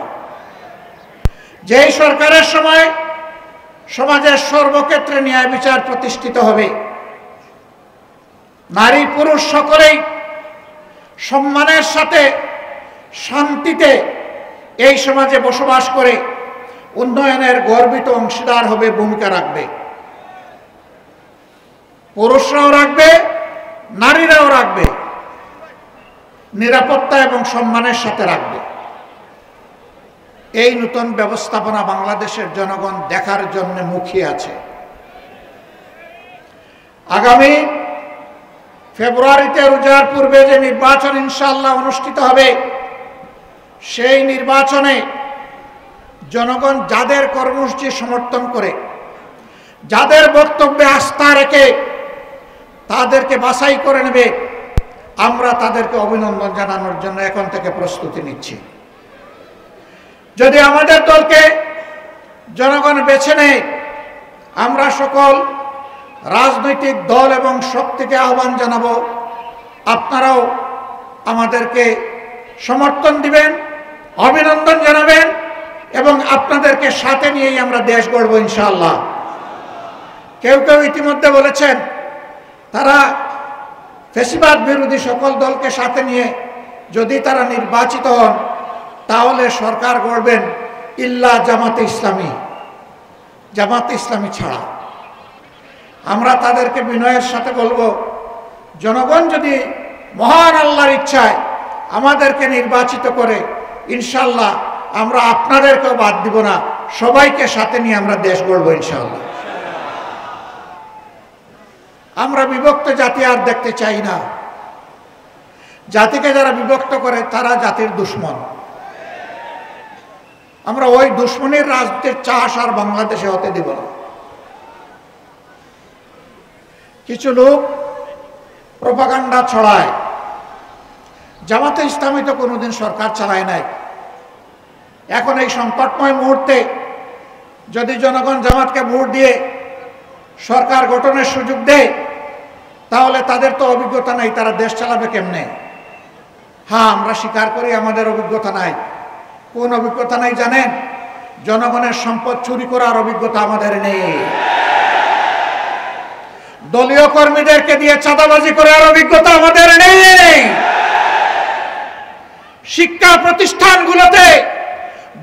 যেই সরকারের সময় সমাজের সর্বক্ষেত্রে ন্যায় বিচার প্রতিষ্ঠিত হবে, নারী পুরুষ সকলেই সম্মানের সাথে শান্তিতে এই সমাজে বসবাস করে উন্নয়নের গর্বিত অংশীদার হবে, ভূমিকা রাখবে। পুরুষরাও রাখবে, নারীরাও রাখবে, নিরাপত্তা এবং সম্মানের সাথে রাখবে। এই নতুন ব্যবস্থাপনা বাংলাদেশের জনগণ দেখার জন্য মুখিয়ে আছে। আগামী ফেব্রুয়ারিতে রোজার পূর্বে যে নির্বাচন ইনশাআল্লাহ অনুষ্ঠিত হবে, সেই নির্বাচনে জনগণ যাদের কর্মসূচি সমর্থন করে, যাদের বক্তব্যে আস্থা রেখে তাদেরকে বাছাই করে নেবে, আমরা তাদেরকে অভিনন্দন জানানোর জন্য এখন থেকে প্রস্তুতি নিচ্ছি। যদি আমাদের দলকে জনগণ বেছে নেয়, আমরা সকল রাজনৈতিক দল এবং শক্তিকে আহ্বান জানাবো, আপনারাও আমাদেরকে সমর্থন দিবেন, অভিনন্দন জানাবেন এবং আপনাদেরকে সাথে নিয়েই আমরা দেশ গড়ব ইনশাআল্লাহ। কেউ কেউ ইতিমধ্যে বলেছেন তারা ফ্যাসিবাদ বিরোধী সকল দলকে সাথে নিয়ে যদি তারা নির্বাচিত হন তাহলে সরকার গড়বেন ইল্লা জামাতে ইসলামী, জামাতে ইসলামী ছাড়া। আমরা তাদেরকে বিনয়ের সাথে বলবো, জনগণ যদি মহান আল্লাহর ইচ্ছায় আমাদেরকে নির্বাচিত করে ইনশাআল্লাহ আমরা আপনাদেরকেও বাদ দিব না, সবাইকে সাথে নিয়ে আমরা দেশ গড়ব ইনশাআল্লাহ। আমরা বিভক্ত জাতি আর দেখতে চাই না। জাতিকে যারা বিভক্ত করে তারা জাতির দুশ্মন। আমরা ওই দুশ্মনের রাজনীতির চাষ আর বাংলাদেশে হতে দিব না। কিছু লোক প্রপাগান্ডা ছড়ায়, জামাতে ইসলামী তো কোনোদিন সরকার চালায় নাই। এখন এই সংকটময় মুহূর্তে যদি জনগণ জামাতকে ভোট দিয়ে সরকার গঠনের সুযোগ দেয় তাহলে তাদের তো অভিজ্ঞতা নাই, তারা দেশ চালাবে কেমনে? হ্যাঁ, আমরা স্বীকার করি আমাদের অভিজ্ঞতা নাই। কোন অভিজ্ঞতা নাই জানেন? জনগণের সম্পদ চুরি করার অভিজ্ঞতা আমাদের নেই। দলীয় কর্মীদেরকে দিয়ে চাঁদাবাজি করার অভিজ্ঞতা আমাদের নেই। শিক্ষা প্রতিষ্ঠানগুলোতে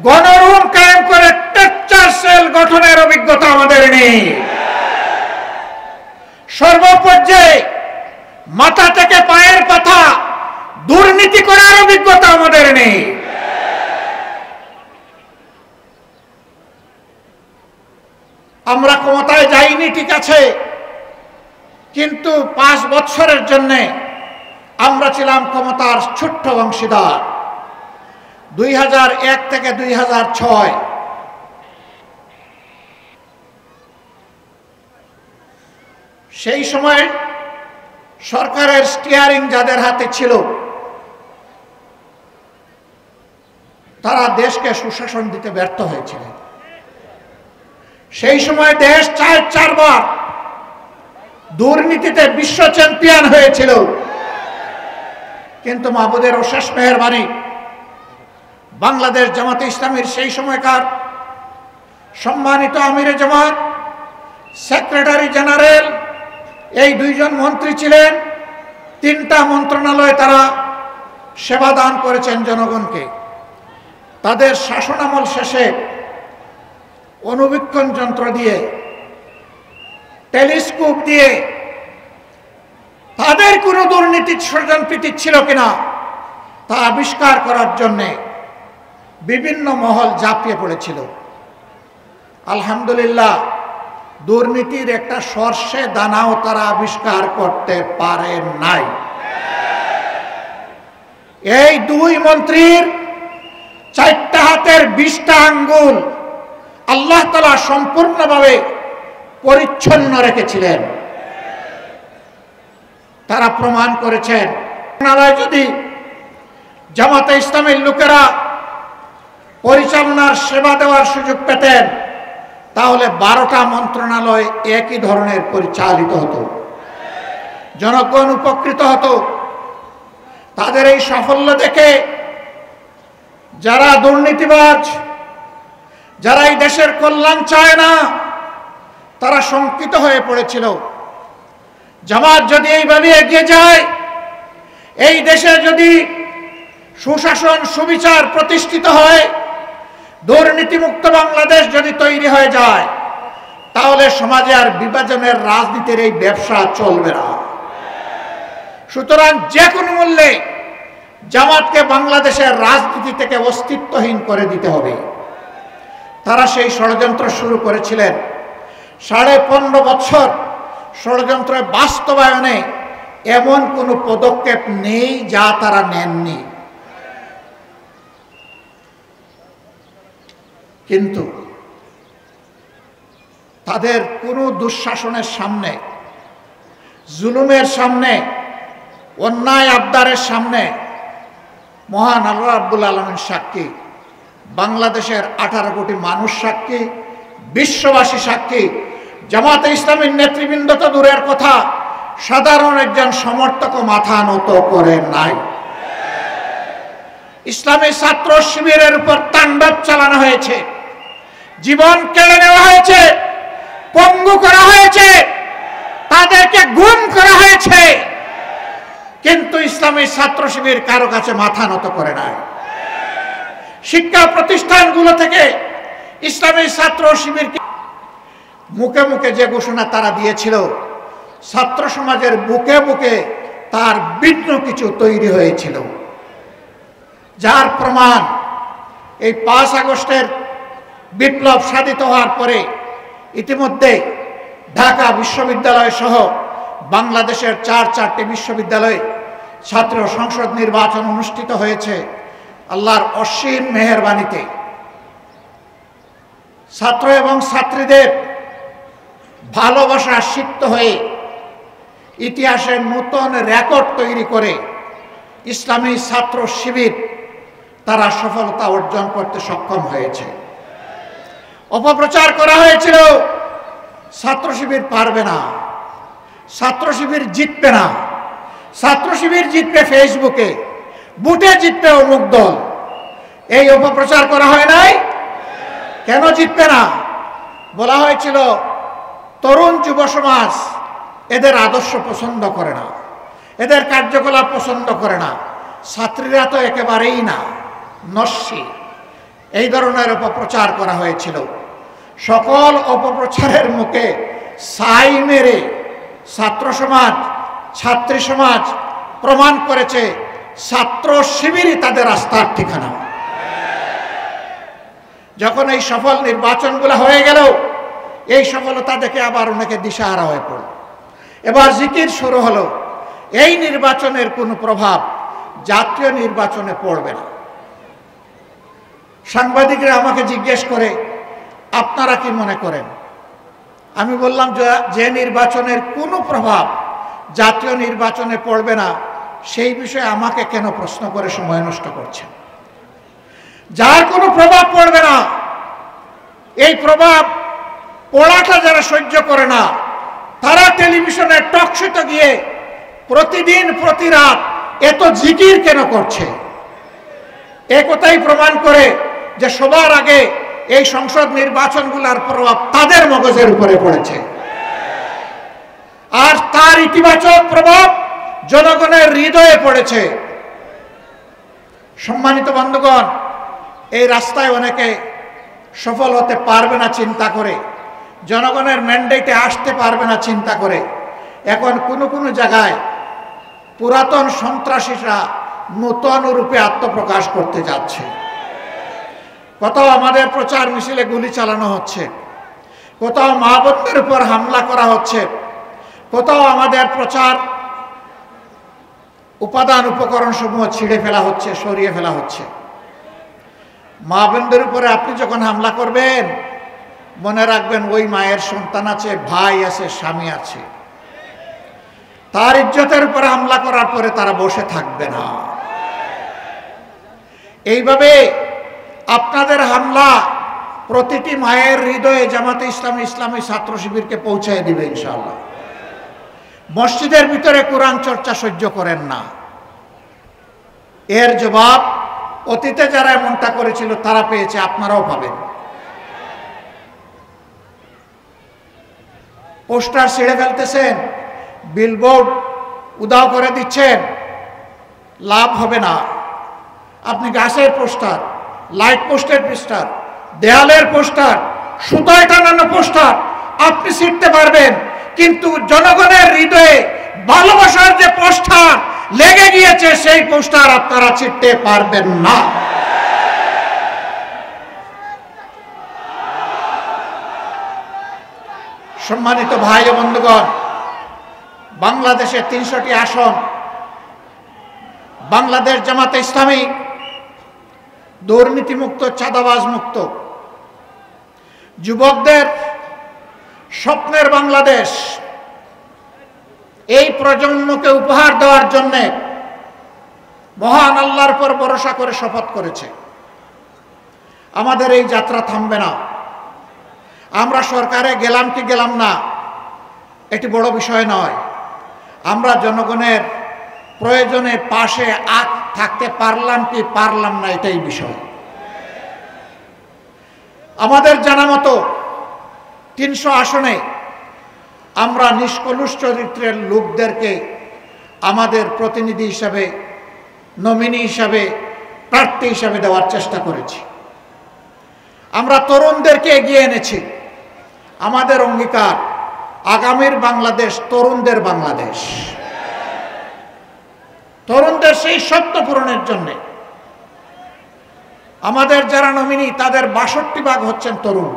গণরুম কায়েম করে টেকচার সেল গঠনের অভিজ্ঞতা আমাদের নেই। সর্বপর্যায়ে মাথা থেকে পায়ের পাতা দুর্নীতি করার অভিজ্ঞতা আমাদের নেই। আমরা ক্ষমতায় যাইনি ঠিক আছে, কিন্তু 5 বছরের জন্য আমরা ছিলাম ক্ষমতার ছোট্ট অংশীদার। 2001 থেকে 2006 সেই সময় সরকারের স্টিয়ারিং যাদের হাতে ছিল তারা দেশকে সুশাসন দিতে ব্যর্থ হয়েছিলেন। সেই সময় দেশ 4বার দুর্নীতিতে বিশ্ব চ্যাম্পিয়ন হয়েছিল, কিন্তু মাহবুদের অশেষ মেহেরবানি বাংলাদেশ জামাতে ইসলামীর সেই সময়কার সম্মানিত আমিরে জামাত, সেক্রেটারি জেনারেল, এই দুইজন মন্ত্রী ছিলেন। 3টা মন্ত্রণালয়ে তারা সেবা দান করেছেন জনগণকে। তাদের শাসনামল শেষে অনুবীক্ষণ যন্ত্র দিয়ে, টেলিস্কোপ দিয়ে তাদের কোনো দুর্নীতির স্বজনপ্রীতি ছিল কিনা তা আবিষ্কার করার জন্যে বিভিন্ন মহল ঝাঁপিয়ে পড়েছিল। আলহামদুলিল্লাহ, দুর্নীতির একটা সর্ষে দানাও তারা আবিষ্কার করতে পারে নাই। এই 2 মন্ত্রীর 4টা হাতের 20টা আঙ্গুল আল্লাহ তাআলা সম্পূর্ণভাবে পরিচ্ছন্ন রেখেছিলেন। তারা প্রমাণ করেছেন, যদি জামাতে ইসলামের লোকেরা পরিচালনার সেবা দেওয়ার সুযোগ পেতেন তাহলে 12টা মন্ত্রণালয় একই ধরনের পরিচালিত হতো, জনগণ উপকৃত হতো। তাদের এই সাফল্য দেখে যারা দুর্নীতিবাজ, যারা এই দেশের কল্যাণ চায় না, তারা শঙ্কিত হয়ে পড়েছিল। জামাত যদি এইভাবে এগিয়ে যায়, এই দেশে যদি সুশাসন সুবিচার প্রতিষ্ঠিত হয়, দুর্নীতিমুক্ত বাংলাদেশ যদি তৈরি হয়ে যায়, তাহলে সমাজে আর বিভাজনের রাজনীতির এই ব্যবসা চলবে না। সুতরাং যে কোনো মূল্যে জামাতকে বাংলাদেশের রাজনীতি থেকে অস্তিত্বহীন করে দিতে হবে। তারা সেই ষড়যন্ত্র শুরু করেছিলেন। 15.5 বছর ষড়যন্ত্রের বাস্তবায়নে এমন কোনো পদক্ষেপ নেই যা তারা নেননি। কিন্তু তাদের কোনো দুঃশাসনের সামনে, জুলুমের সামনে, অন্যায় আবদারের সামনে মহান আল্লাহ রাব্বুল আলামিন সাক্ষী, বাংলাদেশের 18 কোটি মানুষ সাক্ষী, বিশ্ববাসী সাক্ষী। জামাতে ইসলামীর নেতৃবৃন্দ তো দূরের কথা, সাধারণ একজন সমর্থকও মাথা নত করে নাই। ইসলামী ছাত্র শিবিরের উপর তাণ্ডব চালানো হয়েছে, জীবন কেড়ে নেওয়া হয়েছে, পঙ্গু করা হয়েছে, তাদেরকে গুম করা হয়েছে, কিন্তু ইসলামী ছাত্র শিবির কারো কাছে মাথা নত করে নাই। শিক্ষা প্রতিষ্ঠানগুলো থেকে ইসলামী ছাত্র শিবিরকে মুখে মুখে যে ঘোষণা তারা দিয়েছিল, ছাত্র সমাজের বুকে বুকে তার ভিন্ন কিছু তৈরি হয়েছিল, যার প্রমাণ এই 5 আগস্টের বিপ্লব সাধিত হওয়ার পরে ইতিমধ্যে ঢাকা বিশ্ববিদ্যালয় সহ বাংলাদেশের 4টি বিশ্ববিদ্যালয়ে ছাত্র সংসদ নির্বাচন অনুষ্ঠিত হয়েছে। আল্লাহর অসীম মেহেরবানিতে ছাত্র এবং ছাত্রীদের ভালোবাসা সিক্ত হয়ে ইতিহাসের নতুন রেকর্ড তৈরি করে ইসলামী ছাত্র শিবির তারা সফলতা অর্জন করতে সক্ষম হয়েছে। অপপ্রচার করা হয়েছিল ছাত্র শিবির পারবে না, ছাত্র শিবির জিতবে না, ছাত্র শিবির জিতবে ফেসবুকে, বুটে জিতবে অমুক দল। এই অপপ্রচার করা হয় নাই? কেন জিতবে না? বলা হয়েছিল তরুণ যুব সমাজ এদের আদর্শ পছন্দ করে না, এদের কার্যকলাপ পছন্দ করে না, ছাত্রীরা তো একেবারেই না, নস্যি। এই ধরনের অপপ্রচার করা হয়েছিল। সকল অপপ্রচারের মুখে ছাই মেরে ছাত্র সমাজ, ছাত্রী সমাজ প্রমাণ করেছে ছাত্র শিবিরই তাদের আস্থার ঠিকানা। যখন এই সফল নির্বাচনগুলো হয়ে গেল, এই সফলতা দেখে আবার অনেকে দিশাহারা হয়ে পড়ল। এবার জিকির শুরু হলো। এই নির্বাচনের কোনো প্রভাব জাতীয় নির্বাচনে পড়বে না। সাংবাদিকরা আমাকে জিজ্ঞেস করে, আপনারা কি মনে করেন? আমি বললাম যে নির্বাচনের কোনো প্রভাব জাতীয় নির্বাচনে পড়বে না, সেই বিষয়ে আমাকে কেন প্রশ্ন করে সময় নষ্ট করছেন? যার কোনো প্রভাব পড়বে না, এই প্রভাব পড়াটা যারা সহ্য করে না, তারা টেলিভিশনে টকশোতে গিয়ে প্রতিদিন প্রতি রাত এত জিকির কেন করছে? এ কথাই প্রমাণ করে যে সবার আগে এই সংসদ নির্বাচনগুলোর প্রভাব তাদের মগজের উপরে পড়েছে, আর তার ইতিবাচক প্রভাব জনগণের হৃদয়ে পড়েছে। সম্মানিত বন্ধুগণ, এই রাস্তায় অনেকে সফল হতে পারবে না চিন্তা করে, জনগণের ম্যান্ডেটে আসতে পারবে না চিন্তা করে এখন কোনো জায়গায় পুরাতন সন্ত্রাসীরা নূতন রূপে আত্মপ্রকাশ করতে যাচ্ছে। কোথাও আমাদের প্রচার মিছিলে গুলি চালানো হচ্ছে, কোথাও মা বোনদের উপর হামলা করা হচ্ছে, কোথাও আমাদের প্রচার উপাদান উপকরণ সমূহ ছিঁড়ে ফেলা হচ্ছে, সরিয়ে ফেলা হচ্ছে। মা বোনদের উপরে আপনি যখন হামলা করবেন, মনে রাখবেন ওই মায়ের সন্তান আছে, ভাই আছে, স্বামী আছে, তার ইজ্জতের উপরে হামলা করার পরে তারা বসে থাকবে না। এইভাবে আপনাদের হামলা প্রতিটি মায়ের হৃদয়ে জামাতে ইসলামী ইসলামী ছাত্র শিবিরকে পৌঁছায় দিবে ইনশাআল্লাহ। মসজিদের ভিতরে কোরআন চর্চা সহ্য করেন না, এর জবাব অতীতে যারা এমনটা করেছিল তারা পেয়েছে, আপনারাও পাবেন। পোস্টার ছিঁড়ে ফেলতেছেন, বিলবোর্ড উধাও করে দিচ্ছেন, লাভ হবে না। আপনি গাছের পোস্টার, লাইট পোস্টের পোস্টার, দেয়ালের পোস্টার, সুতায় টানানো পোস্টার আপনি ছিঁড়তে পারবেন, কিন্তু জনগণের হৃদয়ে ভালোবাসার যে পোস্টার লেগে গিয়েছে সেই পোস্টার আপনারা ছিঁড়তে পারবেন না। সম্মানিত ভাই ও বন্ধুগণ, বাংলাদেশে ৩০০টি আসন বাংলাদেশ জামাতে ইসলামী দুর্নীতিমুক্ত, চাঁদাবাজ মুক্ত, যুবকদের স্বপ্নের বাংলাদেশ, এই প্রজন্মকে উপহার দেওয়ার জন্যে মহান আল্লাহর উপর ভরসা করে শপথ করেছে। আমাদের এই যাত্রা থামবে না। আমরা সরকারে গেলাম কি গেলাম না এটি বড় বিষয় নয়, আমরা জনগণের প্রয়োজনে পাশে থাকতে পারলাম কি পারলাম না এটাই বিষয়। আমাদের জানা মতো ৩০০ আসনে আমরা নিষ্কলুষ চরিত্রের লোকদেরকে আমাদের প্রতিনিধি হিসাবে, নমিনি হিসাবে, প্রার্থী হিসাবে দেওয়ার চেষ্টা করেছি। আমরা তরুণদেরকে এগিয়ে এনেছি। আমাদের অঙ্গীকার আগামীর বাংলাদেশ তরুণদের বাংলাদেশ, তরুণদের সেই স্বপ্ন পূরণের জন্য আমাদের যারা নমিনি তাদের ৬২% হচ্ছেন তরুণ।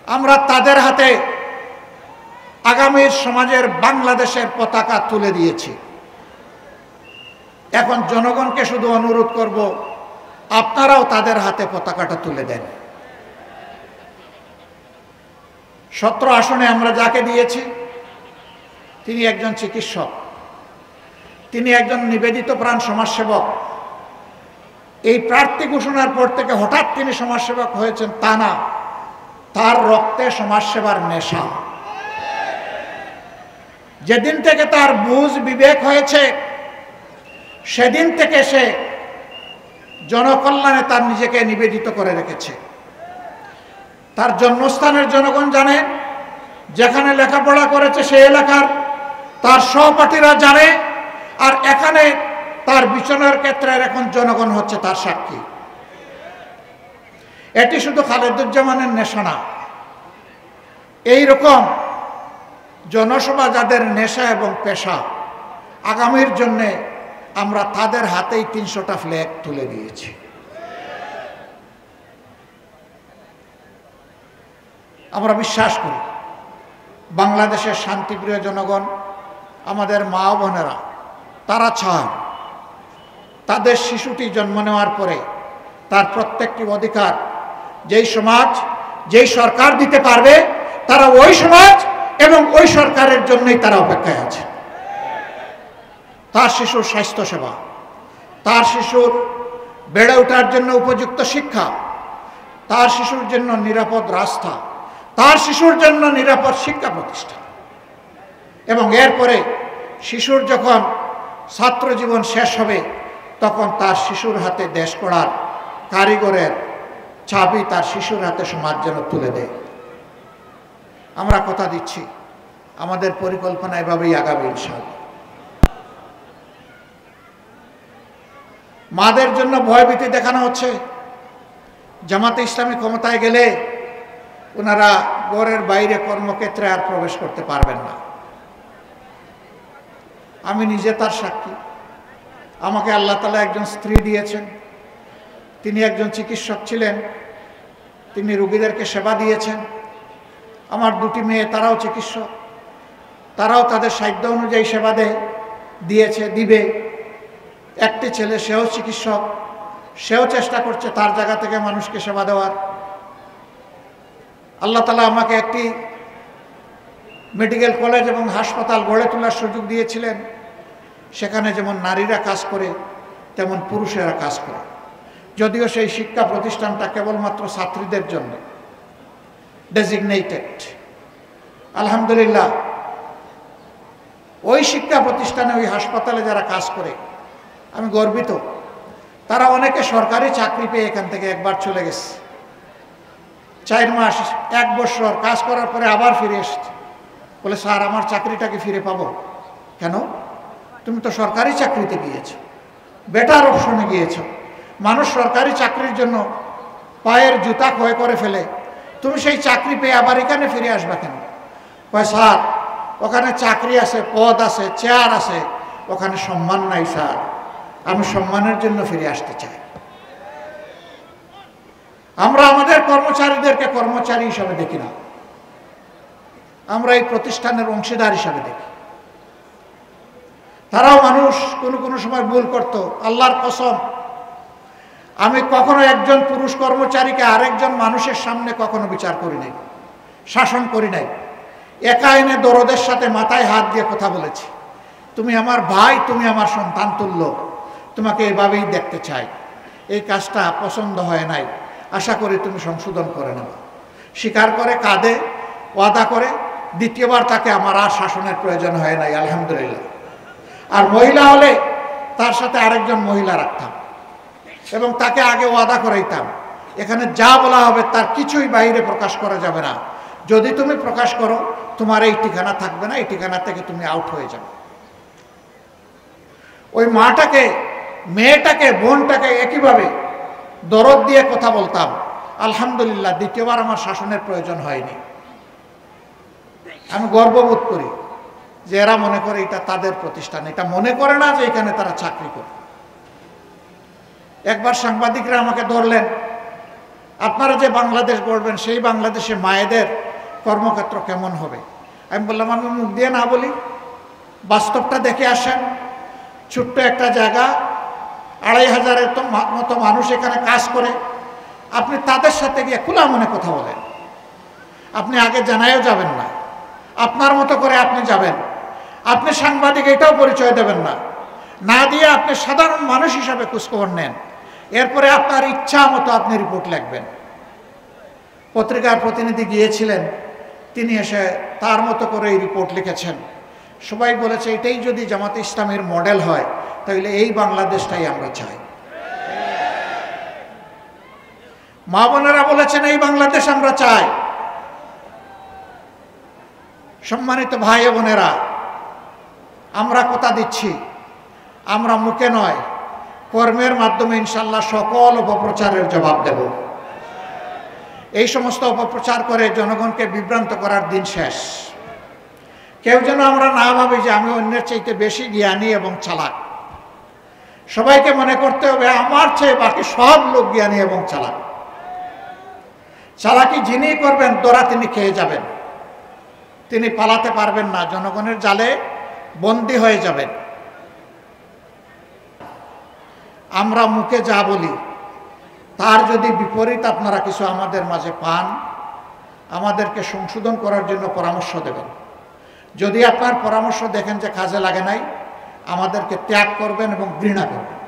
আমরা তাদের হাতে আগামীর সমাজের বাংলাদেশের পতাকা তুলে দিয়েছি। এখন জনগণকে শুধু অনুরোধ করব, আপনারাও তাদের হাতে পতাকাটা তুলে দেন। ১৭ আসনে আমরা যাকে দিয়েছি তিনি একজন চিকিৎসক, তিনি একজন নিবেদিত প্রাণ সমাজসেবক। এই প্রার্থী ঘোষণার পর থেকে হঠাৎ তিনি সমাজসেবক হয়েছেন তা না, তার রক্তে সমাজসেবার নেশা। যেদিন থেকে তার বুঝ বিবেক হয়েছে সেদিন থেকে সে জনকল্যাণে তার নিজেকে নিবেদিত করে রেখেছে। তার জন্মস্থানের জনগণ জানে, যেখানে লেখাপড়া করেছে সেই এলাকার তার সহপাঠীরা জানে, আর এখানে তার বিচরণের ক্ষেত্রে এখন জনগণ হচ্ছে তার সাক্ষী। এটি শুধু খালেদুজ্জামানের নেশা না, এইরকম জনসভা যাদের নেশা এবং পেশা, আগামীর জন্যে আমরা তাদের হাতেই ৩০০টা ফ্ল্যাগ তুলে দিয়েছি। আমরা বিশ্বাস করি বাংলাদেশের শান্তিপ্রিয় জনগণ, আমাদের মা বোনেরা, তারা চান তাদের শিশুটি জন্ম নেওয়ার পরে তার প্রত্যেকটি অধিকার যেই সমাজ, যেই সরকার দিতে পারবে, তারা ওই সমাজ এবং ওই সরকারের জন্যই তারা অপেক্ষায় আছে। তার শিশুর স্বাস্থ্যসেবা, তার শিশুর বেড়ে ওঠার জন্য উপযুক্ত শিক্ষা, তার শিশুর জন্য নিরাপদ রাস্তা, তার শিশুর জন্য নিরাপদ শিক্ষা প্রতিষ্ঠান, এবং এরপরে শিশুর যখন ছাত্র জীবন শেষ হবে তখন তার শিশুর হাতে দেশ গড়ার কারিগরের চাবি তার শিশুর হাতে সমাজ যেন তুলে দেয়। আমরা কথা দিচ্ছি আমাদের পরিকল্পনা এভাবেই আগাবে ইনশাআল্লাহ। মাদের জন্য ভয়ভীতি দেখানো হচ্ছে। জামাতে ইসলামী ক্ষমতায় গেলে ওনারা ঘরের বাইরে কর্মক্ষেত্রে আর প্রবেশ করতে পারবেন না। আমি নিজে তার সাক্ষী। আমাকে আল্লাহ তাআলা একজন স্ত্রী দিয়েছেন, তিনি একজন চিকিৎসক ছিলেন, তিনি রোগীদেরকে সেবা দিয়েছেন। আমার দুটি মেয়ে, তারাও চিকিৎসক, তারাও তাদের সাধ্য অনুযায়ী সেবা দিয়েছে, দিবে। একটি ছেলে, সেও চিকিৎসক, সেও চেষ্টা করছে তার জায়গা থেকে মানুষকে সেবা দেওয়ার। আল্লাহ তাআলা আমাকে একটি মেডিকেল কলেজ এবং হাসপাতাল গড়ে তোলার সুযোগ দিয়েছিলেন। সেখানে যেমন নারীরা কাজ করে তেমন পুরুষেরা কাজ করে, যদিও সেই শিক্ষা প্রতিষ্ঠানটা কেবলমাত্র ছাত্রীদের জন্য ডেজিগনেটেড। আলহামদুলিল্লাহ, ওই শিক্ষা প্রতিষ্ঠানে, ওই হাসপাতালে যারা কাজ করে আমি গর্বিত। তারা অনেকে সরকারি চাকরি পেয়ে এখান থেকে একবার চলে গেছে, 4 মাস 1 বছর কাজ করার পরে আবার ফিরে এসছে। বলে, স্যার আমার চাকরিটাকে ফিরে পাবো? কেন? তুমি তো সরকারি চাকরিতে গিয়েছো, বেটার অপশনে গিয়েছো। মানুষ সরকারি চাকরির জন্য পায়ের জুতা ক্ষয় করে ফেলে, তুমি সেই চাকরি পেয়ে আবার এখানে ফিরে আসবা কেন? কয়, স্যার ওখানে চাকরি আছে, পদ আছে, চেয়ার আছে, ওখানে সম্মান নাই স্যার, আমি সম্মানের জন্য ফিরে আসতে চাই। আমরা আমাদের কর্মচারীদেরকে কর্মচারী হিসাবে দেখি না, আমরা এই প্রতিষ্ঠানের অংশীদার হিসাবে দেখি। তারাও মানুষ, কোনো সময় ভুল করত। আল্লাহর কসম, আমি কখনো একজন পুরুষ কর্মচারীকে আরেকজন মানুষের সামনে কখনো বিচার করি নাই, শাসন করি নাই। একা এনে দরদের সাথে মাথায় হাত দিয়ে কথা বলেছি, তুমি আমার ভাই, তুমি আমার সন্তান তুল্য, তোমাকে এভাবেই দেখতে চাই। এই কাজটা পছন্দ হয় নাই, আশা করি তুমি সংশোধন করে নেবে। স্বীকার করে, কাঁদে, ওয়াদা করে। দ্বিতীয়বার তাকে আমার আর শাসনের প্রয়োজন হয় নাই, আলহামদুলিল্লাহ। আর মহিলা হলে তার সাথে আরেকজন মহিলা রাখতাম এবং তাকে আগে ওয়াদা করাইতাম, এখানে যা বলা হবে তার কিছুই বাইরে প্রকাশ করা যাবে না। যদি তুমি প্রকাশ করো, তোমার এই ঠিকানা থাকবে না, এই ঠিকানা থেকে তুমি আউট হয়ে যাবে। ওই মাটাকে, মেয়েটাকে, বোনটাকে একইভাবে দরদ দিয়ে কথা বলতাম। আলহামদুলিল্লাহ, দ্বিতীয়বার আমার শাসনের প্রয়োজন হয়নি। আমি গর্ববোধ করি যে এরা মনে করে এটা তাদের প্রতিষ্ঠান, এটা মনে করে না যে এখানে তারা চাকরি করে। একবার সাংবাদিকরা আমাকে ধরলেন, আপনারা যে বাংলাদেশ গড়বেন সেই বাংলাদেশে মায়েদের কর্মক্ষেত্র কেমন হবে? আমি বললাম, আমি মুখ দিয়ে না বলি, বাস্তবটা দেখে আসেন। ছোট্ট একটা জায়গা, 2500-এর মতো মানুষ এখানে কাজ করে। আপনি তাদের সাথে গিয়ে খোলা মনে কথা বলেন। আপনি আগে জানায়ও যাবেন না, আপনার মতো করে আপনি যাবেন। আপনি সাংবাদিক এটাও পরিচয় দেবেন না, না দিয়ে আপনি সাধারণ মানুষ হিসাবে খোঁজখবর নেন। এরপরে আপনার ইচ্ছা মতো আপনি রিপোর্ট লিখবেন। পত্রিকার প্রতিনিধি গিয়েছিলেন, তিনি এসে তার মতো করে এই রিপোর্ট লিখেছেন। সবাই বলেছে, এটাই যদি জামাতে ইসলামের মডেল হয় তাহলে এই বাংলাদেশটাই আমরা চাই। মা বোনেরা বলেছেন, এই বাংলাদেশ আমরা চাই। সম্মানিত ভাই বোনেরা, আমরা কথা দিচ্ছি, আমরা মুখে নয়, কর্মের মাধ্যমে ইনশাল্লাহ সকল অপপ্রচারের জবাব দেব। এই সমস্ত অপপ্রচার করে জনগণকে বিভ্রান্ত করার দিন শেষ। কেউ যেন আমরা না ভাবি যে আমি অন্যের চাইতে বেশি জ্ঞানী এবং চালাক। সবাইকে মনে করতে হবে আমার চেয়ে বাকি সব লোক জ্ঞানী এবং চালাক। চালাকি যিনি করবেন ধরা তিনি খেয়ে যাবেন, তিনি পালাতে পারবেন না, জনগণের জালে বন্দী হয়ে যাবেন। আমরা মুখে যা বলি তার যদি বিপরীত আপনারা কিছু আমাদের মাঝে পান, আমাদেরকে সংশোধন করার জন্য পরামর্শ দেবেন। যদি আপনার পরামর্শ দেখেন যে কাজে লাগে নাই, আমাদেরকে ত্যাগ করবেন এবং ঘৃণা করবেন।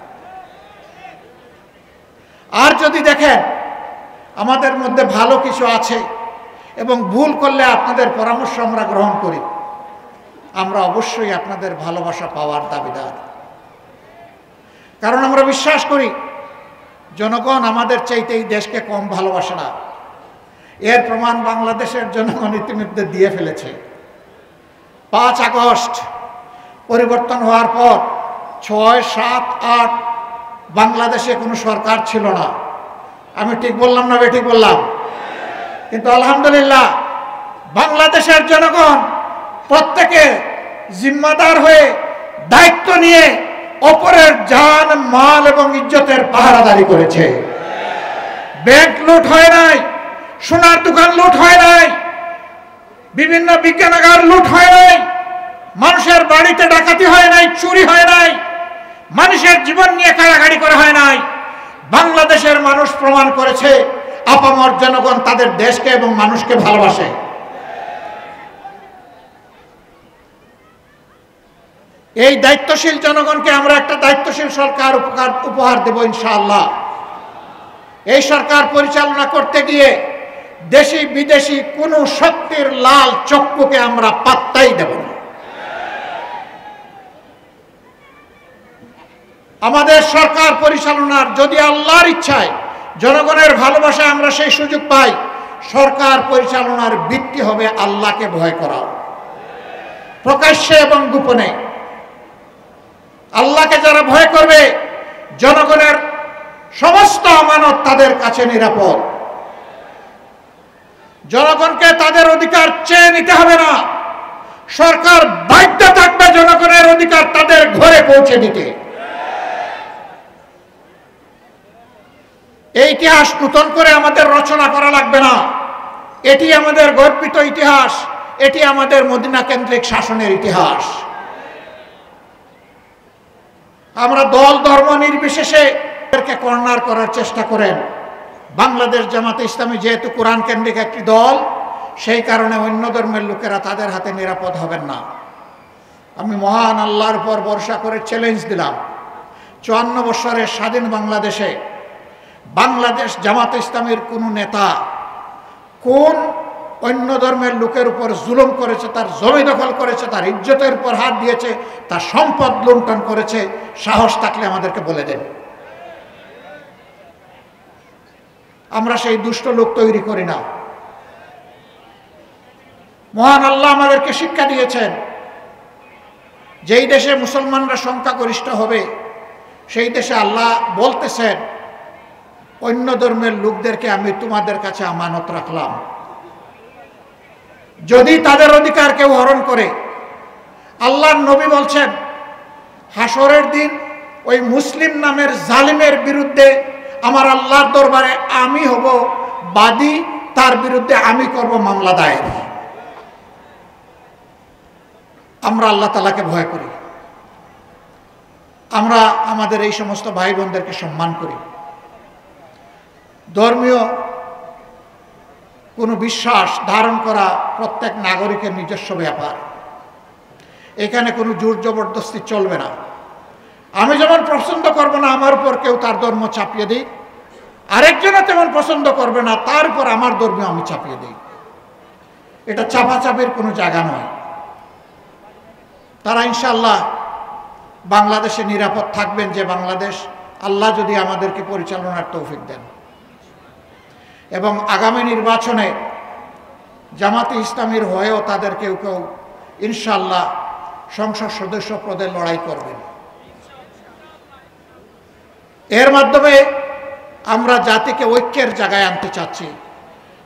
আর যদি দেখেন আমাদের মধ্যে ভালো কিছু আছে এবং ভুল করলে আপনাদের পরামর্শ আমরা গ্রহণ করি, আমরা অবশ্যই আপনাদের ভালোবাসা পাওয়ার দাবিদার। কারণ আমরা বিশ্বাস করি জনগণ আমাদের চাইতে এই দেশকে কম ভালোবাসে না। এর প্রমাণ বাংলাদেশের জনগণ ইতিমধ্যে দিয়ে ফেলেছে। 5 আগস্ট পরিবর্তন হওয়ার পর 6, 7, 8 বাংলাদেশে কোনো সরকার ছিল না। আমি ঠিক বললাম না বেঠিক বললাম? কিন্তু আলহামদুলিল্লাহ বাংলাদেশের জনগণ প্রত্যেকে জিম্মাদার হয়ে দায়িত্ব নিয়ে অপরের জান, মাল এবং ইজ্জতের পাহারাদারি করেছে। ব্যাংক লুট হয় নাই, সোনার দোকান লুট হয় নাই, বিভিন্ন বিজ্ঞানাগার লুট হয় নাই, মানুষের বাড়িতে ডাকাতি হয় নাই, চুরি হয় নাই, মানুষের জীবন নিয়ে কাড়াকাড়ি করা হয় নাই। বাংলাদেশের মানুষ প্রমাণ করেছে আপামর জনগণ তাদের দেশকে এবং মানুষকে ভালোবাসে। এই দায়িত্বশীল জনগণকে আমরা একটা দায়িত্বশীল সরকার উপহার দেব ইনশাআল্লাহ। এই সরকার পরিচালনা করতে গিয়ে দেশি বিদেশি কোন শক্তির লাল চক্ষুকে আমরা পাত্তাই দেব না। আমাদের সরকার পরিচালনার যদি আল্লাহর ইচ্ছায়, জনগণের ভালোবাসায় আমরা সেই সুযোগ পাই, সরকার পরিচালনার ভিত্তি হবে আল্লাহকে ভয় করা, প্রকাশ্যে এবং গোপনে। আল্লাহকে যারা ভয় করবে, জনগণের সমস্ত আমানত তাদের কাছে নিরাপদ। জনগণকে তাদের অধিকার চেয়ে নিতে হবে না, সরকার বাধ্য থাকবে জনগণের অধিকার তাদের ঘরে পৌঁছে দিতে। এই ইতিহাস নতুন করে আমাদের রচনা করা লাগবে না। এটি আমাদের গর্বিত ইতিহাস, এটি আমাদের মদিনা কেন্দ্রিক শাসনের ইতিহাস। আমরা দল ধর্ম নির্বিশেষে কর্নার করার চেষ্টা করেন। বাংলাদেশ জামাতে ইসলামী যেহেতু কোরআন কেন্দ্রিক একটি দল, সেই কারণে অন্য ধর্মের লোকেরা তাদের হাতে নিরাপদ হবেন না। আমি মহান আল্লাহর উপর ভরসা করে চ্যালেঞ্জ দিলাম, 54 বছরের স্বাধীন বাংলাদেশে বাংলাদেশ জামাতে ইসলামীর কোন নেতা কোন অন্য ধর্মের লোকের উপর জুলুম করেছে, তার জমি দখল করেছে, তার ইজ্জতের উপর হাত দিয়েছে, তার সম্পদ লুণ্ঠন করেছে, সাহস থাকলে আমাদেরকে বলে দেন। আমরা সেই দুষ্ট লোক তৈরি করি না। মহান আল্লাহ আমাদেরকে শিক্ষা দিয়েছেন, যেই দেশে মুসলমানরা সংখ্যাগরিষ্ঠ হবে সেই দেশে আল্লাহ বলতেছেন, অন্য ধর্মের লোকদেরকে আমি তোমাদের কাছে আমানত রাখলাম, যদি তাদের অধিকার কেউ হরণ করে। আল্লাহর নবী বলছেন, হাসরের দিন ওই মুসলিম নামের জালিমের বিরুদ্ধে আমার আল্লাহর দরবারে আমি হব বাদী, তার বিরুদ্ধে আমি করব মামলা দায়ের। আমরা আল্লাহ তাআলাকে ভয় করি, আমরা আমাদের এই সমস্ত ভাই বোনদেরকে সম্মান করি। ধর্মীয় কোনো বিশ্বাস ধারণ করা প্রত্যেক নাগরিকের নিজস্ব ব্যাপার। এখানে কোনো জোর জবরদস্তি চলবে না। আমি যেমন পছন্দ করব না আমার উপর কেউ তার ধর্ম চাপিয়ে দিই, আরেকজনও তেমন পছন্দ করবে না তার উপর আমার ধর্ম আমি চাপিয়ে দিই। এটা চাপাচাপির কোনো জায়গা নয়। তারা ইনশাআল্লাহ বাংলাদেশে নিরাপদ থাকবেন, যে বাংলাদেশ আল্লাহ যদি আমাদেরকে পরিচালনার তৌফিক দেন। এবং আগামী নির্বাচনে জামাতে ইসলামীর হয়েও তাদের কেউ কেউ ইনশাআল্লাহ সংসদ সদস্য পদে লড়াই করবেন। এর মাধ্যমে আমরা জাতিকে ঐক্যের জায়গায় আনতে চাচ্ছি,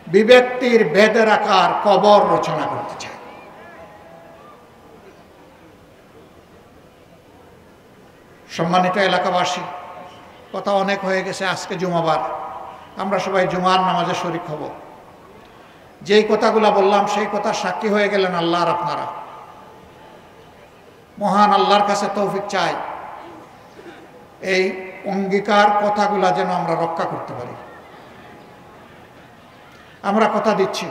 বিভক্তির ভেদের আকার কবর রচনা করতে চাই। সম্মানিত এলাকাবাসী, কথা অনেক হয়ে গেছে। আজকে জুমাবার, আমরা সবাই জুমার নামাজে শরীক হব। যেই কথাগুলো বললাম সেই কথা সাক্ষী হয়ে গেলেন আল্লাহ আর আপনারা। মহান আল্লাহর কাছে তৌফিক চাই এই অঙ্গীকার কথাগুলা যেন আমরা রক্ষা করতে পারি। আমরা কথা দিচ্ছি,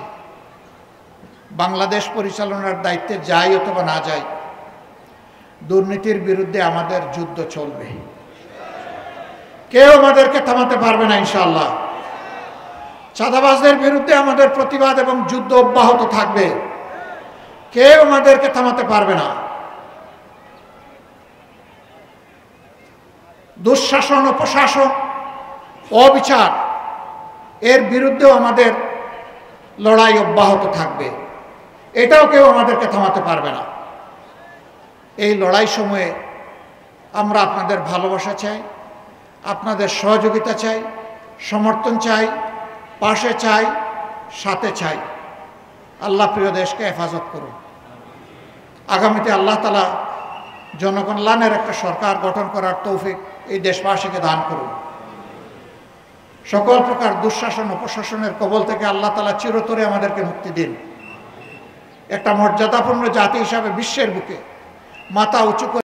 বাংলাদেশ পরিচালনার দায়িত্বে যাই অথবা না যাই, দুর্নীতির বিরুদ্ধে আমাদের যুদ্ধ চলবে। কেউ আমাদেরকে থামাতে পারবে না ইনশাআল্লাহ। চাঁদাবাজদের বিরুদ্ধে আমাদের প্রতিবাদ এবং যুদ্ধ অব্যাহত থাকবে, কেউ আমাদেরকে থামাতে পারবে না। দুঃশাসন অপশাসন অবিচার, এর বিরুদ্ধেও আমাদের লড়াই অব্যাহত থাকবে। এটাও কেউ আমাদেরকে থামাতে পারবে না। এই লড়াই সময়ে আমরা আপনাদের ভালোবাসা চাই, আপনাদের সহযোগিতা চাই, সমর্থন চাই, পাশে চাই, সাথে চাই। আল্লাহ প্রিয় দেশকে হেফাজত করুন। আগামীতে আল্লাহ তাআলা জনকল্যাণের একটা সরকার গঠন করার তৌফিক এই দেশবাসীকে দান করুন। সকল প্রকার দুঃশাসন অপশাসনের কবল থেকে আল্লাহ তাআলা চিরতরে আমাদেরকে মুক্তি দিন। একটা মর্যাদাপূর্ণ জাতি হিসাবে বিশ্বের বুকে মাথা উঁচু করে